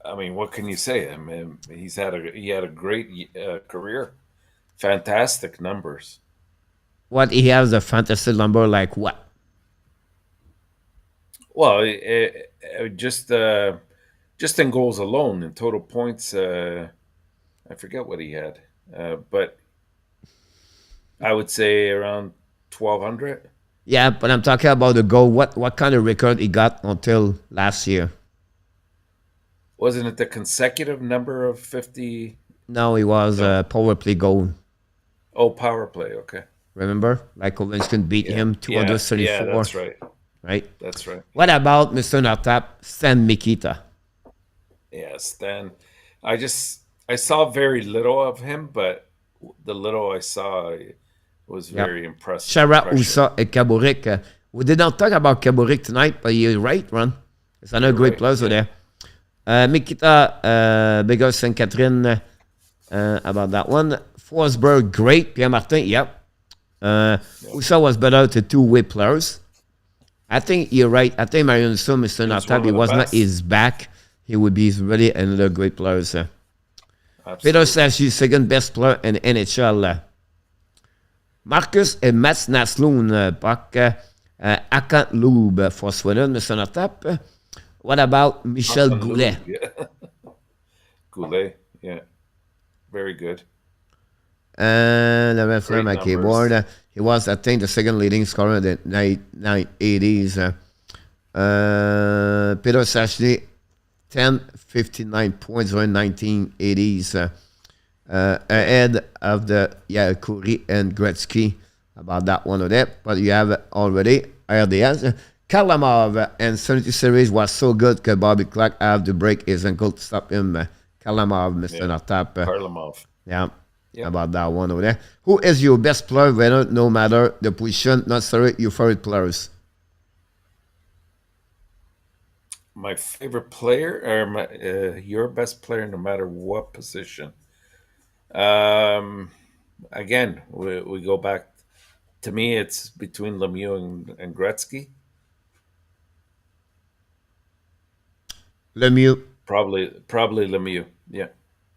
I mean, what can you say? I mean, he had a great career. Fantastic numbers. What he has a fantasy number like what? Well, just in goals alone, in total points, I forget what he had, but I would say around 1,200. Yeah, but I'm talking about the goal. What kind of record he got until last year? Wasn't it the consecutive number of 50? No, he was a power play goal. Oh, power play. Okay. Remember? Like Ovechkin beat him 234. Yeah, that's right. Right? That's right. What about Mr. Notap, Stan Mikita? Yeah, Stan. I saw very little of him, but the little I saw was very impressive. Shara Usa and Kaburik. We did not talk about Kaburik tonight, but you're right, Ron. It's another great player there. Mikita, Bigger St. Catherine, about that one. Forsberg, great. Pierre Martin, yep. Usa was better to 2-way players. I think you're right. I think Marion saw Mr. Notap. He was not his back. He would be really another great player. Peter Sashi, second best player in NHL. Marcus and Mats Naslund, back Akan Lube for Sweden, Mr. Notap. What about Michel Goulet? Yeah. Goulet, yeah. Very good. And the rest of my keyboard. He was, I think, the second leading scorer in the 1980s. Peter Sashi, 59 points in 1980s. ahead of the Curie and Gretzky about that one of them. But you have already RDS. Kalamov and 70 series was so good that Bobby Clark have to break his ankle to stop him. Kalamov, Mr. Nartap. Varlamov. Yeah. Yeah. About that one over there. Who is your best player, winner, no matter the position, not necessarily your favorite players? My favorite player, or your best player, no matter what position. Again, we go back. To me, it's between Lemieux and Gretzky. Lemieux. Probably Lemieux. Yeah.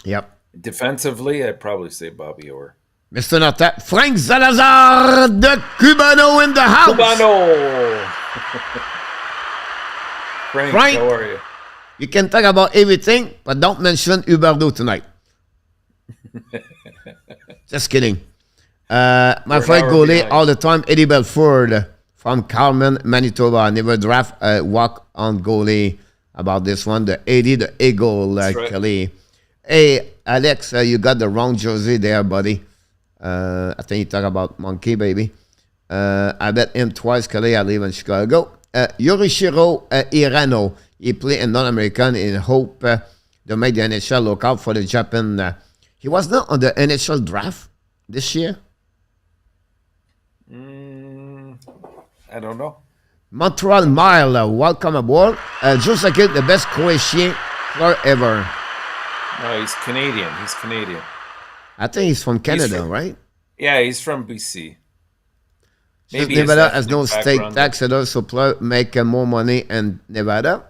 Yep. Defensively, I'd probably say Bobby Orr. Mr. Nartap, Frank Salazar, the Cubano in the house. Cubano! Frank, how are you? You can talk about everything, but don't mention Huberdeau tonight. Just kidding. My favorite goalie all the time, Eddie Belford from Carmen, Manitoba. Never draft a walk-on goalie about this one. The 80, the Eagle, right. Kelly. Hey, Alex, you got the wrong jersey there, buddy. I think you talk about Monkey, baby. I bet him twice, Kelly. I live in Chicago. Yorishiro Hirano. He played in non-American in hope to make the NHL lookout for the Japan. He was not on the NHL draft this year. I don't know. Montreal Mile, welcome aboard. Joseph, the best Croatian player ever. No, he's Canadian. I think he's from Canada, right? Yeah, he's from BC. Just Nevada has no state tax, and also player make more money in Nevada.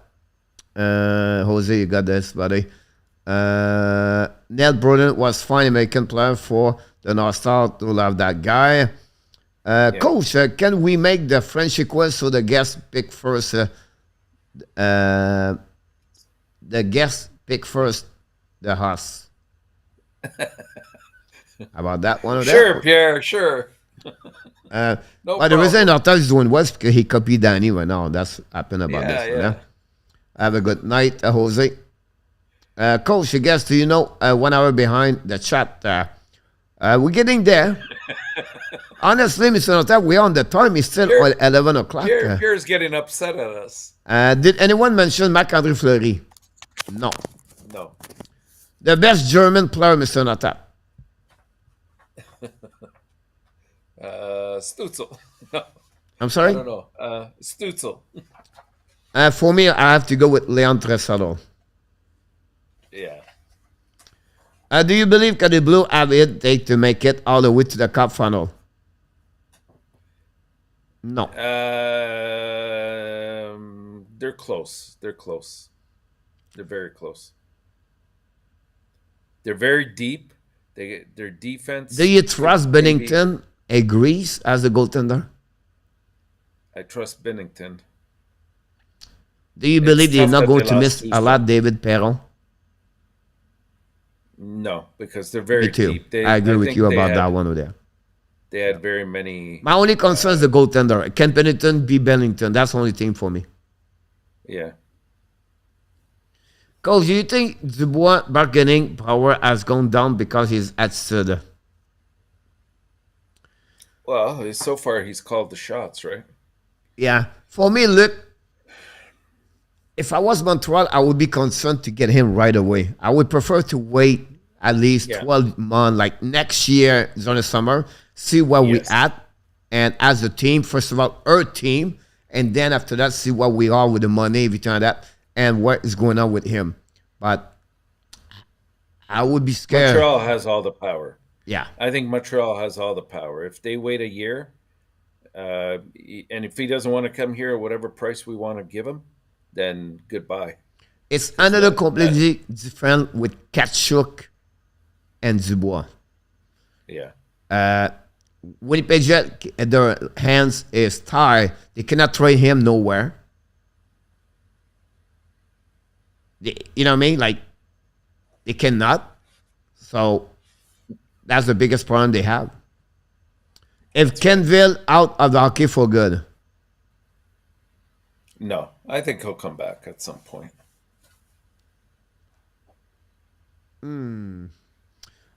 Jose, you got this, buddy. Neil Broden was fine American player for the North Star to love that guy. Coach, can we make the French request so the guest pick first? The guest pick first the horse. About that one? Sure, Pierre, sure. No but the reason Nartap is doing well is because he copied Danny right now. That's happened about this one. Yeah? Have a good night, Jose. Coach, I guess, do you know 1 hour behind the chat? We're getting there. Honestly, Mr. Nartap, we're on the time. It's still 11 o'clock. Pierre's getting upset at us. Did anyone mention Marc-André Fleury? No. No. The best German player, Mr. Nartap. Stutzel. I'm sorry? I don't know. Stutzel. For me, I have to go with Leon Draisaitl. Yeah. Do you believe that the Blue have it take to make it all the way to the cup final? No. They're close. They're very close. They're very deep. Their defense. Do you trust Bennington agrees as a goaltender? I trust Bennington. Do you believe they're not going to miss a lot, David Perron? No, because they're very Me too. deep. I agree with you about that one over there. They had very many. My only concern is the goaltender. Can Bennington be Bennington? That's the only thing for me. Yeah. Coach, do you think Dubois' bargaining power has gone down because he's at Sud? Well, so far he's called the shots, right? Yeah. For me, look, if I was Montreal, I would be concerned to get him right away. I would prefer to wait at least 12 months, like next year during the summer, see where we at. And as a team, first of all, our team, and then after that, see what we are with the money, everything like that, and what is going on with him. But I would be scared. Montreal has all the power. Yeah. I think Montreal has all the power. If they wait a year, and if he doesn't want to come here at whatever price we want to give him, then goodbye. It's another completely different with Tkachuk and Dubois. Yeah. Winnipeg Jet, their hands is tied. They cannot trade him nowhere. You know what I mean? Like, they cannot. So, that's the biggest problem they have. If Kenville out of the hockey for good. No, I think he'll come back at some point.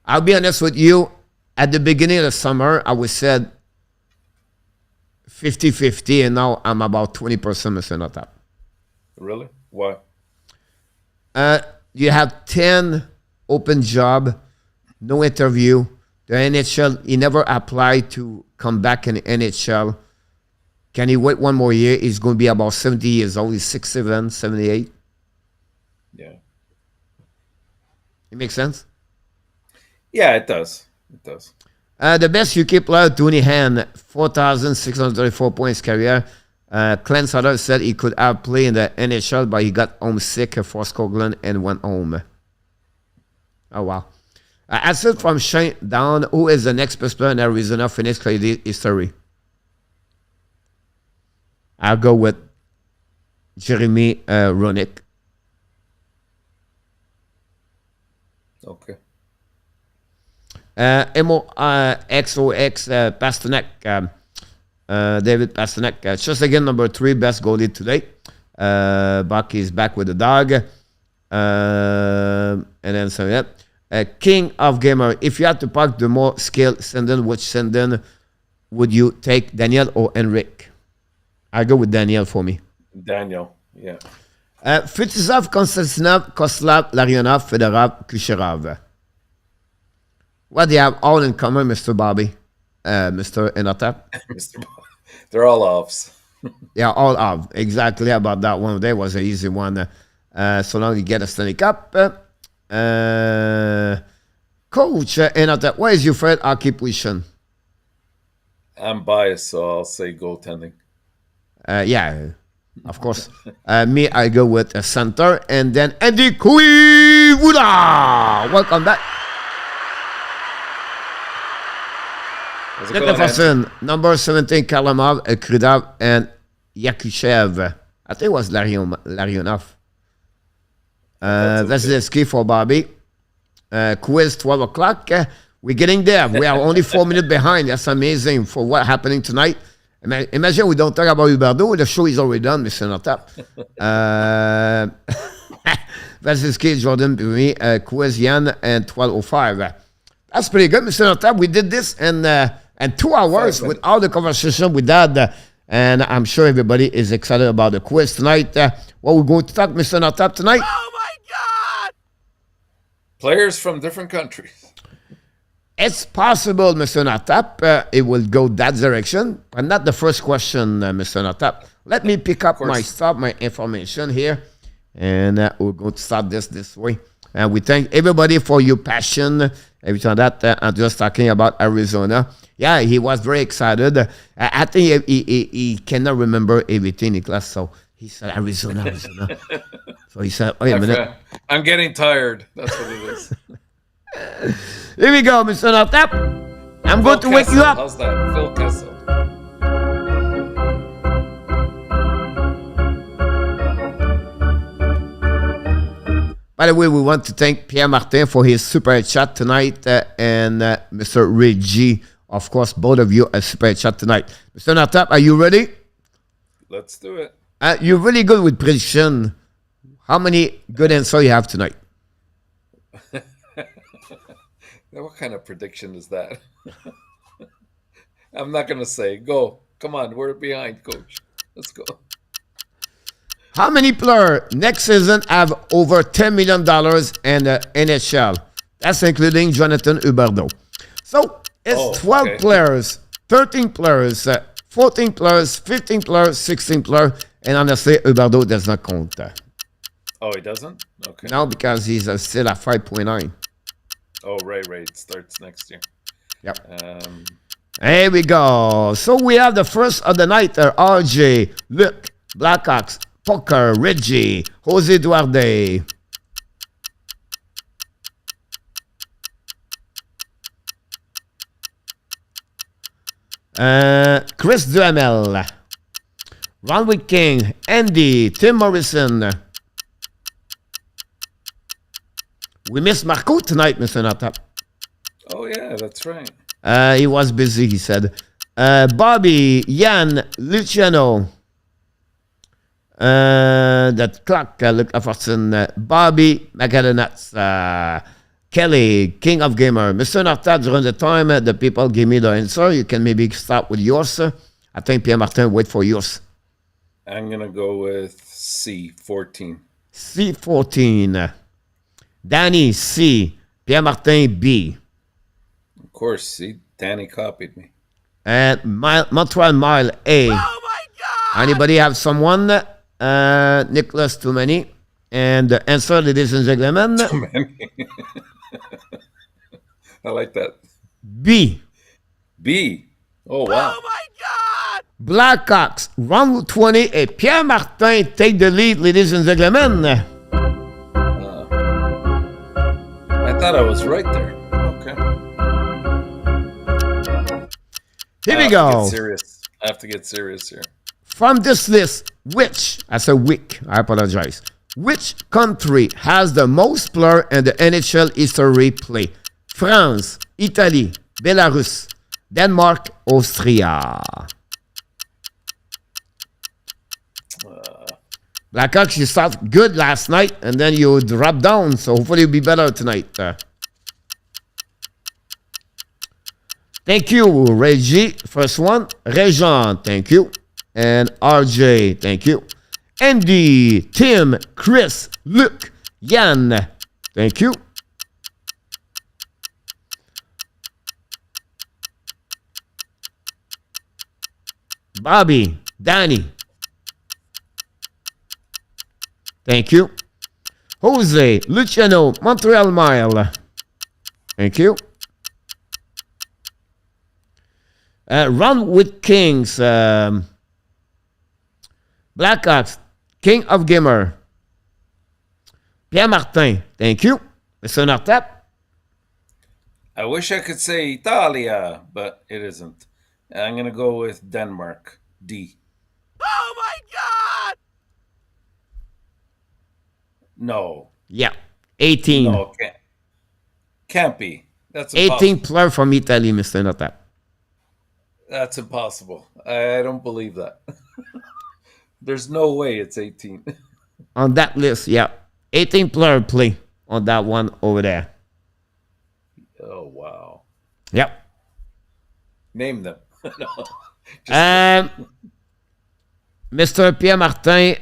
I'll be honest with you. At the beginning of the summer, I was said 50-50, and now I'm about 20% Mr. Notap. Really? Why? You have 10 open job, no interview. The NHL, he never applied to come back in the NHL. Can he wait one more year? He's going to be about 70 years old. He's 6'7", 78. Yeah. It makes sense? Yeah, it does. It does. The best UK player, Tony Han, 4,634 points career. Clint Sutter said he could have played in the NHL, but he got homesick for Scotland and went home. Oh, wow. Aside from Shane Down, who is the next best player in Arizona Phoenix history? I'll go with Jeremy Roenick. Okay. XOX Pasternak. David Pasternak. Just again, number 3, best goalie today. Buck is back with the dog. And then so yeah. King of Gamer. If you had to pick the more skilled senden, which senden would you take, Daniel or Henrik? I go with Daniel for me. Daniel, yeah. Fetisov, Konstantinov, Koslav, Larionov, Fedorov, Kucherov. What do you have all in common, Mr. Bobby? Mr. Enotap? They're all offs. Yeah, all off. Exactly about that one. That was an easy one. So long you get a Stanley Cup. Coach Enotap, what is your favorite hockey position? I'm biased, so I'll say goaltending. Yeah, of course. Me, I go with a center. And then Andy Kuivuda. Welcome back. Jefferson, number 17, Kalamov, Krydov, and Yakushev. I think it was Larionov. Vasilevsky for Bobby. Quiz 12 o'clock. We're getting there. We are only 4 minutes behind. That's amazing for what happening tonight. Imagine we don't talk about Huberdeau. The show is already done, Mr. Notap. Vasilevsky, Jordan, Quiz, Yan, and 12:05. That's pretty good, Mr. Notap. We did this in 2 hours with all the conversation we had. And I'm sure everybody is excited about the quiz tonight. What we're going to talk, Mr. Notap, tonight? Oh my God! Players from different countries. It's possible, Mr. Notap, it will go that direction, but not the first question, Mr. Notap. Let me pick up my stuff, my information here, and we're going to start this way. And we thank everybody for your passion. Every time that I'm just talking about Arizona. Yeah, he was very excited. I think he cannot remember everything in class, so he said Arizona. So he said, wait a minute. I'm getting tired. That's what it is. Here we go, Mr. Notap. I'm going to wake you up. How's that? Phil Kessel. By the way, we want to thank Pierre Martin for his super chat tonight and Mr. Reggie. Of course, both of you a super chat tonight. Mr. Notap, are you ready? Let's do it. You're really good with prediction. How many good answers you have tonight? What kind of prediction is that? I'm not going to say. Go. Come on. We're behind, coach. Let's go. How many players next season have over $10 million in the NHL? That's including Jonathan Huberdeau. So it's 12 players, 13 players, 14 players, 15 players, 16 players, and honestly, Huberdeau does not count. Oh, he doesn't? Okay. No, because he's still at 5.9. Oh, right. It starts next year. Yep. Here we go. So we have the first of the night, RJ, Luke, Blackhawks, Poker, Reggie, Jose Duarte. Chris Duhamel, Ronald King, Andy, Tim Morrison. We missed Marco tonight, Mr. Notap. Oh, yeah, that's right. He was busy, he said. Bobby, Jan, Luciano. That clock, look, Bobby, McAllenats. Kelly, King of Gamer. Mr. Nortat, during the time the people give me the answer, you can maybe start with yours. I think Pierre Martin, wait for yours. I'm going to go with C, 14. C14. Danny, C. Pierre Martin, B. Of course, see, Danny copied me. And Montreal Mile, A. Oh my God! Anybody have someone? Nicholas, too many. And the answer, ladies and gentlemen, I like that. B. B. Oh, wow. Oh my God! Blackhawks, round 20, et Pierre Martin take the lead, ladies and gentlemen. I thought I was right there. Okay. Here we I go. have to get serious here. From this list, which, I said week, I apologize. Which country has the most players in the NHL history play? France, Italy, Belarus, Denmark, Austria. Blackhawks, you start good last night, and then you drop down, so hopefully you'll be better tonight. Thank you, Reggie. First one. Réjean, thank you. And RJ, thank you. Andy, Tim, Chris, Luc, Yann, thank you. Bobby, Danny, thank you. Jose, Luciano, Montreal Mile, thank you. Run with Kings, Blackhawks, King of Gamer, Pierre Martin, thank you. Mr. Nortap. I wish I could say Italia, but it isn't. I'm going to go with Denmark, D. Oh my God! No. Yeah, 18. No, can't be. That's impossible. 18 player from Italy, Mr. Nortap. That's impossible. I don't believe that. There's no way it's 18. On that list, yeah. 18 player play on that one over there. Oh, wow. Yep. Name them. No. Mr. Pierre Martin,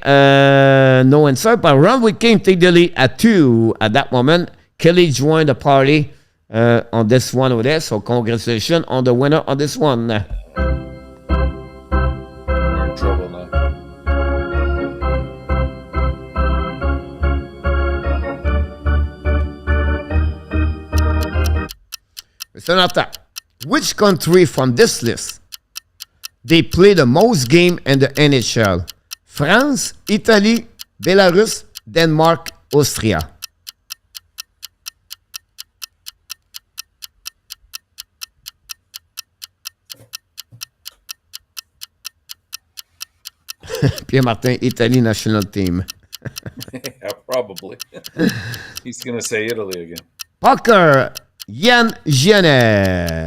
no answer, but Run with King take the lead at 2 at that moment. Kelly joined the party on this one over there, so congratulations on the winner on this one. You're in trouble now. Mr. Nata, which country from this list they play the most game in the NHL? France, Italy, Belarus, Denmark, Austria. Pierre Martin, Italy national team. Yeah, probably. He's going to say Italy again. Parker, Yann Gienet,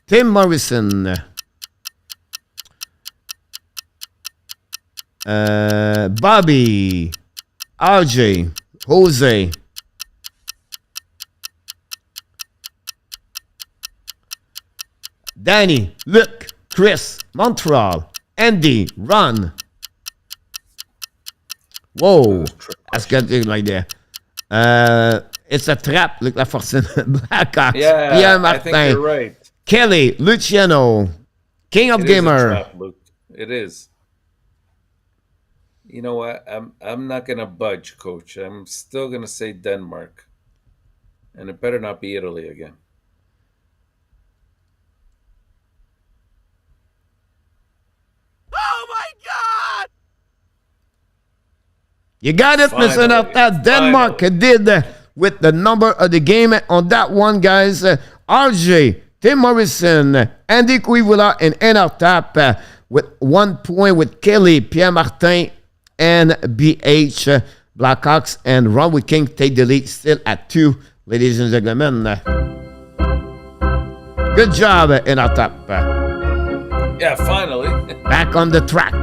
Tim Morrison, Bobby, RJ, Jose, Danny, Luc, Chris, Montreal, Andy, Ron. Whoa, that's good like that. It's a trap, Luc Laforcine. Blackhawks, Yeah, Pierre I think Martin, you're right. Kelly, Luciano, King of It is a Gamer. trap, Luke. It is. You know what? I'm not gonna budge, Coach. I'm still gonna say Denmark, and it better not be Italy again. Oh my God! You got it, Mr. Finally, Nortap. Denmark did with the number of the game on that one, guys. RJ, Tim Morrison, Andy Quivula, and Nortap with 1 point with Kelly, Pierre Martin, and BH. Blackhawks and Run with King take the lead still at 2, ladies and gentlemen. Good job, Nortap. Yeah, finally. Back on the track.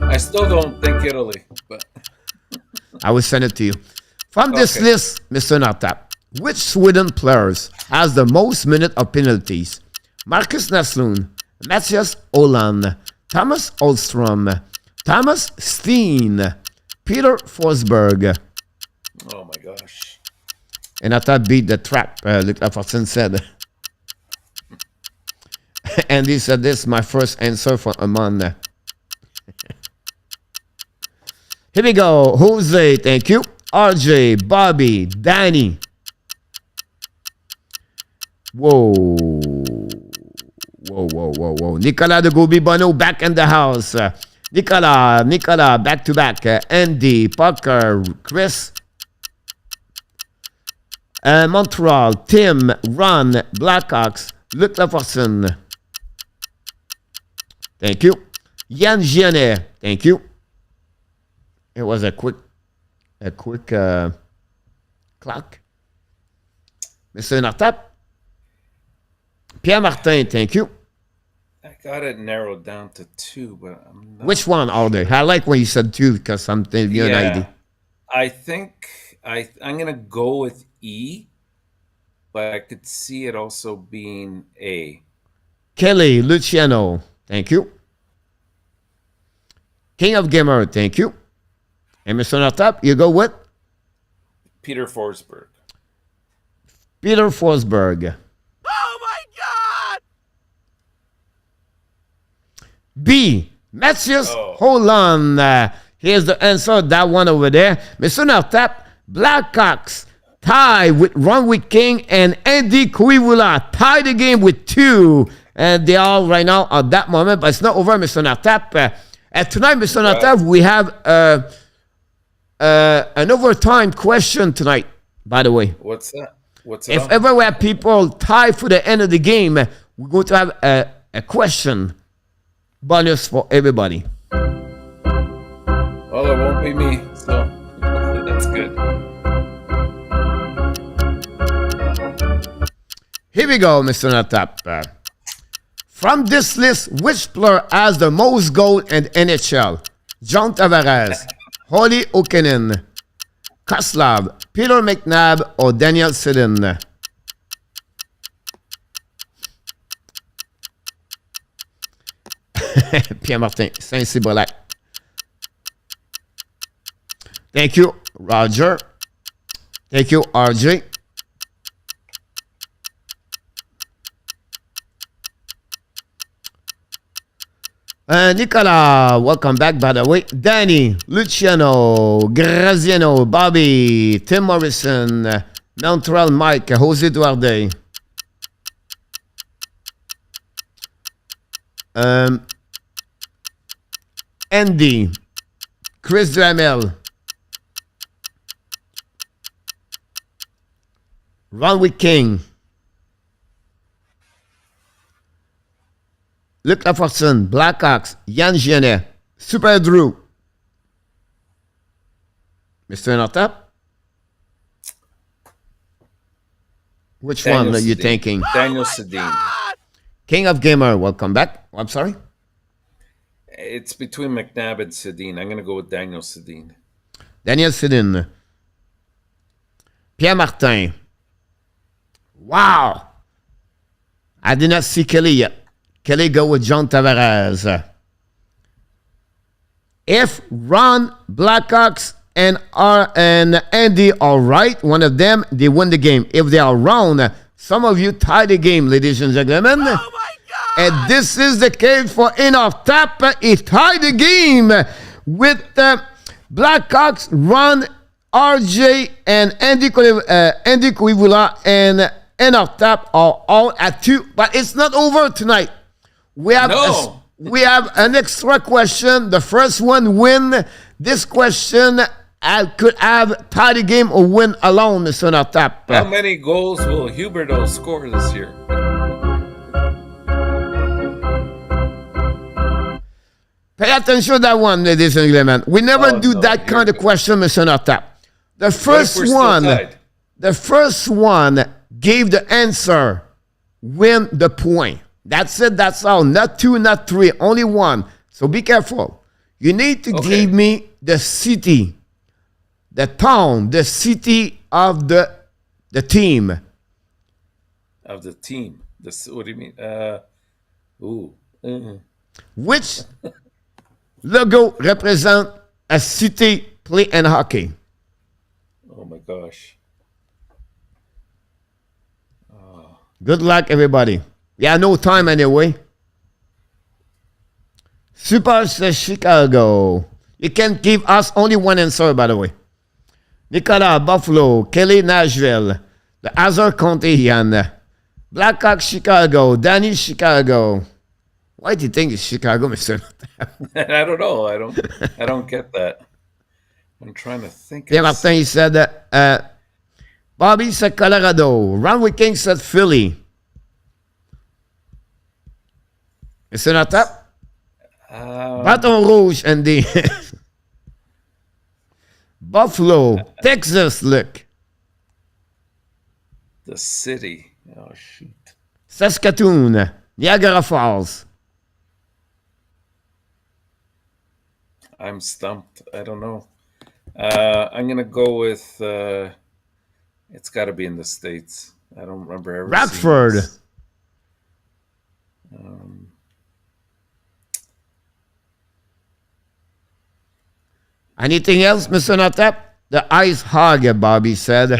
I still don't think Italy, but I will send it to you. From this Okay. list, Mr. Nartap, which Sweden players has the most minute of penalties? Marcus Naslund, Matthias Holland, Thomas Olstrom, Thomas Steen, Peter Forsberg. Oh my gosh. And Nartap beat the trap, Luc Lafortune said. And he said, this is my first answer for a month. Here we go. Jose, thank you. RJ, Bobby, Danny. Whoa. Nicolas de Gobi Bono back in the house. Nicolas, back to back. Andy, Parker, Chris. Montreal, Tim, Ron, Blackhawks, Luc Lafortune. Thank you. Yann Gianet, thank you. It was a quick clock. Mr. Nartap. Pierre Martin, thank you. I got it narrowed down to 2, but I'm not. Which one are they? I like when you said 2 because something you an idea. I think I'm gonna go with E, but I could see it also being A. Kelly, Luciano, thank you. King of Gamer, thank you. And Mr. Nartap, you go with? Peter Forsberg. Peter Forsberg. Oh my God! B. Matthias Oh. Holland. Here's the answer, that one over there. Mr. Nartap, Blackhawks tie with Ronwick King and Andy Kuivula. Tie the game with 2. And they are right now at that moment, but it's not over, Mr. Nartap. And tonight, Mr. Nartap, we have an overtime question tonight, by the way. What's that? What's it If on? ever we have people tie for the end of the game, we're going to have a question bonus for everybody. Well, it won't be me, so that's good. Here we go, Mr. Nartap. From this list, which player has the most goals in NHL? John Tavares, Holly Okenen, Koslav, Peter McNabb, or Daniel Sedin? Pierre Martin, Saint-Cybolac. Thank you, Roger. Thank you, RJ. Nicolas, welcome back, by the way. Danny, Luciano, Graziano, Bobby, Tim Morrison, Montreal Mike, Jose Duarte. Andy, Chris Dramel, Ronwick King, Luc Lafortune, Blackhawks, Yann Gianet, Super Drew. Mr. Nartap? Which one are you Sedin. thinking? Daniel Sedin. King of Gamer, welcome back. I'm sorry? It's between McNabb and Sedin. I'm going to go with Daniel Sedin. Daniel Sedin. Pierre Martin. Wow. I did not see Kelly yet. Kelly go with John Tavares. If Ron, Blackhawks, and Andy are right, one of them, they win the game. If they are wrong, some of you tie the game, ladies and gentlemen. Oh my God! And this is the case for Nartap. He tied the game with Blackhawks, Ron, RJ, and Andy Kuivula and Nartap are all at 2. But it's not over tonight. We have we have an extra question. The first one win. This question could have tie the game or win alone, Mr. Nartap. How many goals will Huberdeau score this year? Pay attention to that one, ladies and gentlemen. We never do that kind of question, Mr. Nartap. The first one gave the answer, win the point. That's it, that's all. Not 2, not 3, only 1. So be careful. You need to give me the city the town, the city of the team. Of the team. What do you mean? Which logo represent a city play in hockey? Oh my gosh. Good luck, everybody. Yeah, no time anyway. Super says Chicago. You can give us only one answer, by the way. Nicolas, Buffalo. Kelly, Nashville. The other County, Yann. Blackhawk, Chicago. Danny, Chicago. Why do you think it's Chicago, Mr. I don't know. I don't get that. I'm trying to think. Pierre Martin, he said, Bobby said Colorado. Ron King said Philly. Mr. Natap? Baton Rouge, Andy. Buffalo, Texas, look. The city. Oh, shoot. Saskatoon, Niagara Falls. I'm stumped. I don't know. I'm going to go with, it's got to be in the States. I don't remember ever seeing Radford. this. Anything else, Mr. Natap? The Ice Hog, Bobby said.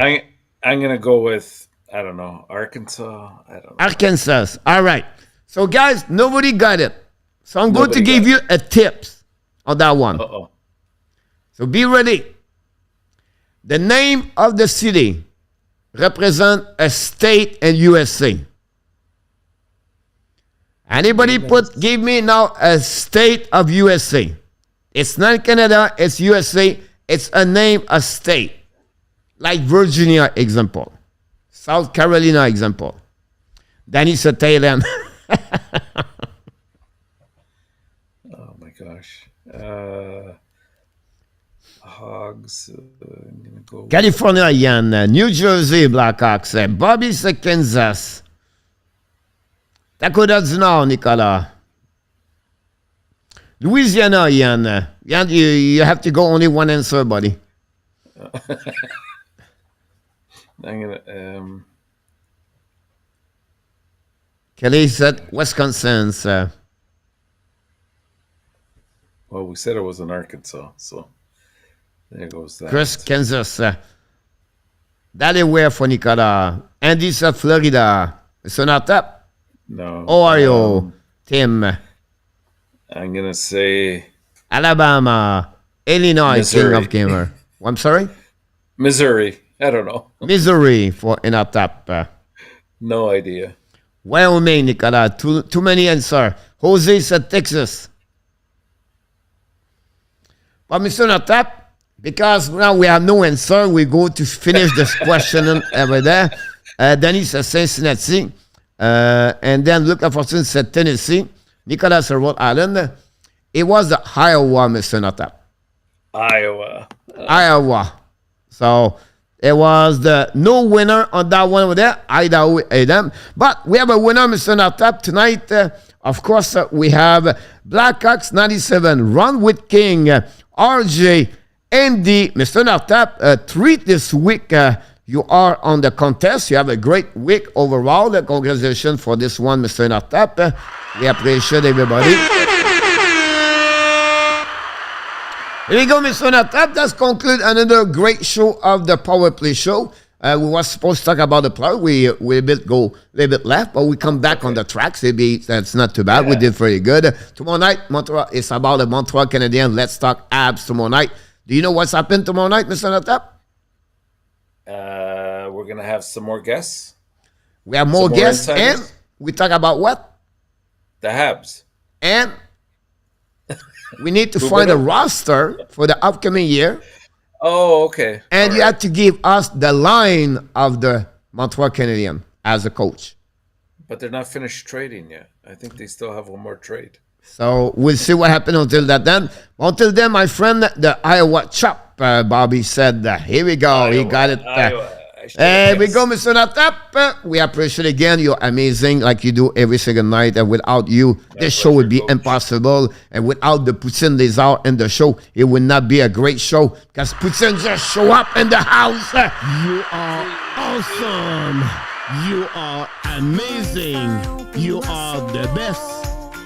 I'm going to go with, I don't know, Arkansas. I don't know. Arkansas. All right. So, guys, nobody got it. So I'm going to give you a tips on that one. Uh-oh. So be ready. The name of the city represent a state in USA. Anybody give me now a state of USA. It's not Canada, it's USA. It's a name, a state. Like Virginia, example. South Carolina, example. Danny said Thailand. Oh my gosh. Hogs. I'm gonna go. California, Yann. New Jersey, Blackhawks. Bobby said Kansas. Dakota du Nord, Nicolas. Louisiana, Yann. Yann, you have to go only one answer, buddy. I'm gonna. Kelly said Wisconsin. Well, we said it was in Arkansas, so there goes that. Chris, Kansas. That is where for Nicolas. Andy said Florida. It's not up. No. Ohio. Tim. I'm gonna say Alabama. Illinois, Missouri. King of Gamer. I'm sorry? Missouri. I don't know. Missouri for in our top. No idea. Wyoming, Nicolas. Too many answers. Jose said Texas. But Mr. Natap, because now we have no answer, we go to finish this question over there. Danny said Cincinnati. And then Luke Lafortune said Tennessee. Nicolas said Rhode Island. It was the Iowa, Mr. Natap. Iowa. Iowa. So it was the no winner on that one over there. Idaho, Adam. But we have a winner, Mr. Natap. Tonight, of course, we have Blackhawks 97, Ron with King, RJ, Andy, Mr. Natap. Treat this week. You are on the contest. You have a great week overall. Congratulations for this one, Mr. Natap. We appreciate everybody. Here we go, Mr. Natap. That's conclude another great show of the Power Play Show. We were supposed to talk about the play. We go a little bit left, but we come back on the tracks. That's not too bad. Yeah. We did very good. Tomorrow night, Montreal, it's about the Montreal Canadiens. Let's talk abs tomorrow night. Do you know what's happened tomorrow night, Mr. Natap? We're going to have some more guests. We have more guests, and we talk about what? The Habs. And we need to find a roster for the upcoming year. Oh, okay. And you have to give us the line of the Montreal Canadiens as a coach. But they're not finished trading yet. I think they still have one more trade. So we'll see what happens until that then. Until then, my friend, the Iowa Chop, Bobby said, here we go. Iowa, he got it. Hey, we go, Mr. Natap. We appreciate again. You're amazing, like you do every single night. And without you, this show would be impossible. And without the Poutine des Arts in the show, it would not be a great show. Because Poutine just show up in the house. You are awesome. You are amazing. You are the best.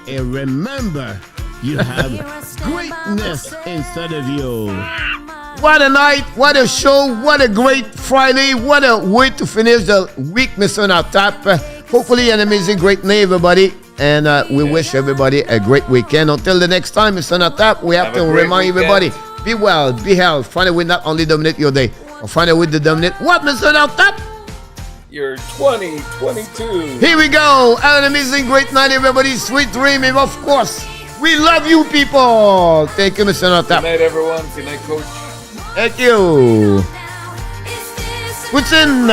And remember, you have greatness inside of you. What a night, what a show, what a great Friday, what a way to finish the week, Mr. Natap. Hopefully an amazing, great night, everybody. And we wish everybody a great weekend. Until the next time, Mr. Natap, we have to remind everybody, be well, be healthy. Find a way not only dominate your day, or find a way to dominate what, Mr. Natap? Your 2022. Here we go. Have an amazing, great night, everybody. Sweet dreaming, of course. We love you, people. Thank you, Mr. Natap. Good night, everyone. Good night, Coach. Thank you. Poutine.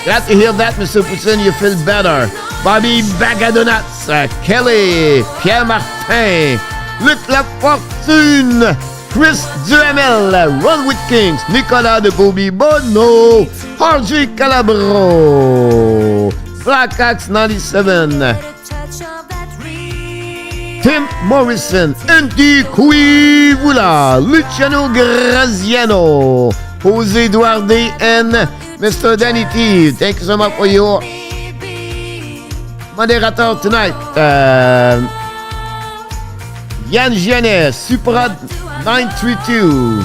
Glad to hear that, Mr. Poutine. You feel better. Bobby Bagadonats, Kelly, Pierre Martin, Luc Lafortune, Chris Duhamel, Ron Whitkins, Nicolas de Bobby Bono, RJ Calabro, Black Axe 97, Tim Morrison, Andy Cuivula, Luciano Graziano, Jose Duarte, and Mr. Danny T. Thank you so much for your moderator tonight. Yann Gianet, Supra 932.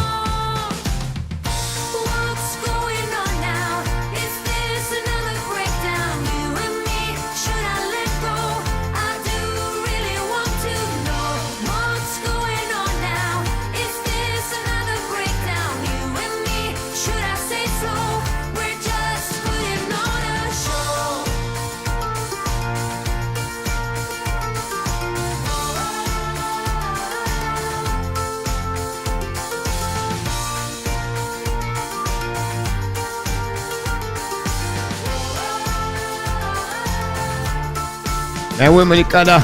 And we Monicada.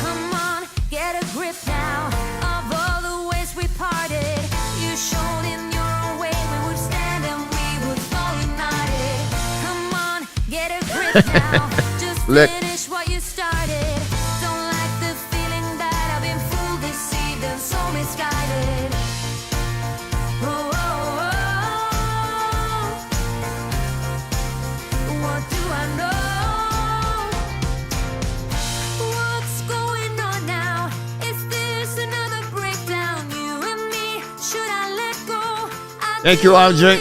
Come on, get a grip now of all the ways we parted. You showed in your own way we would stand and we would fall united. Come on, get a grip now. Just finish what you started. Don't like the feeling that I've been fooled, deceived, and so misguided. Oh, oh, oh. What do I know? Thank you, RJ.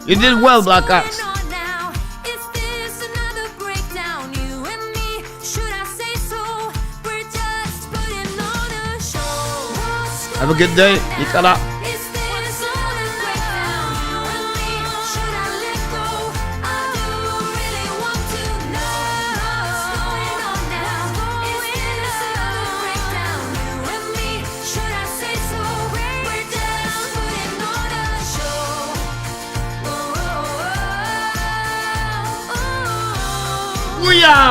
You did well, Black Ox. Have a good day, Nicolas. Booyah!